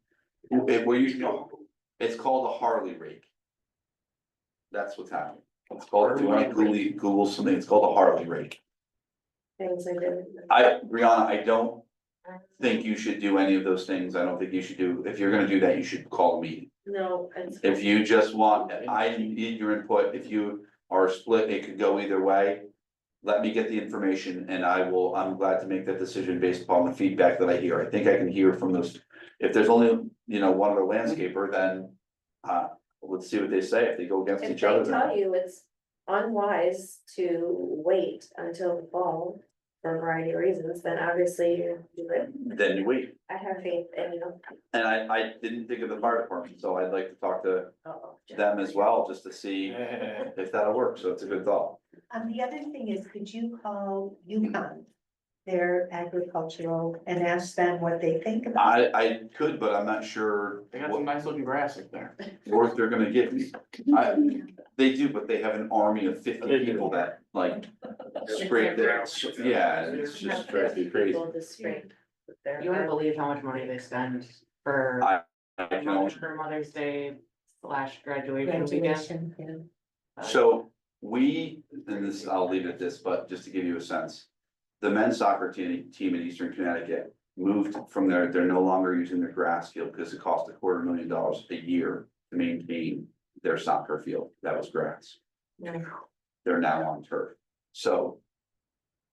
It's called a Harley rake. That's what's happening. It's called, if you want to Google something, it's called a Harley rake. things I did. Brianna, I don't think you should do any of those things. I don't think you should do, if you're gonna do that, you should call a meeting. No, it's. If you just want, I need your input, if you are split, it could go either way. Let me get the information and I'm glad to make that decision based upon the feedback that I hear. I think I can hear from those. If there's only, one other landscaper, then, let's see what they say. If they go against If each other, they tell then. you it's unwise to wait until the fall for a variety of reasons, then obviously you do it. Then you wait. I have faith in And I didn't think of the fire department, so I'd like to talk to them as well, just to see if that'll work. So it's a good thought. The other thing is, could you call UConn, their agricultural, and ask them what they think about it? I could, but I'm not sure They got some what nice looking grass up there. work they're gonna give me. They do, but they have an army of 50 people that like scrape their, yeah, it's just crazy. You wouldn't believe how much money they spend for I can only- for Mother's Day / graduation weekend. Graduation, yeah. So and this, I'll leave it at this, but just to give you a sense. The men's soccer team in Eastern Connecticut moved from they're no longer using their grass field because it cost $250,000 a year to maintain their soccer field. That was grass. They're now on turf. So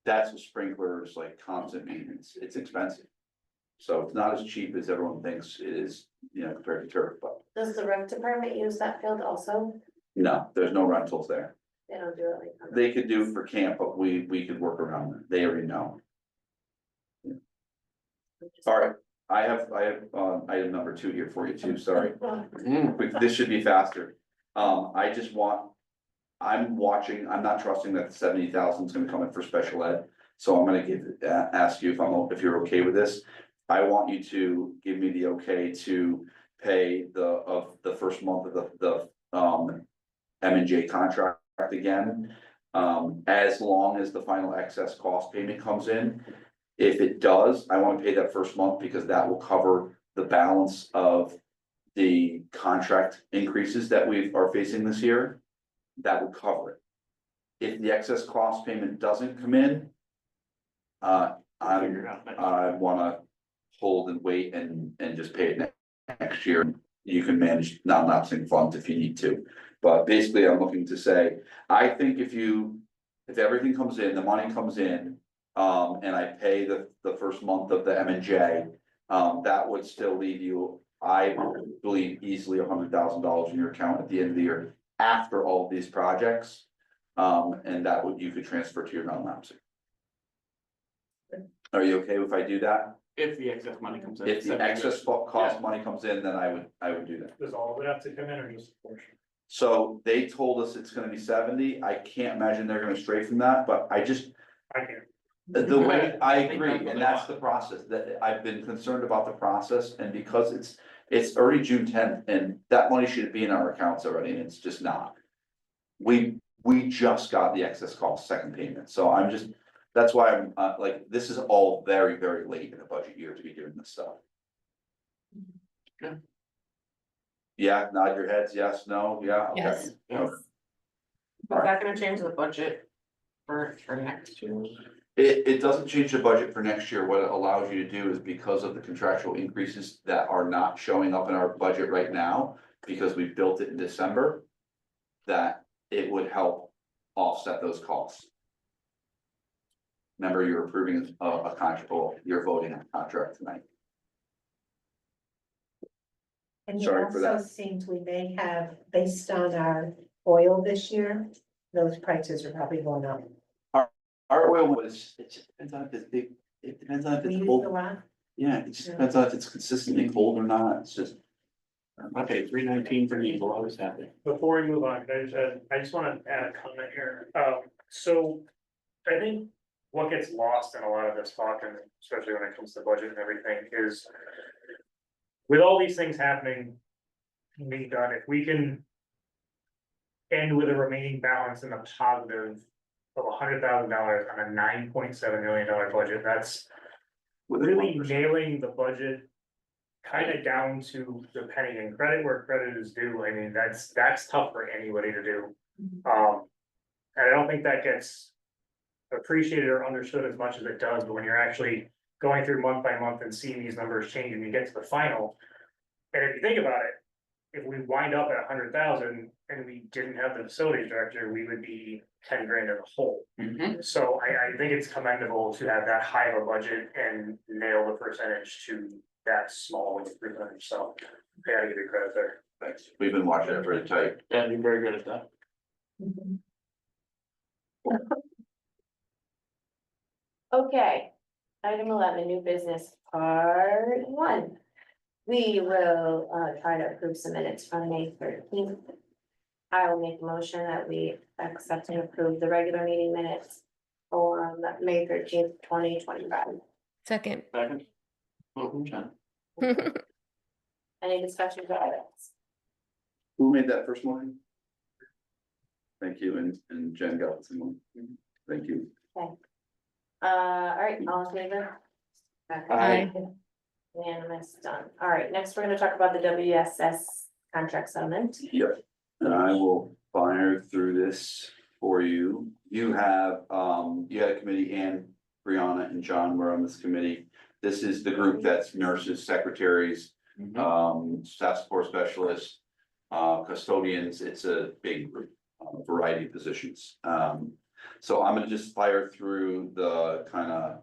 that's what sprinklers, like constant maintenance, it's expensive. So it's not as cheap as everyone thinks it is, compared to turf, but Does the rec department use that field also? no, there's no rentals there. They don't do it like that. They could do for camp, but we could work around it. They already know. All right, I have item number 2 here for you too, sorry. This should be faster. I'm watching, I'm not trusting that the 70,000 is gonna come in for special ed. So I'm gonna ask you if you're okay with this. I want you to give me the okay to pay the first month of the M&J contract again. As long as the final excess cost payment comes in. If it does, I want to pay that first month because that will cover the balance of the contract increases that we are facing this year. That will cover it. If the excess cost payment doesn't come in, I wanna hold and wait and just pay it next year. You can manage non-lapsing funds if you need to, but basically I'm looking to say, I think if everything comes in, the money comes in. And I pay the first month of the M&J, that would still leave you, I believe, easily $100,000 in your account at the end of the year after all of these projects. And that would, you could transfer to your non-lapsing. Are you okay if I do that? If the excess money comes in. If the excess cost money comes in, then I would do that. Does all of it have to come in or just a portion? So they told us it's gonna be 70. I can't imagine they're gonna stray from that, but I can't. The way, I agree, and that's the process, that I've been concerned about the process, and because it's already June 10th, and that money should be in our accounts already, and it's just not. We just got the excess cost second payment, so I'm just, that's why I'm, like, this is all very, very late in the budget year to be doing this stuff. Yeah. Yeah, nod your heads, yes, no, yeah, okay. Yes. Yes. Is that gonna change the budget for next year? It doesn't change the budget for next year. What it allows you to do is because of the contractual increases that are not showing up in our budget right now, because we built it in December, that it would help offset those costs. Remember, you're approving a contract, or you're voting on a contract tonight. And it Sorry for also that. seems we may have, based on our oil this year, those prices are probably going up. Our oil was, it just depends on if it's big, it depends on if We it's use cold. a lot. Yeah, it just depends on if it's consistently cold or not. It's just. I paid $3.19 for diesel, I was happy. Before we move on, I just wanna add a comment here, so I think what gets lost in a lot of this talk, and especially when it comes to budget and everything, is with all these things happening, being done, if we can end with a remaining balance in the positive of $100,000 on a $9.7 million budget, that's really nailing the budget kind of down to the penny, and credit where credit is due. I mean, that's tough for anybody to do. And I don't think that gets appreciated or understood as much as it does, but when you're actually going through month by month and seeing these numbers change and you get to the final, and if you think about it, if we wind up at 100,000 and we didn't have the facilities director, we would be 10 grand in the hole. So I think it's commendable to have that high of a budget and nail the percentage to that small percentage, so I gotta give you credit there. Thanks. We've been watching it pretty tight. Yeah, you're very good at that. Okay, item 11, new business, part 1. We will try to approve some minutes from May 13th. I will make a motion that we accept and approve the regular meeting minutes for May 13th, 2025. Second. Second. Welcome, Jen. Any discussion about it? Who made that first one? Thank you, and Jen got the second one. Thank you. Okay. All right, all in favor? Aye. Unanimous, done. All right, next we're gonna talk about the WSS contract settlement. Yep, and I will fire through this for you. You have, you had a committee, and Brianna and John were on this committee. This is the group that's nurses, secretaries, staff support specialists, custodians. It's a big group, variety of positions. So I'm gonna just fire through the kind of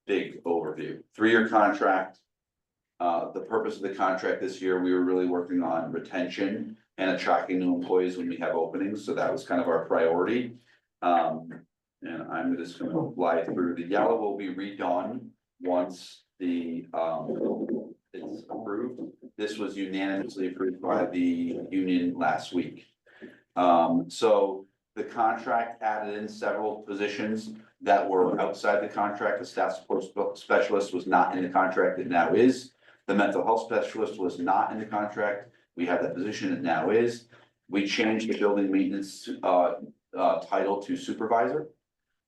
big overview. 3-year contract. The purpose of the contract this year, we were really working on retention and attracting new employees when we have openings, so that was kind of our priority. And I'm just gonna fly through. The yellow will be redone once the it's approved. This was unanimously approved by the union last week. So the contract added in several positions. that were outside the contract. The staff support specialist was not in the contract, it now is. The mental health specialist was not in the contract, we have that position, it now is. We changed the building maintenance title to supervisor.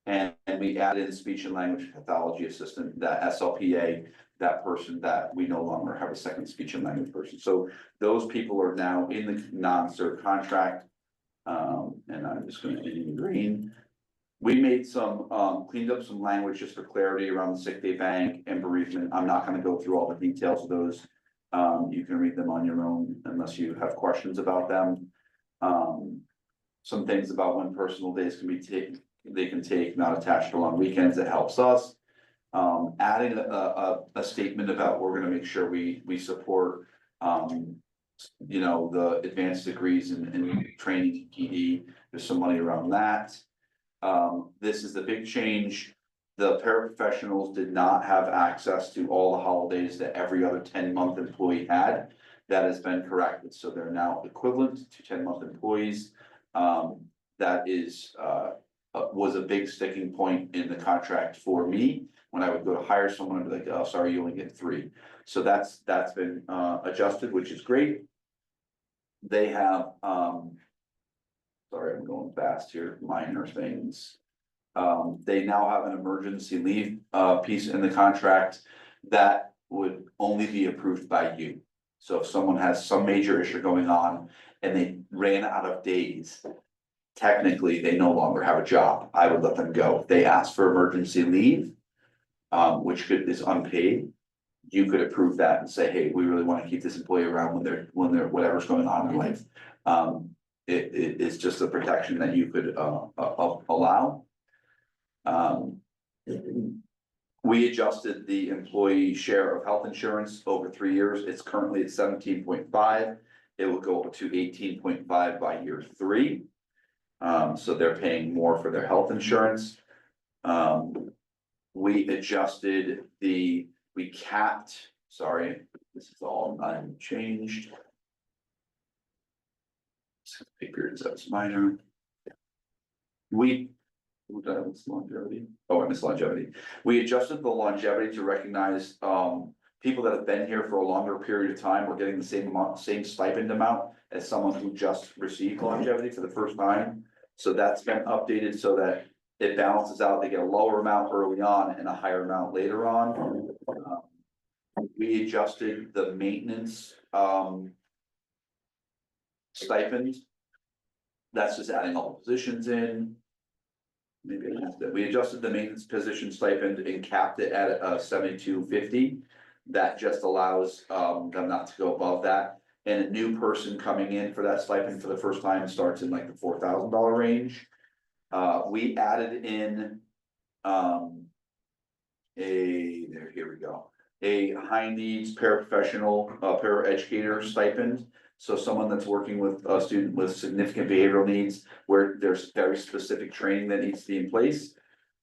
And we added in speech and language pathology assistant, that SLPA, that person that we no longer have a second speech and language person. So those people are now in the non-cert contract. And I'm just gonna in green. We made some, cleaned up some language just for clarity around the sick day bank and bereavement. I'm not gonna go through all the details of those. You can read them on your own unless you have questions about them. Some things about when personal days can be taken, they can take, not attached to long weekends, it helps us. Adding a statement about we're gonna make sure we support, you know, the advanced degrees in training, PD, there's some money around that. This is the big change. The paraprofessionals did not have access to all the holidays that every other 10-month employee had. That has been corrected, so they're now equivalent to 10-month employees. That is, was a big sticking point in the contract for me. When I would go to hire someone, I'd be like, oh, sorry, you only get 3. So that's been adjusted, which is great. They have, sorry, I'm going fast here, minor things. They now have an emergency leave piece in the contract that would only be approved by you. So if someone has some major issue going on and they ran out of days, technically they no longer have a job. I would let them go. If they ask for emergency leave, which is unpaid, you could approve that and say, hey, we really want to keep this employee around when they're whatever's going on in life. It's just a protection that you could allow. We adjusted the employee share of health insurance over 3 years. It's currently at 17.5. It will go up to 18.5 by year 3. So they're paying more for their health insurance. We adjusted we capped, sorry, this is all unchanged. Periods, that's minor. Longevity. Oh, I missed longevity. We adjusted the longevity to recognize people that have been here for a longer period of time are getting the same stipend amount as someone who just received longevity for the first time. So that's been updated so that it balances out. They get a lower amount early on and a higher amount later on. We adjusted the maintenance stipend. That's just adding all the positions in. Maybe I missed it. We adjusted the maintenance position stipend and capped it at $72.50. That just allows them not to go above that. And a new person coming in for that stipend for the first time starts in like the $4,000 range. We added in here we go. A high needs paraprofessional, paraeducator stipend. So someone that's working with a student with significant behavioral needs where there's very specific training that needs to be in place.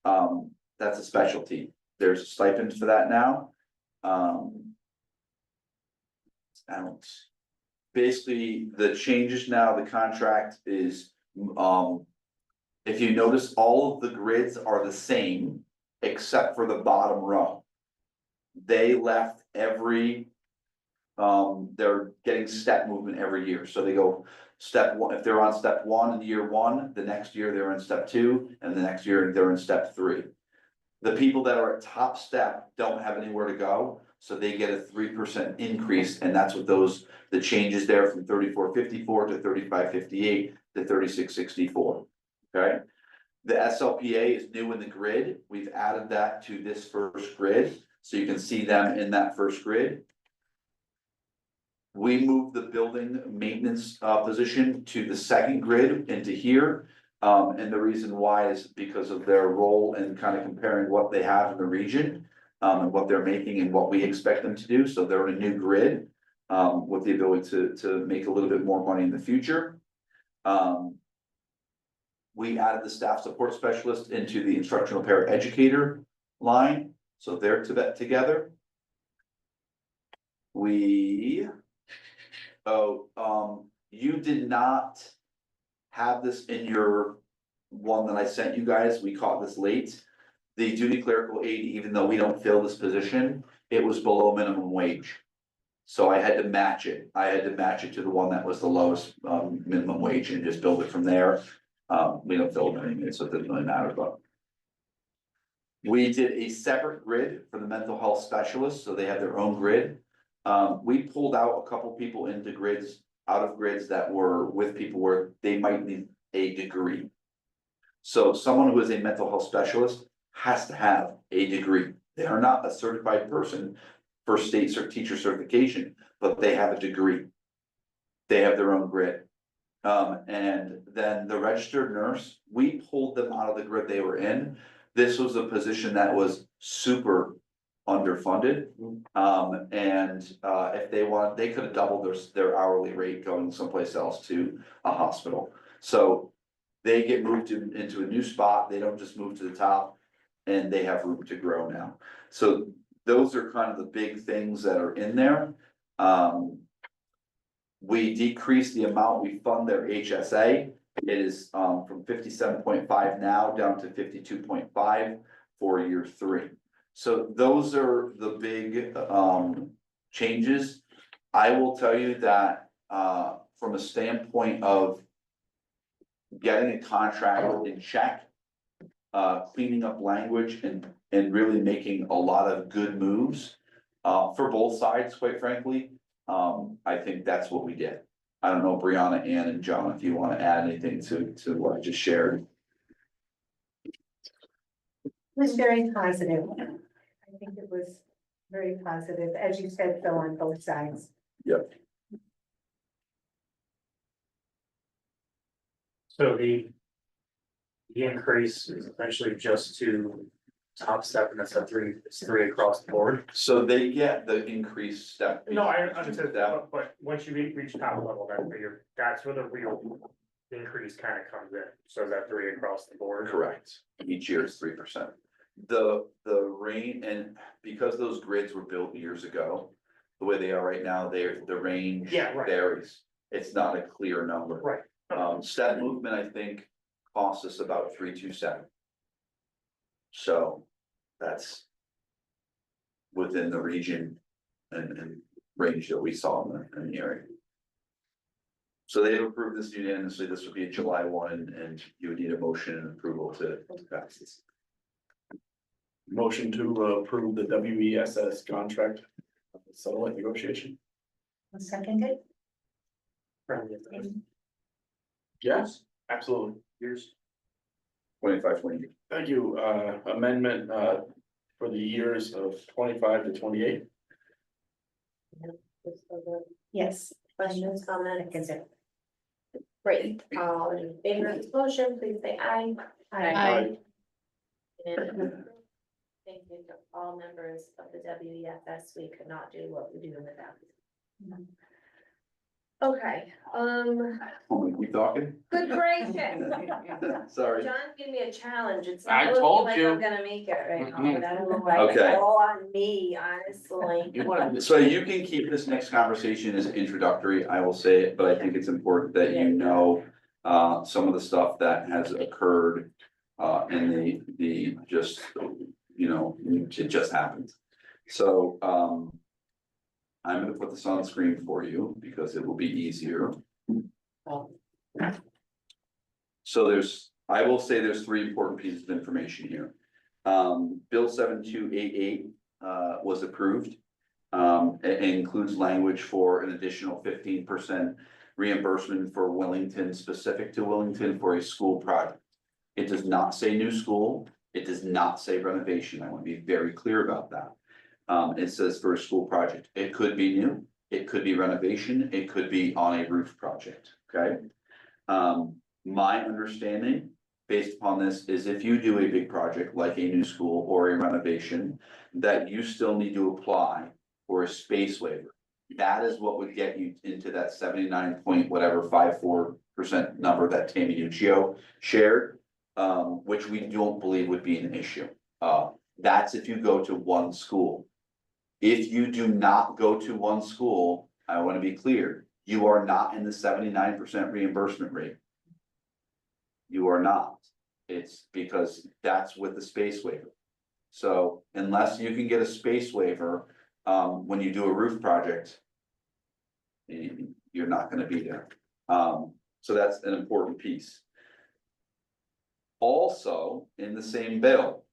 That's a specialty. There's a stipend for that now. Basically, the changes now, the contract is, if you notice, all of the grids are the same except for the bottom row. They left they're getting step movement every year. So they go step 1, if they're on step 1 in year 1, the next year they're in step 2, and the next year they're in step 3. The people that are at top step don't have anywhere to go, so they get a 3% increase, and that's what the changes there from 3454 to 3558 to 3664. Okay. The SLPA is new in the grid. We've added that to this first grid, so you can see them in that first grid. We moved the building maintenance position to the second grid into here. And the reason why is because of their role and kind of comparing what they have in the region and what they're making and what we expect them to do. So they're in a new grid with the ability to make a little bit more money in the future. We added the staff support specialist into the instructional paraeducator line. So they're together. You did not have this in your one that I sent you guys. We caught this late. the duty clerical aide, even though we don't fill this position, it was below minimum wage. So I had to match it. I had to match it to the one that was the lowest minimum wage and just build it from there. We don't fill them anyway, so it doesn't really matter, but. We did a separate grid for the mental health specialists, so they have their own grid. We pulled out a couple people into grids, out of grids that were with people where they might need a degree. So someone who is a mental health specialist has to have a degree. They are not a certified person for state teacher certification, but they have a degree. They have their own grid. And then the registered nurse, we pulled them out of the grid they were in. This was a position that was super underfunded. If they want, they could have doubled their hourly rate going someplace else to a hospital. So they get moved into a new spot, they don't just move to the top, and they have room to grow now. So those are kind of the big things that are in there. We decreased the amount we fund their HSA. It is from 57.5 now down to 52.5 for year 3. So those are the big changes. I will tell you that from a standpoint of getting a contract in check, cleaning up language and really making a lot of good moves for both sides, quite frankly, I think that's what we did. I don't know, Brianna, Ann, and John, if you want to add anything to what I just shared. It was very positive. I think it was very positive, as you said, Phil, on both sides. Yep. So the increase is essentially just to top step, and it's it's 3 across the board. So they get the increased step. No, I understand that, but once you reach top level, that's where the real increase kind of comes in. So that 3 across the board. Correct. Each year is 3%. The range, and because those grids were built years ago, the way they are right now, the range varies. It's not a clear number. Right. Step movement, I think, costs us about 327. So that's within the region and range that we saw in the area. So they've approved this unanimously. This would be a July 1, and you would need a motion and approval to pass this. Motion to approve the WESS contract settlement negotiation. Seconded. Yes, absolutely. Years. 25, 20. Thank you. Amendment for the years of 25 to 28. Yes. Questions, comments? Consent. Great, all in favor of this motion, please say aye. Aye. And thank you to all members of the WEFS, we could not do what we do without you. Okay, Keep talking? good gracious. Sorry. John gave me a challenge, it's I not told looking like you. I'm gonna make it right now, but I don't know why Okay. it's all on me, honestly. You want to So you can keep this next conversation as introductory, I will say it, but I think it's important that you know some of the stuff that has occurred and the just, you know, it just happened. So I'm gonna put this on the screen for you because it will be easier. So I will say there's 3 important pieces of information here. Bill 7288 was approved. It includes language for an additional 15% reimbursement for Willington, specific to Willington for a school project. It does not say new school. It does not say renovation. I want to be very clear about that. It says for a school project. It could be new, it could be renovation, it could be on a roof project, okay? My understanding, based upon this, is if you do a big project like a new school or a renovation, that you still need to apply for a space waiver. That is what would get you into that 79.54% number that Tammy Uccio shared, which we don't believe would be an issue. That's if you go to one school. If you do not go to one school, I want to be clear, you are not in the 79% reimbursement rate. You are not. It's because that's with the space waiver. So unless you can get a space waiver, when you do a roof project. You're not gonna be there. So that's an important piece. Also, in the same bill.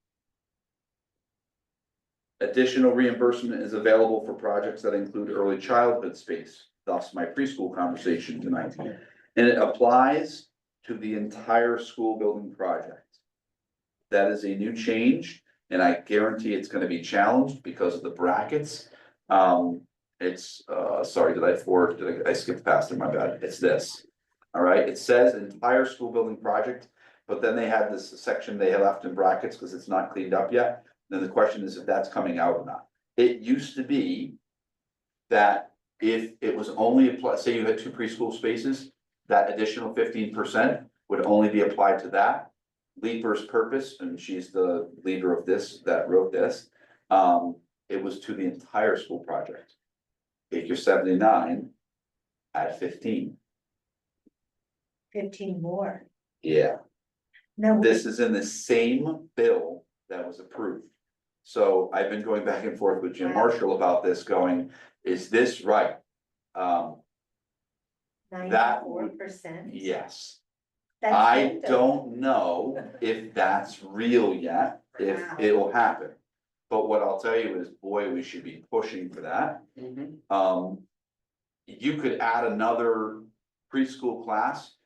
Additional reimbursement is available for projects that include early childhood space, thus my preschool conversation tonight. And it applies to the entire school building project. That is a new change, and I guarantee it's gonna be challenged because of the brackets. It's, sorry, I skipped past it, my bad, it's this. All right, it says entire school building project, but then they had this section they had left in brackets because it's not cleaned up yet. Then the question is if that's coming out or not. It used to be that if it was only applied, say you had 2 preschool spaces, that additional 15% would only be applied to that. Leaper's purpose, and she's the leader of this, that wrote this, it was to the entire school project. Take your 79, add 15. 15 more. Yeah. No, This is in the same bill that was approved. So I've been going back and forth with Jim Marshall about this, going, is this right? That- 94%. Yes. That's I it, though. don't know if that's real yet, if Wow. it'll happen. But what I'll tell you is, boy, we should be pushing for that. You could add another preschool class.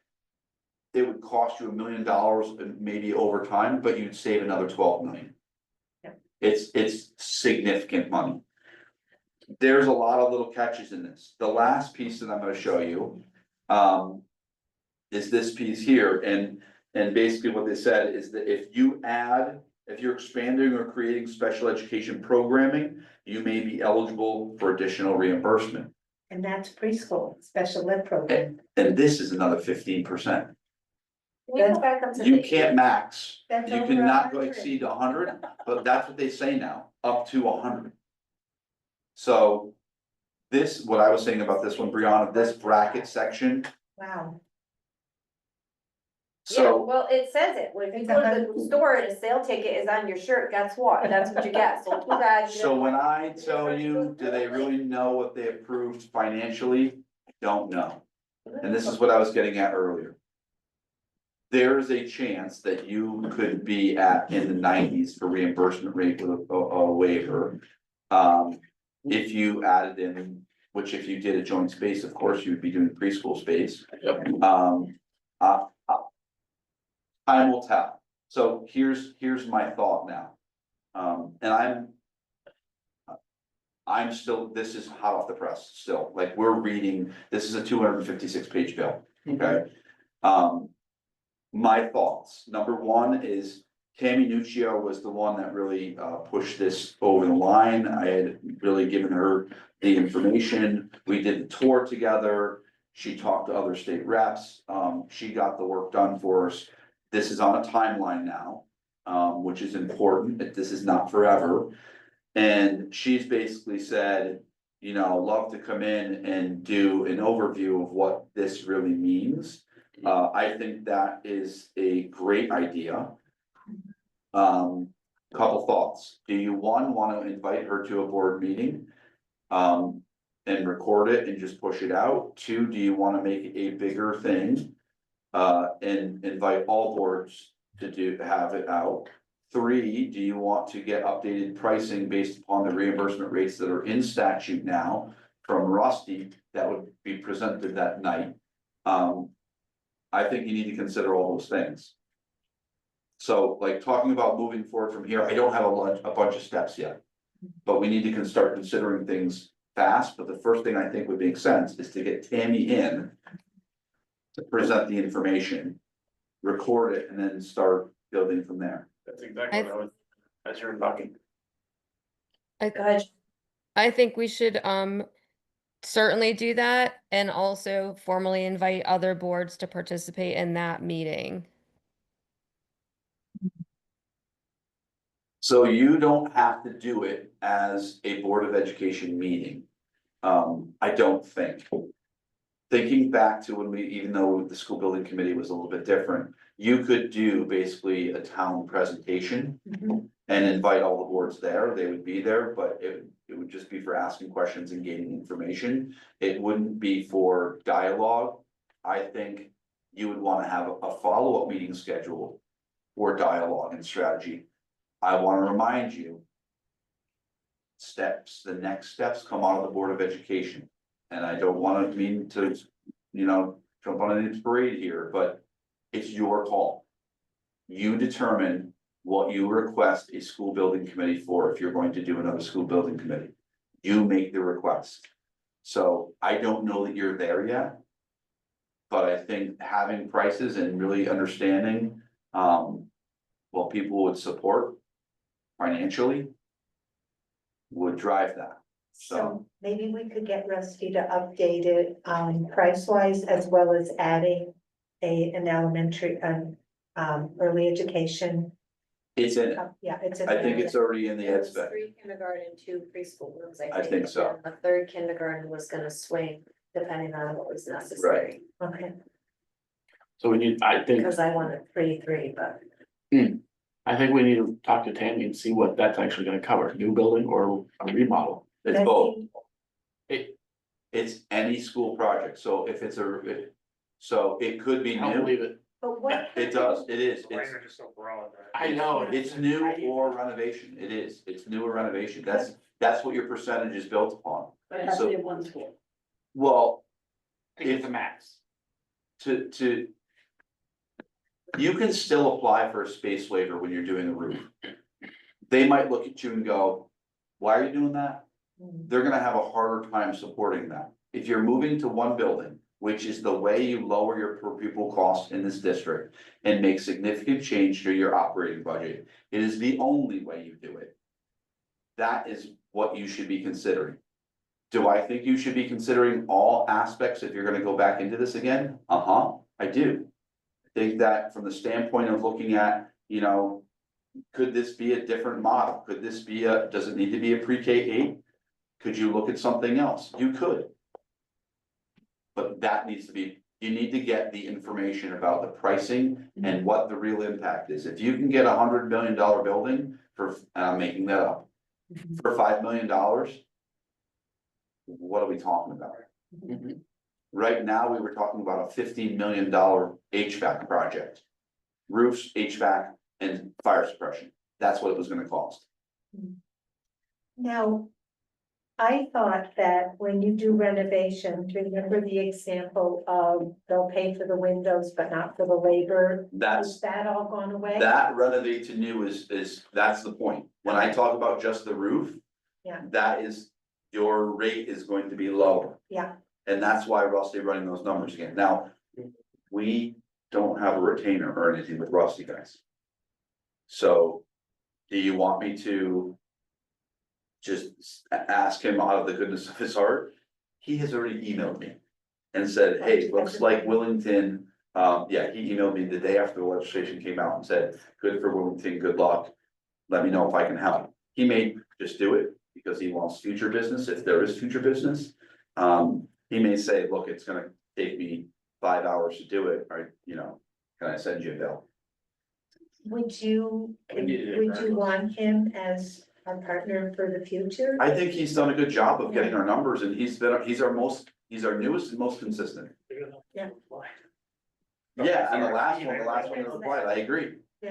It would cost you $1 million and maybe over time, but you'd save another 12 million. Yep. It's significant money. There's a lot of little catches in this. The last piece that I'm gonna show you, is this piece here, and basically what they said is that if you're expanding or creating special education programming, you may be eligible for additional reimbursement. And that's preschool, special ed program. And this is another 15%. Can you go back up to You the- can't max, That's you over cannot go 100. exceed 100, but that's what they say now, up to 100. So this, what I was saying about this one, Brianna, this bracket section, Wow. Yeah, so well, it says it, when you It's go to the store and a sale ticket is on your shirt, guess what, that's what you get, so too bad. you So didn't- when I tell you, do they really know what they approved financially? I don't know. And this is what I was getting at earlier. There's a chance that you could be in the 90s for reimbursement rate with a waiver. If you added in, which if you did a joint space, of course, you'd be doing preschool space. Time will tell. So here's my thought now. And I'm still, this is hot off the press still, like we're reading, this is a 256 page bill, okay? My thoughts, number one is Tammy Nuccio was the one that really pushed this over the line. I had really given her the information. We did the tour together. She talked to other state reps. She got the work done for us. This is on a timeline now, which is important, that this is not forever. And she's basically said, you know, love to come in and do an overview of what this really means. I think that is a great idea. Couple thoughts. Do you want to invite her to a board meeting? And record it and just push it out? 2, do you want to make it a bigger thing? And invite all boards to have it out? 3, do you want to get updated pricing based upon the reimbursement rates that are in statute now from Rusty that would be presented that night? I think you need to consider all those things. So like talking about moving forward from here, I don't have a bunch of steps yet. But we need to start considering things fast, but the first thing I think would make sense is to get Tammy in to present the information, record it, and then start building from there. That's exactly what I was, as you're talking. Go ahead. I think we should certainly do that and also formally invite other boards to participate in that meeting. So you don't have to do it as a Board of Education meeting. I don't think. Thinking back to when even though the school building committee was a little bit different, you could do basically a town presentation. and invite all the boards there, they would be there, but it would just be for asking questions and gaining information. It wouldn't be for dialogue. I think you would wanna have a follow-up meeting scheduled for dialogue and strategy. I wanna remind you. The next steps come out of the Board of Education. And I don't wanna mean to, jump on an parade here, but it's your call. You determine what you request a school building committee for, if you're going to do another school building committee. You make the request. So I don't know that you're there yet. But I think having prices and really understanding, what people would support financially would drive that. So maybe we could get Rusty to update it, price wise, as well as adding an elementary, early education. It's in it. Yeah, it's. in I think there. it's already in the ed There's spec. 3 kindergarten, 2 preschool rooms, I think. I think so. and the third kindergarten was gonna swing depending on what was necessary. Okay, So we need, I think, Because I wanted 3, but. I think we need to talk to Tammy and see what that's actually gonna cover, new building or a remodel. It's That's both. It, It's any school project. So if it's so it could be I don't new. believe it. but what? It does. It is. The It's language is so broad. I know. It's new or renovation. It is. It's new or renovation. That's what your percentage is built upon. But it has to be in one school. Well, I think it's the max. to. You can still apply for a space waiver when you're doing a roof. They might look at you and go, why are you doing that? They're gonna have a harder time supporting that. If you're moving to one building, which is the way you lower your per pupil cost in this district and make significant change to your operating budget, it is the only way you do it. That is what you should be considering. Do I think you should be considering all aspects if you're gonna go back into this again? I do. I think that from the standpoint of looking at, could this be a different model? Could this be does it need to be a pre-K 8? Could you look at something else? You could. But that needs to be, you need to get the information about the pricing and what the real impact is. If you can get $100 million building for, and I'm making that up, for $5 million. What are we talking about? Right now, we were talking about a $15 million HVAC project. Roofs, HVAC, and fire suppression. That's what it was gonna cost. Now, I thought that when you do renovations, remember the example of they'll pay for the windows but not for the labor? Is that all gone away? That renovate to new is, that's the point. When I talk about just the roof. Yeah. That is, your rate is going to be lower. Yeah. And that's why Rusty running those numbers again. Now, we don't have a retainer or anything with Rusty, guys. So, do you want me to just ask him out of the goodness of his heart? He has already emailed me and said, hey, looks like Willington, he emailed me the day after the legislation came out and said, good for Willington, good luck. Let me know if I can help. He may just do it because he wants future business, if there is future business. He may say, look, it's gonna take me 5 hours to do it, or, can I send you a bill? Would you want him as our partner for the future? I think he's done a good job of getting our numbers, and he's our newest and most consistent. Yeah. Yeah, and the last one was applied, I agree. He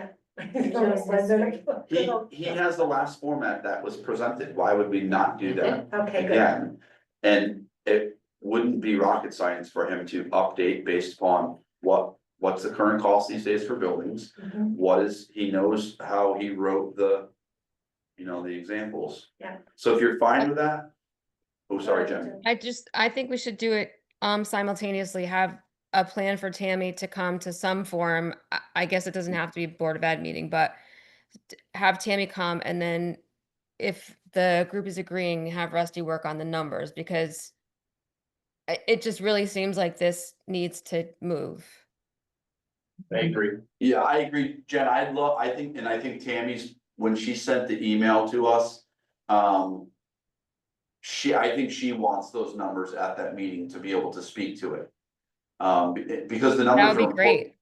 has the last format that was presented, why would we not do that Okay, good. again? And it wouldn't be rocket science for him to update based upon what's the current cost these days for buildings? Mhm. He knows how he wrote the examples. Yeah. So if you're fine with that. Oh, sorry, Jen. I think we should do it simultaneously, have a plan for Tammy to come to some forum. I guess it doesn't have to be a Board of Ed meeting, but have Tammy come, and then if the group is agreeing, have Rusty work on the numbers, because it just really seems like this needs to move. I agree. Yeah, I agree, Jen, I think Tammy's, when she sent the email to us, I think she wants those numbers at that meeting to be able to speak to it. Because the numbers That would are be great. important.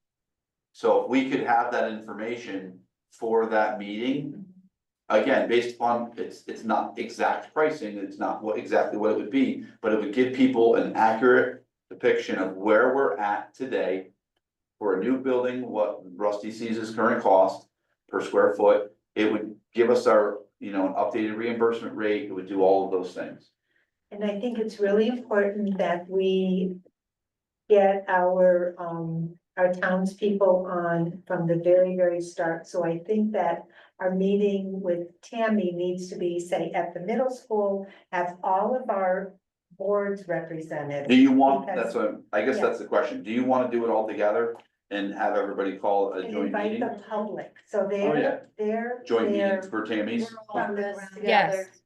So if we could have that information for that meeting, again, based upon, it's not exact pricing, it's not exactly what it would be, but it would give people an accurate depiction of where we're at today. For a new building, what Rusty sees as current cost per square foot, it would give us our, an updated reimbursement rate, it would do all of those things. And I think it's really important that we get our townspeople on from the very, very start. So I think that our meeting with Tammy needs to be, say, at the middle school, have all of our boards represented. Do you want, Because- I guess yeah. that's the question, do you wanna do it all together and have everybody call a And joint invite meeting? the public, so Oh, yeah. they're. Joint meetings for Tammy's? On this together. Yes.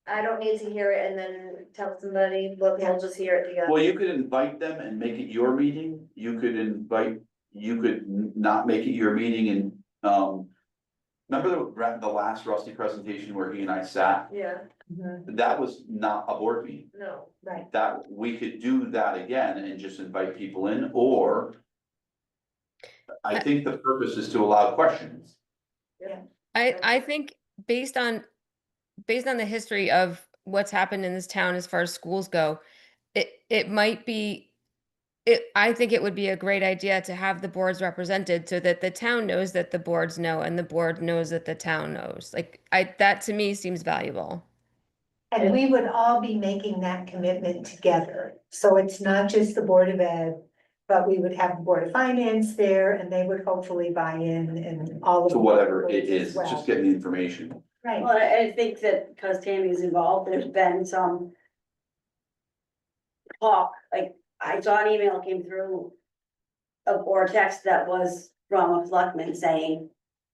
I don't need to hear it and then tell somebody, look, we'll just hear it together. Well, you could invite them and make it your meeting, you could not make it your meeting and, remember the last Rusty presentation where he and I sat? Yeah, That was not a board meeting, no, Right, that, we could do that again and just invite people in, or I think the purpose is to allow questions. I think based on the history of what's happened in this town as far as schools go, it might be, I think it would be a great idea to have the boards represented so that the town knows that the boards know and the board knows that the town knows. Like that to me seems valuable. and we would all be making that commitment together, so it's not just the Board of Ed. But we would have the Board of Finance there, and they would hopefully buy in and all of. To the whatever it boards as is, it's well. just getting the information. Right, Well, I think that because Tammy's involved, there's been some talk, like, I saw an email came through or a text that was from a selectman saying,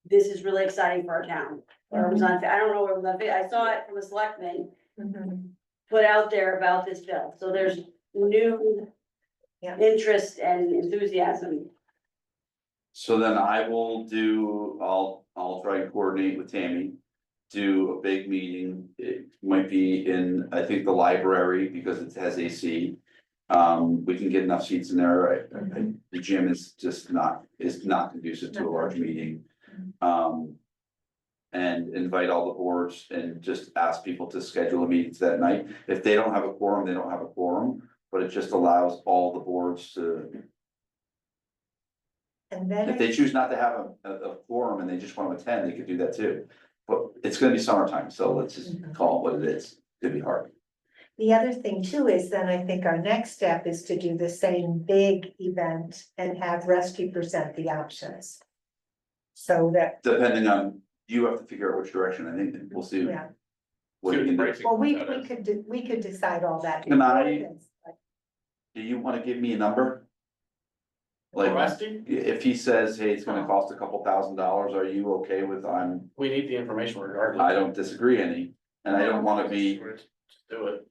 this is really exciting for our town. Or it was on, I don't know where it was on, I saw it from a selectman mhm, put out there about this bill, so there's new Yeah. interest and enthusiasm. So then I'll try and coordinate with Tammy, do a big meeting, it might be in, I think, the library, because it has AC. We can get enough seats in there, the gym is not conducive to a large meeting. And invite all the boards and just ask people to schedule a meeting that night, if they don't have a quorum, they don't have a quorum, but it just allows all the boards to. and then. If they choose not to have a forum and they just want to attend, they could do that too. But it's gonna be summertime, so let's just call it what it is, it'd be hard. The other thing too is then I think our next step is to do the same big event and have Rusty present the options. So that, Depending on, you have to figure out which direction, I think, we'll see. yeah, What you can do. well, we could decide all that. Can I- before this, but- Do you wanna give me a number? Like, Rusty, if he says, hey, it's gonna cost a couple $1,000s, are you okay with, we need the information regardless. I don't disagree any, and I don't wanna be, Just do it.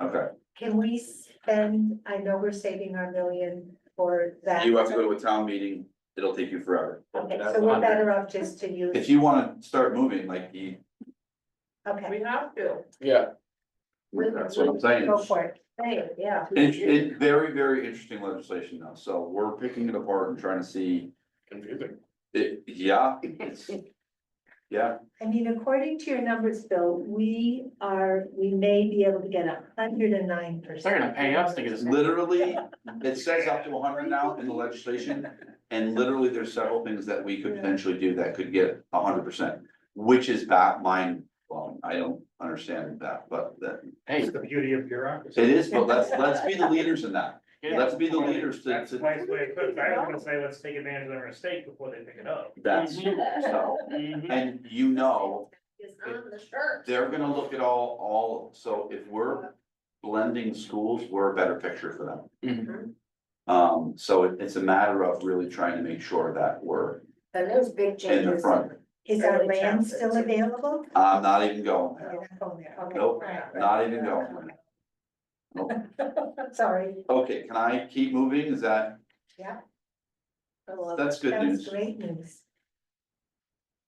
okay. Can we spend, I know we're saving our million for that. You have to go to a town meeting, it'll take you forever. Okay, so we're better off just to use, If you wanna start moving, like, okay, have to. Yeah. that's what I'm saying. go for it. yeah. It very, very interesting legislation though, so we're picking it apart and trying to see, Confusing. it's. Yeah, I mean, according to your numbers, Bill, we may be able to get 109%. They're gonna pay us to get this. literally, it says up to 100 now in the legislation, and literally there's several things that we could potentially do that could get 100%, which is mind blowing. I don't understand that, but that, Hey, It's the beauty of bureaucracy. it is, but let's be the leaders in that. Yeah. Let's be the leaders That's to, a nice way to put it. I was gonna say, let's take advantage of their mistake before they pick it up. that's, Mhm. so, Mhm. and Is on the shirt. they're gonna look at all, so if we're blending schools, we're a better picture for them. Mhm. So it's a matter of really trying to make sure that we're And those big in the changes. front. Is our land still available? I'm not even going there. You're not going there, okay. Nope, not even going there. Nope. Sorry, Okay, can I keep moving? Is that, yeah, that's good that was news. great news.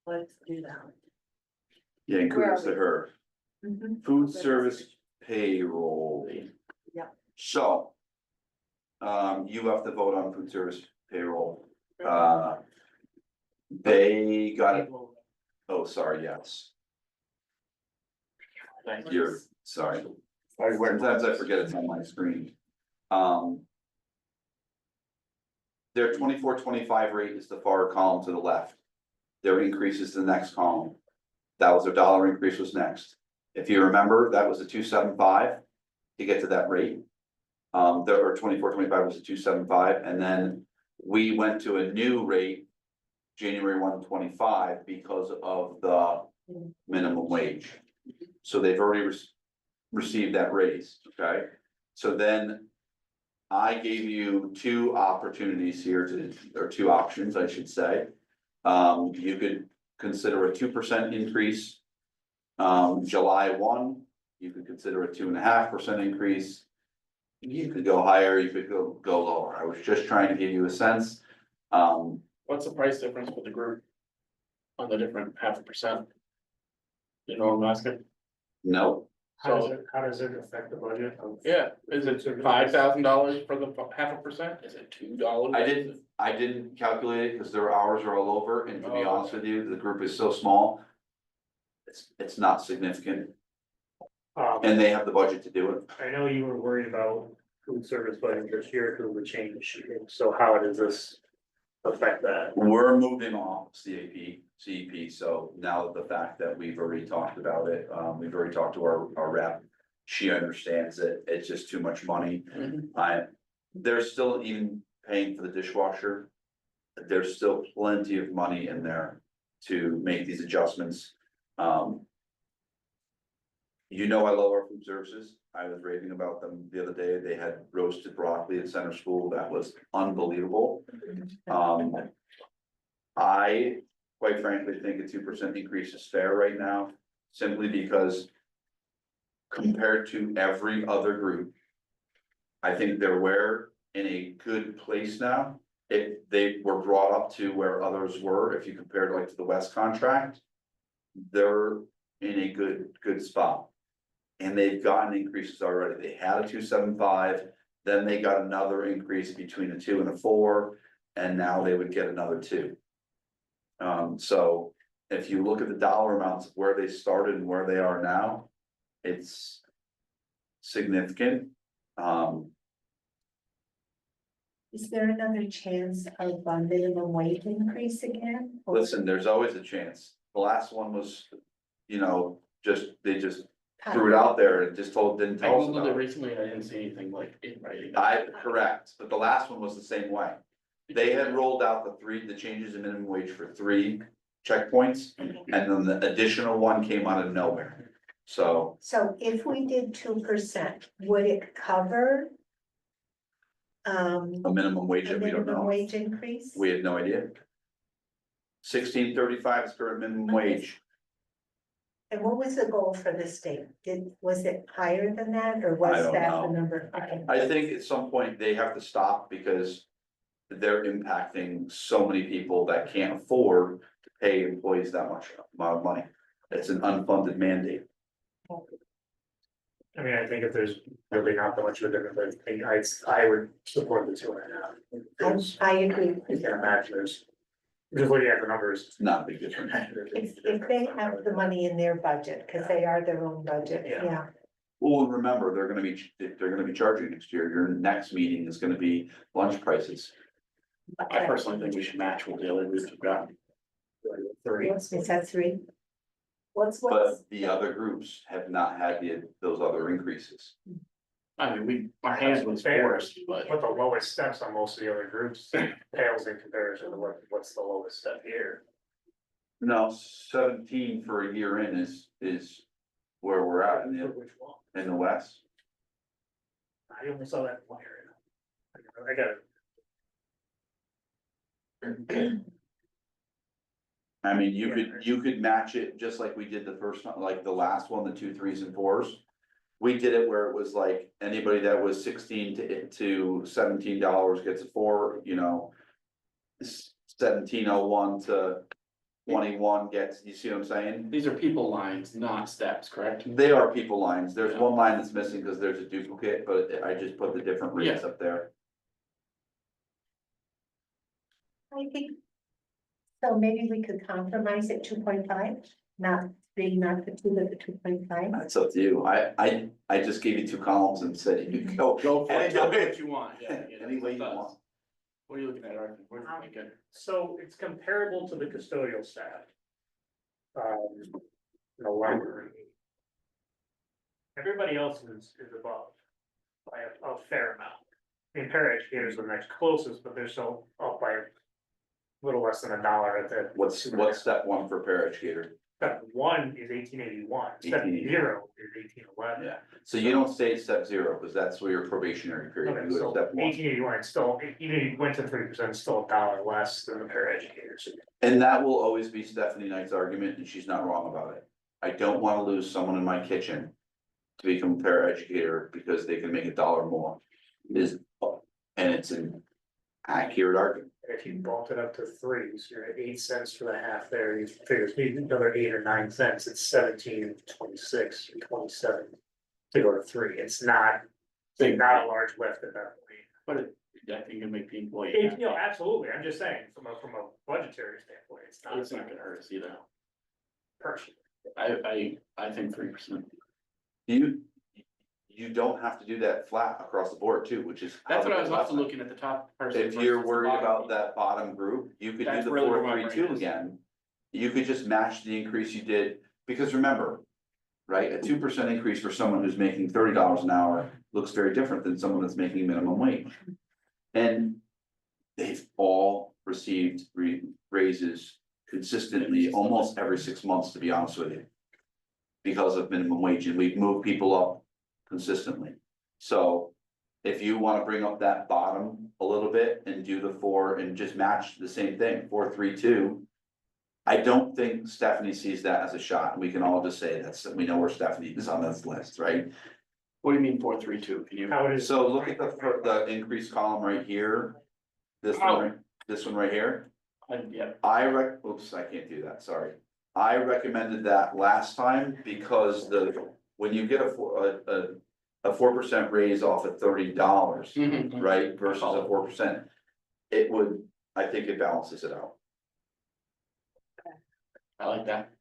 Let's do that. Yeah, Where kudos are to her. Mhm. Food service payroll. Yeah. So. You have to vote on food service payroll. They got it, oh, sorry, yes. Thank you. Here, sorry. Sorry, where- Sometimes I forget it's on my screen. Their 24-25 rate is the far column to the left. Their increase is the next column. That was their dollar increase was next. If you remember, that was a 275 to get to that rate. Their 24-25 was a 275, and then we went to a new rate January 1, 2025 because of the minimum wage. So they've already received that raise, okay? So then I gave you two opportunities here or two options, I should say. You could consider a 2% increase. July 1, you could consider a 2.5% increase. You could go higher, you could go lower. I was just trying to give you a sense. What's the price difference with the group? On the different 0.5%? You know what I'm asking? No, How does it affect the budget? Yeah, is it $5,000 for the 0.5%? Is it $2? I didn't calculate it because their hours are all over, and to be Oh, honest with you, the group is so small. It's not significant, and they have the budget to do it. I know you were worried about food service budget this year because of the change, so how does this affect that? We're moving off CEP, so now the fact that we've already talked about it, we've already talked to our rep. She understands it, it's just too much money. They're still even paying for the dishwasher. There's still plenty of money in there to make these adjustments. You know, I love our food services. I was raving about them the other day. They had roasted broccoli at center school. That was unbelievable. I quite frankly think a 2% increase is fair right now, simply because compared to every other group, I think we're in a good place now. If they were brought up to where others were, if you compared like to the West contract, they're in a good spot. And they've gotten increases already. They had a 275, then they got another increase between a 2 and a 4, and now they would get another 2. So if you look at the dollar amounts of where they started and where they are now, it's significant. Is there another chance of a minimum wage increase again? Or- Listen, there's always a chance. The last one was, you know, they just threw it out there and just didn't I tell us googled about it it. recently and I didn't see anything like in writing. Correct, but the last one was the same way. They had rolled out the changes in minimum wage for 3 checkpoints, and then the additional one came out of nowhere. So So if we did 2%, would it cover? a minimum wage A that we don't minimum know, wage increase? we had no idea. 16.35 is current minimum wage. And what was the goal for the state? Was it higher than that, or I was don't that know. the number? Okay. I think at some point they have to stop because they're impacting so many people that can't afford to pay employees that much amount of money. It's an unfunded mandate. I mean, I think if there's really not that much of a difference, I would support the 2.5. I agree. You can imagine there's, just looking at the numbers. It's not a big difference. If they have the money in their budget, because they are their own budget, Yeah. yeah. Well, and remember, they're gonna be charging next year. Your next meeting is gonna be lunch prices. I personally think we should match what the other groups have got. 3. Is that 3? What's? But the other groups have not had those other increases. I mean, our hands was forced, but What the lowest steps on most of the other groups pales in comparison to what's the lowest step here. No, 17 for a year in is where we're at in Which one? the west. I only saw that one area. I got it. I mean, you could match it just like we did the first one, like the last one, the 2, 3s and 4s. We did it where it was like anybody that was $16 to $17 gets a 4, you know. 1701 to 21 gets, you see what I'm saying? these are people lines, not steps, correct? They are people lines. There's one line that's missing because there's a duplicate, but I just put the different rates up there. I think, so maybe we could compromise at 2.5, not being not the 2.5? That's up to you. I just gave you two columns and said you can go. Go for it, any tell me way- what you want, yeah. Any way you want. What are you looking at, Arthur? What are you thinking? So it's comparable to the custodial staff. The library. Everybody else is above by a fair amount. The paraeducators are the next closest, but they're still up by a little less than $1 at the. What's step one for paraeducator? Step one is 1881. Step 1881. zero is 1811. Yeah, so you don't stay at step zero, because that's where your probationary period, Okay, you go so to step one. 1881, still, even if you went to 3%, still $1 less than the paraeducators. And that will always be Stephanie Knight's argument, and she's not wrong about it. I don't wanna lose someone in my kitchen to become a paraeducator because they can make $1 more. And it's an accurate argument. If you bumped it up to 3, so you're at 8 cents for the half there, you figure it's maybe another 8 or 9 cents, it's 17.26 or 27 to go to 3. It's not a large lift at that point. But I think it'll make the employee. You know, absolutely, I'm just saying, from a budgetary standpoint, It's not gonna hurt us either. personal. I think 3%. You don't have to do that flat across the board too, which is. how That's what I the was also assessment- looking at the top person. If you're versus the worried bottom. about that bottom group, you could do That's the really where my 4.32 brain is. again. You could just match the increase you did, because remember, right, a 2% increase for someone who's making $30 an hour looks very different than someone that's making minimum wage. And they've all received raises consistently, almost every 6 months, to be honest with you. Because of minimum wage, and we've moved people up consistently. So if you wanna bring up that bottom a little bit and do the 4 and just match the same thing, 4.32. I don't think Stephanie sees that as a shot. We can all just say we know where Stephanie is on this list, right? What do you mean 4.32? Can you? How it is. So look at the increase column right here. This one right here. Yeah, Oops, I can't do that, sorry. I recommended that last time because when you get a 4% raise off of $30, Mhm. right, versus a 4%. I think it balances it out. I like that.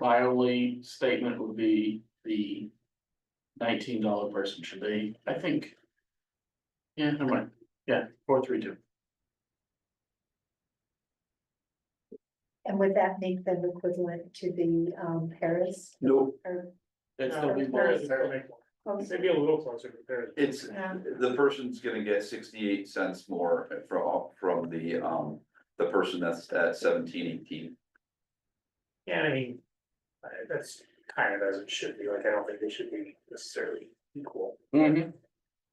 My only statement would be the $19 person should be, I think. Yeah, never mind. Yeah, 4.32. And would that make them equivalent to the Paris? Nope. Or, It's No, still be Paris very. will make one. Maybe a little closer compared. It's, Yeah. the person's gonna get 68 cents more from the person that's at 17.18. Yeah, I mean, that's kind of as it should be, like, I don't think they should be necessarily equal, Mhm.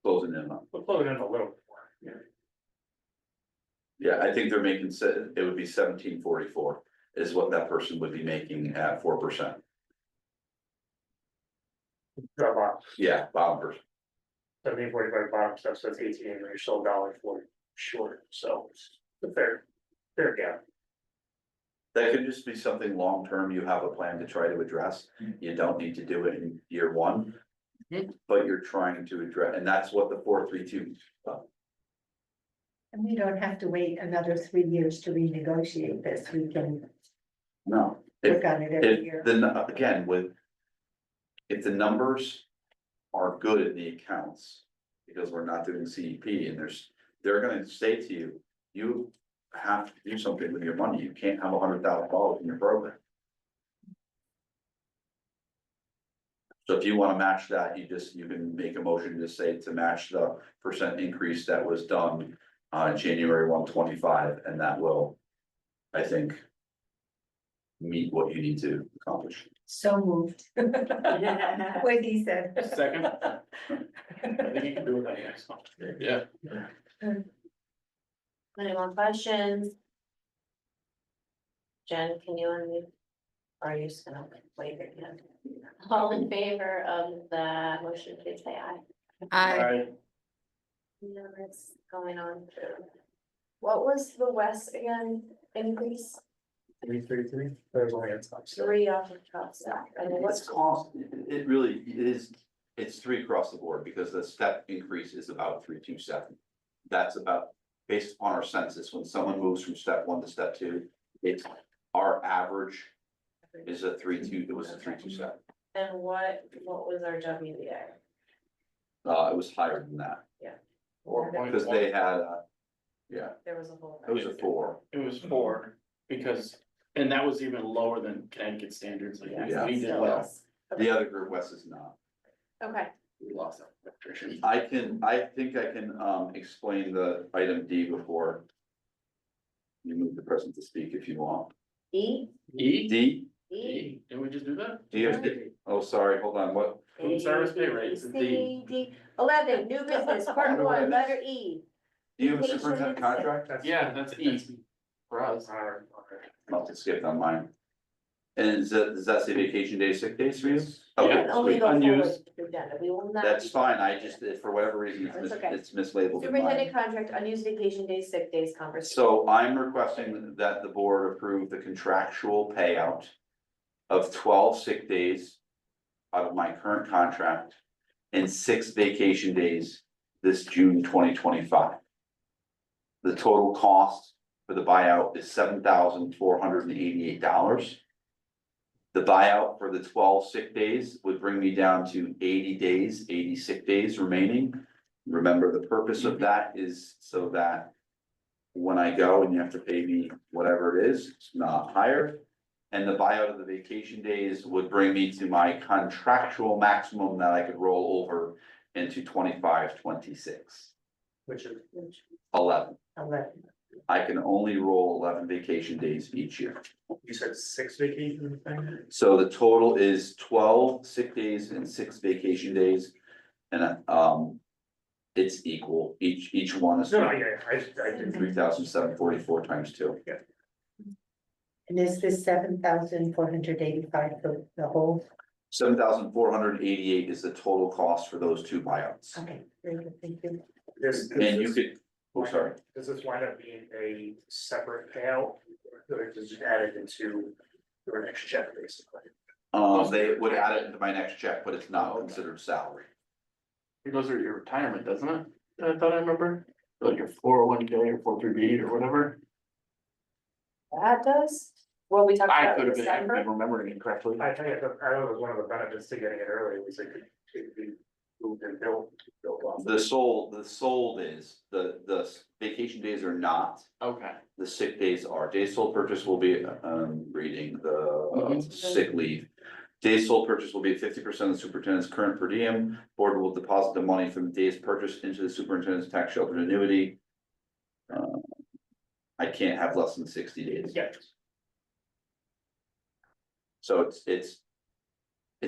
Closing in on. but close it in a little bit more, yeah. Yeah, I think they're making, it would be 17.44 is what that person would be making at 4%. Drop off, Yeah, bottom person. 17.45 bottom stuff, so it's 18, and you're still $1.40 short, so it's a fair gap. That could just be something long-term you have a plan to try to address. You don't need to do it in year one. Mhm. But you're trying to address, and that's what the 4.32. and we don't have to wait another 3 years to renegotiate this, we can No. work on it every If year. if the numbers are good in the accounts, because we're not doing CEP and they're gonna say to you, you have to do something with your money. You can't have $100,000 in your program. So if you wanna match that, you can make a motion to say to match the percent increase that was done on January 1/25, and that will, I think, meet what you need to accomplish. So moved. What he said. Second. I think you can do it that next one. Yeah. Any more questions? Jen, can you unmute? Or are you just gonna wait again? All in favor of the motion, please say aye. Alright, No, it's going on through. What was the West again increase? 333, there's only a top. 3 off of top stack, and then What's what's cost, it really is, it's 3 across the board, because the step increase is about 327. That's about, based on our census, when someone moves from step 1 to step 2, it's our average is a 3-2, it was a 3-2-7. And what was our WBA? It was higher than that, because 4.1. they had, There was a whole. it was a 4. It was 4, because, and that was even lower than Connecticut standards, like Yeah. we did Still well. is. The other group, West, is not. Okay, We lost that electrician. I think I can, explain the item D before you move the person to speak if you want. E, E? D, E, didn't we just do that? do you have, oh, sorry, hold on, what? Food service pay raise is D. C, D. 11, new business, part one, letter E. Do you have a superintendent contract? Yeah, that's E for us. I'll have to skip on mine. And does that say vacation days, sick days for you? Yeah. Okay, And only sweet. go forward Unused. if we've done it. We will not. That's fine, I just, for whatever reason, That's okay. it's mislabeled in Superintendent mine. contract, unused vacation days, sick days, conversation. So I'm requesting that the board approve the contractual payout of 12 sick days out of my current contract and 6 vacation days this June 2025. The total cost for the buyout is $7,488. The buyout for the 12 sick days would bring me down to 80 days, 80 sick days remaining. Remember, the purpose of that is so that when I go and you have to pay me whatever it is, it's not higher. And the buyout of the vacation days would bring me to my contractual maximum that I could roll over into 25, 26. Which is, 11. 11. I can only roll 11 vacation days each year. you said 6 vacation thing? So the total is 12 sick days and 6 vacation days. And it's equal, each one is No, yeah, I did. 3,744 times 2. And is this 7,485 for the whole? 7,488 is the total cost for those 2 buyouts. Okay, very good, thank you. And you could, oh, sorry, Does this wind up being a separate payout, or does it add it into your next check, basically? they would add it into my next check, but it's not considered salary. It goes through your retirement, doesn't it? I thought I remember, like your 401k or 403b or whatever. That does, what we talked I about could in have been, I could be December. remembering it correctly. I think it was one of the benefits to getting it early, was it could be moved and built off. The sold is, the vacation days are not, Okay. the sick days are. Days sold purchase will be, reading the sick leave. Days sold purchase will be 50% of the superintendent's current per diem. Board will deposit the money from the days purchased into the superintendent's tax sheltered annuity. I can't have less than 60 days. Yeah. So it's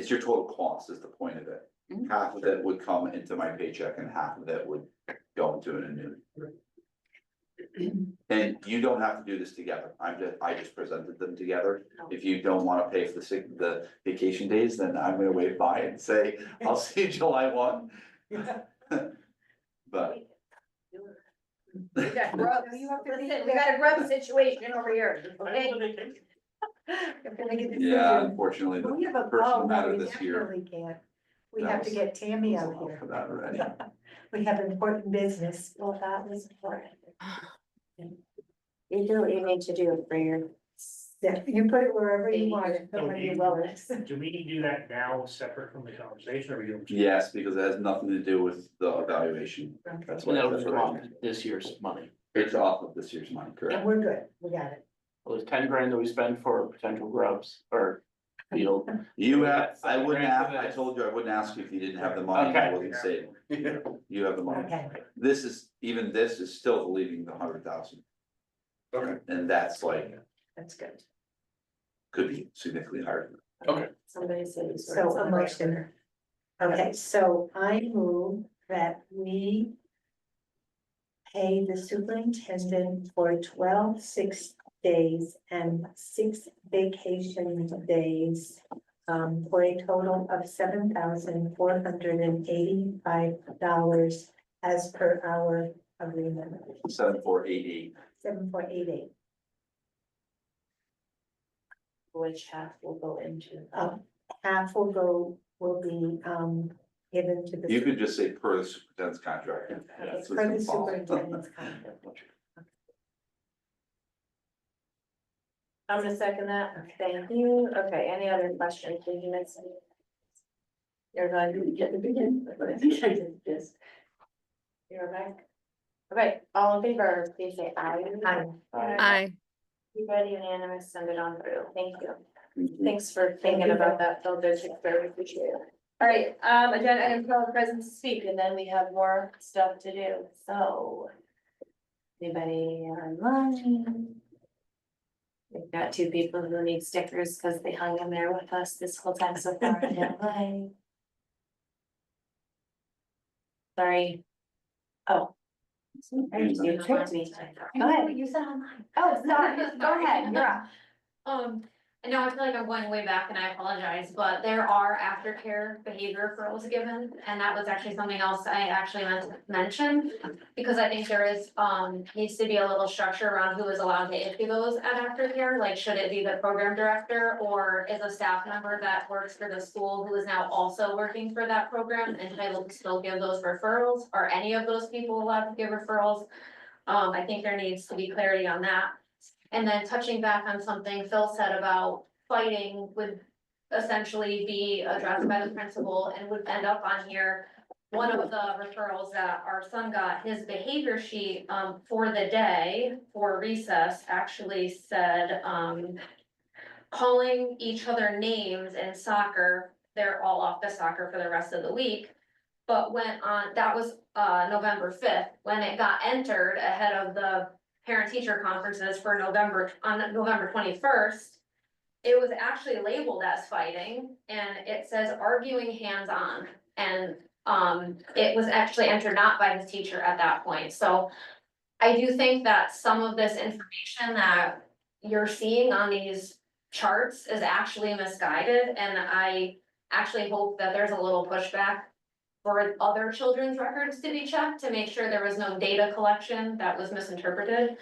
your total cost is the point of it. Half of it would come into my paycheck and half of it would go into an annuity. And you don't have to do this together. I just presented them together. If you don't wanna pay for the vacation days, then I'm gonna wave by and say, I'll see you July 1. But We got grub, listen, we got a grub situation over here, okay? yeah, unfortunately, We have the a personal call, matter we this year. definitely can't. We that have to was- get Tammy was out allowed here. For that already. We have important business. Well, that was important. You do what you need to do for your. Yeah, you put it wherever you want it. So Nobody do will. do we need to do that now, separate from the conversation, or you? Yes, because it has nothing to do with the evaluation. That's And why. that'll just come off this year's money. It's off of this year's money, And correct? we're good, we got it. Well, there's 10 grand that we spend for potential grubs or field. You have, I wouldn't Grand ask, for I this. told you I wouldn't ask you if you didn't have the money, I Okay. wasn't saying, you have the money. Okay, This is, even this is still leaving the 100,000. Okay. And that's like, that's good. could be significantly higher. Somebody said. So a motion. Okay, so I move that we pay the superintendent for 12 sick days and 6 vacation days for a total of $7,485 as per our agreement, 7488. 7,488. Which half will go into. Half will be given to the. You could just say per the superintendent's contract. Yeah, It's so for the it's involved. superintendent's contract. I'm gonna second that. Thank you. Okay, any other questions? Did you miss any? You're good. You get to begin. Yes. You're okay. Okay, all in favor, please say aye. Aye. Everybody unanimous, send it on through. Thank you. Thanks for thinking about that, Phil. Very appreciate it. All right, agenda item 12, present to speak, and then we have more stuff to do. So. Anybody online? We've got two people who need stickers because they hung in there with us this whole time so far. Yeah, sorry. Oh. You tricked me. Go ahead. You said online. Oh, sorry. Go ahead. You're up. I know I feel like I'm going way back and I apologize, but there are aftercare behavior referrals given, and that was actually something else I actually meant to mention. Because I think there is, needs to be a little structure around who is allowed to issue those at aftercare, like should it be the program director? Or is a staff member that works for the school who is now also working for that program entitled to still give those referrals? Are any of those people allowed to give referrals? I think there needs to be clarity on that. And then touching back on something Phil said about fighting would essentially be addressed by the principal and would end up on here. One of the referrals that our son got, his behavior sheet, for the day, for recess, actually said, calling each other names in soccer, they're all off the soccer for the rest of the week. But went on, that was, November 5th, when it got entered ahead of the parent-teacher conferences for November, on November 21st, it was actually labeled as fighting, and it says arguing hands-on. And, it was actually entered not by the teacher at that point. So I do think that some of this information that you're seeing on these charts is actually misguided, and I actually hope that there's a little pushback for other children's records to be checked to make sure there was no data collection that was misinterpreted.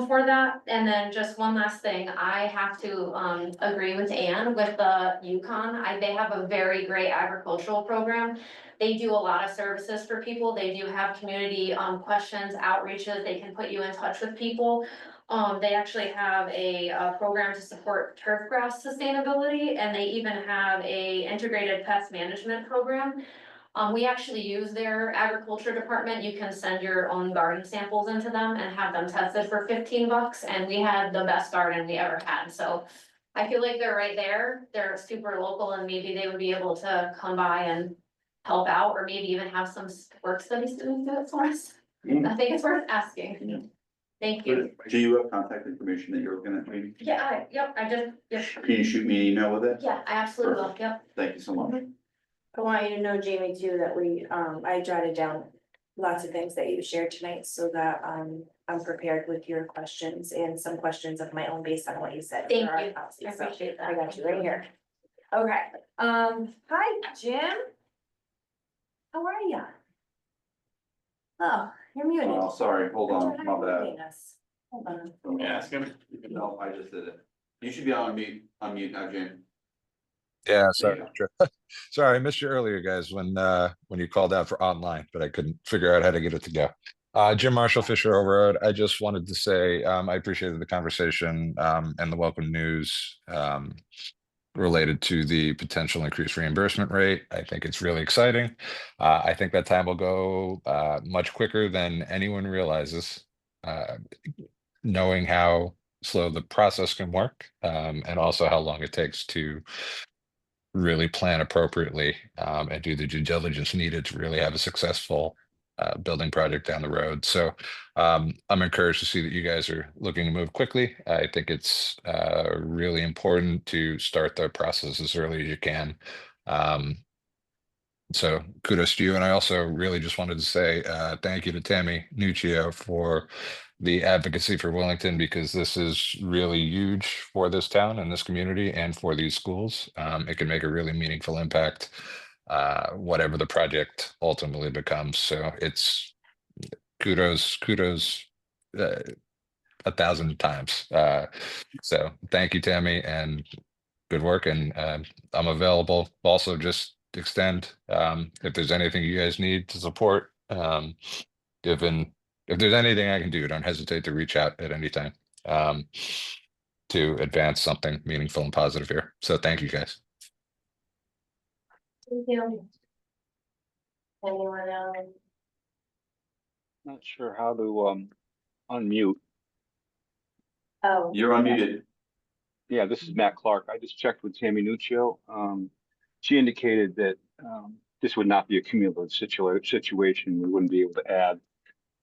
For that, and then just one last thing, I have to agree with Anne with the Yukon. They have a very great agricultural program. They do a lot of services for people. They do have community questions, outreaches. They can put you in touch with people. They actually have a program to support turf grass sustainability, and they even have a integrated pest management program. We actually use their agriculture department. You can send your own garden samples into them and have them tested for $15, and we had the best garden we ever had. So I feel like they're right there. They're super local, and maybe they would be able to come by and help out, or maybe even have some work study students do it for us. I think it's worth asking. Thank you. Do you have contact information that you're gonna maybe? Yeah, yep. Can you shoot me an email with it? Yeah, I absolutely will, yep. Thank you so much. I want you to know, Jamie, too, that I jotted down lots of things that you shared tonight so that, I'm prepared with your questions and some questions of my own based on what you said. Thank for our you. policy. I So appreciate that. I got you right here. Okay, hi, Jim. How are ya? Oh, you're muted. Oh, sorry, hold on, my bad. Muting us. Hold on. Let me ask him. No, I just did it. You should be on mute now, Jim. Yeah, There sorry. you Sorry, I missed you earlier, guys, when you called out for online, but I couldn't figure out how to get it to go. Jim Marshall, Fisher Hill Road. I just wanted to say I appreciated the conversation and the welcome news related to the potential increased reimbursement rate. I think it's really exciting. I think that time will go much quicker than anyone realizes, knowing how slow the process can work, and also how long it takes to really plan appropriately and do the due diligence needed to really have a successful building project down the road. So I'm encouraged to see that you guys are looking to move quickly. I think it's really important to start the process as early as you can. So kudos to you. And I also really just wanted to say thank you to Tammy Nuccio for the advocacy for Willington, because this is really huge for this town and this community and for these schools. It can make a really meaningful impact, whatever the project ultimately becomes. So it's kudos 1,000 times. So thank you, Tammy, and good work. And I'm available. Also, just extend if there's anything you guys need to support. If there's anything I can do, don't hesitate to reach out at any time. to advance something meaningful and positive here. So thank you guys. Thank you. Anyone else? Not sure how to unmute. Oh. You're unmuted. Yeah, this is Matt Clark. I just checked with Tammy Nuccio. She indicated that this would not be a cumulative situation. We wouldn't be able to add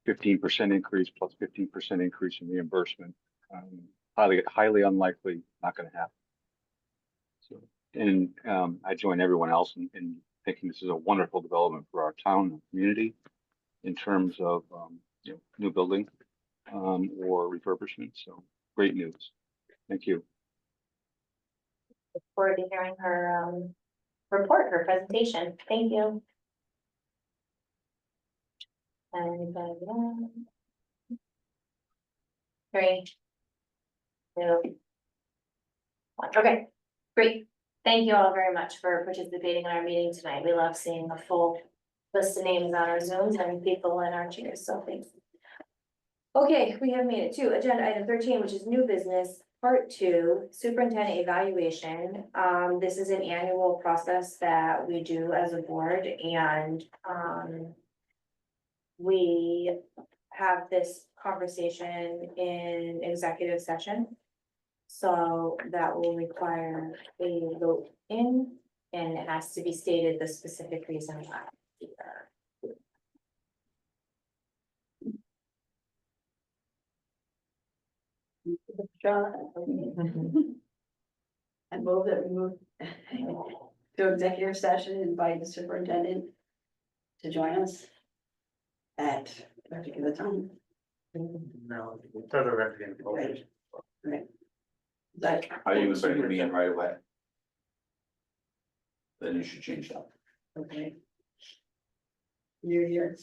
15% increase plus 15% increase in reimbursement. Highly unlikely, not going to happen. So, and I join everyone else in thinking this is a wonderful development for our town and community in terms of new building or refurbishment. So great news. Thank you. Look forward to hearing her report, her presentation. Thank you. Anybody else? 3, 2, 1. Okay, great. Thank you all very much for participating in our meeting tonight. We love seeing a full list of names on our Zooms and people in our chairs, so thanks. Okay, we have made it to agenda item 13, which is new business, part 2, superintendent evaluation. This is an annual process that we do as a board, and we have this conversation in executive session. So that will require a vote in, and it has to be stated the specific reason why. I move that we move to executive session and invite the superintendent to join us at a particular time. No, it doesn't have to be in the motion. Right. Like, Are you inviting me in right away? Then you should change that. okay. You're here,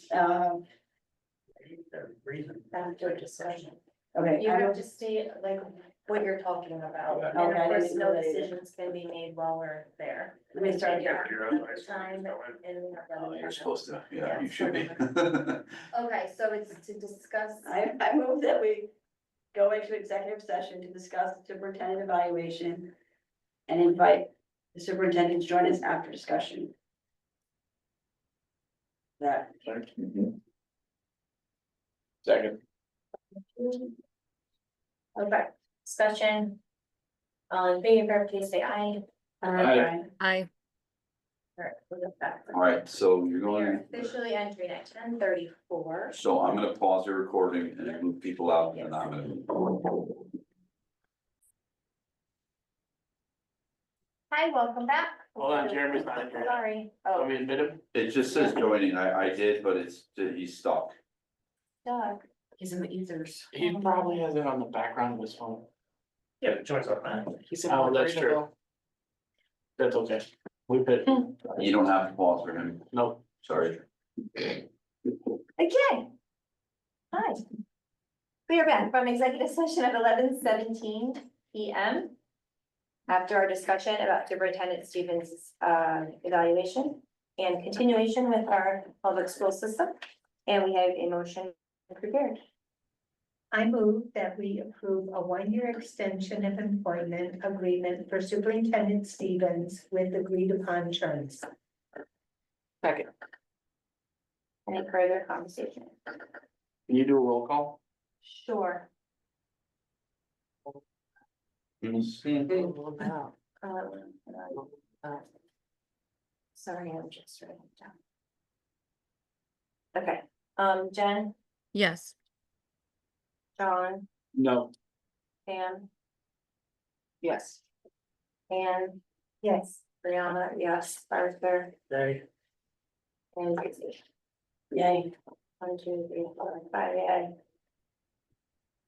Reason. After discussion. okay. You I have will- to state like what you're talking about, and Okay, I of course, didn't no know that either. decisions can be made while we're there. Let me start Yeah. here. Time and we have Oh, that. you're supposed to, yeah, Yeah, you should be. Okay, so it's to discuss. I move that we go into executive session to discuss the superintendent evaluation and invite the superintendent to join us after discussion. That, Second. Okay, discussion. All in favor, please say aye. Aye. I Alright, we'll get back. All right, so you're We going, are officially entering at 10:34. so I'm gonna pause the recording and then move people out and I'm gonna. Hi, welcome back. Hold on, Jeremy's not in here. Sorry. Want Oh, me to admit him? It just says joining, I did, but he's stuck. Doug. He's in the ethers. He probably has it on the background of his phone. Yeah, the choice of that. He's Oh, that's true. incorporatable. That's okay. We put, You don't have to pause for him, no, sorry. Okay. Hi. We are back from executive session at 11:17 PM. After our discussion about Superintendent Stevens' evaluation and continuation with our public school system. And we have a motion prepared. I move that we approve a 1-year extension of employment agreement for Superintendent Stevens with agreed upon terms. Second. Any further conversation? can you do a roll call? Sure. Sorry, I'm just writing it down. Okay, Jen, yes. John, No. Pam, Yes. Ann, yes, Brianna, yes, Arthur, Okay. and Tracy. yay. 1, 2, 3, 4, 5, yay.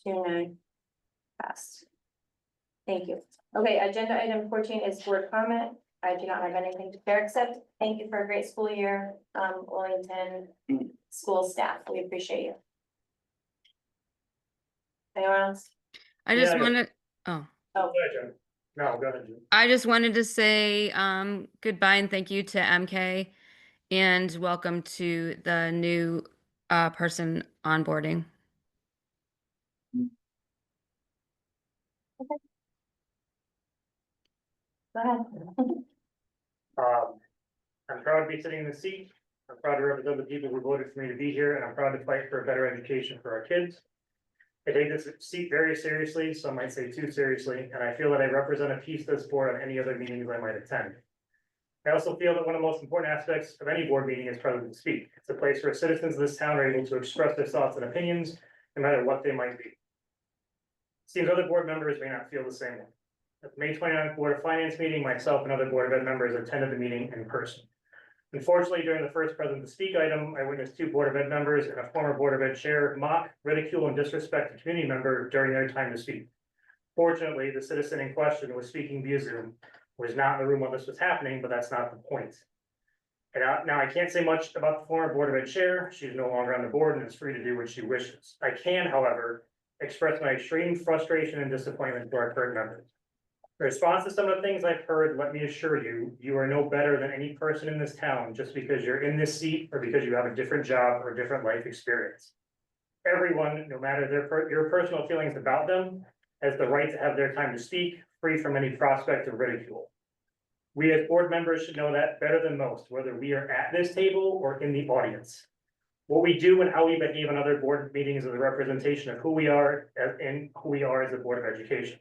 2, 9. Passed. Thank you. Okay, agenda item 14 is board comment. I do not have anything to share except thank you for a great school year, Willington school staff. We appreciate you. Anyone else? I just Yeah, I got- wanted, oh, Go ahead, Jen. No, go ahead, Jen. I just wanted to say goodbye and thank you to MK and welcome to the new person onboarding. Go ahead. I'm proud to be sitting in the seat. I'm proud to represent the people who voted for me to be here, and I'm proud to fight for a better education for our kids. I take this seat very seriously, some might say too seriously, and I feel that I represent a piece of this board on any other meetings I might attend. I also feel that one of the most important aspects of any board meeting is present to speak. It's a place where citizens of this town are able to express their thoughts and opinions, no matter what they might be. Seems other board members may not feel the same way. At the May 29th Board of Finance meeting, myself and other Board of Ed members attended the meeting in person. Unfortunately, during the first present to speak item, I witnessed 2 Board of Ed members and a former Board of Ed chair mock, ridicule, and disrespect a community member during their time to speak. Fortunately, the citizen in question was speaking via Zoom, was not in the room while this was happening, but that's not the point. And now I can't say much about the former Board of Ed chair. She's no longer on the board and is free to do what she wishes. I can, however, express my extreme frustration and disappointment to our current members. In response to some of the things I've heard, let me assure you, you are no better than any person in this town just because you're in this seat or because you have a different job or a different life experience. Everyone, no matter your personal feelings about them, has the right to have their time to speak, free from any prospect of ridicule. We as board members should know that better than most, whether we are at this table or in the audience. What we do and how we behave in other board meetings is a representation of who we are and who we are as a Board of Education.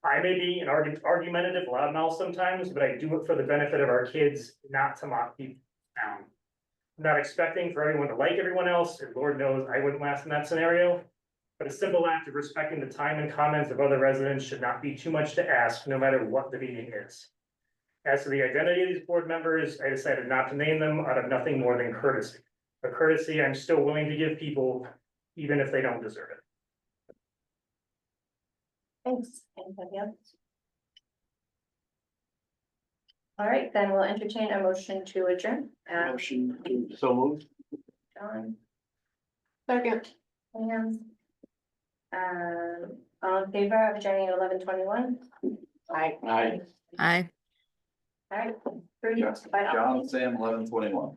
I may be an argumentative loudmouth sometimes, but I do it for the benefit of our kids, not to mock people down. I'm not expecting for everyone to like everyone else, and Lord knows I wouldn't last in that scenario. But a simple act of respecting the time and comments of other residents should not be too much to ask, no matter what the meeting is. As to the identity of these board members, I decided not to name them out of nothing more than courtesy. A courtesy I'm still willing to give people, even if they don't deserve it. Thanks. Anybody else? All right, then we'll entertain a motion to adjourn. Motion to so moved. John, Second. Williams. All in favor of adjourning at 11:21? Aye. Aye. Aye. All right. Approved by all. John, Sam, 11:21.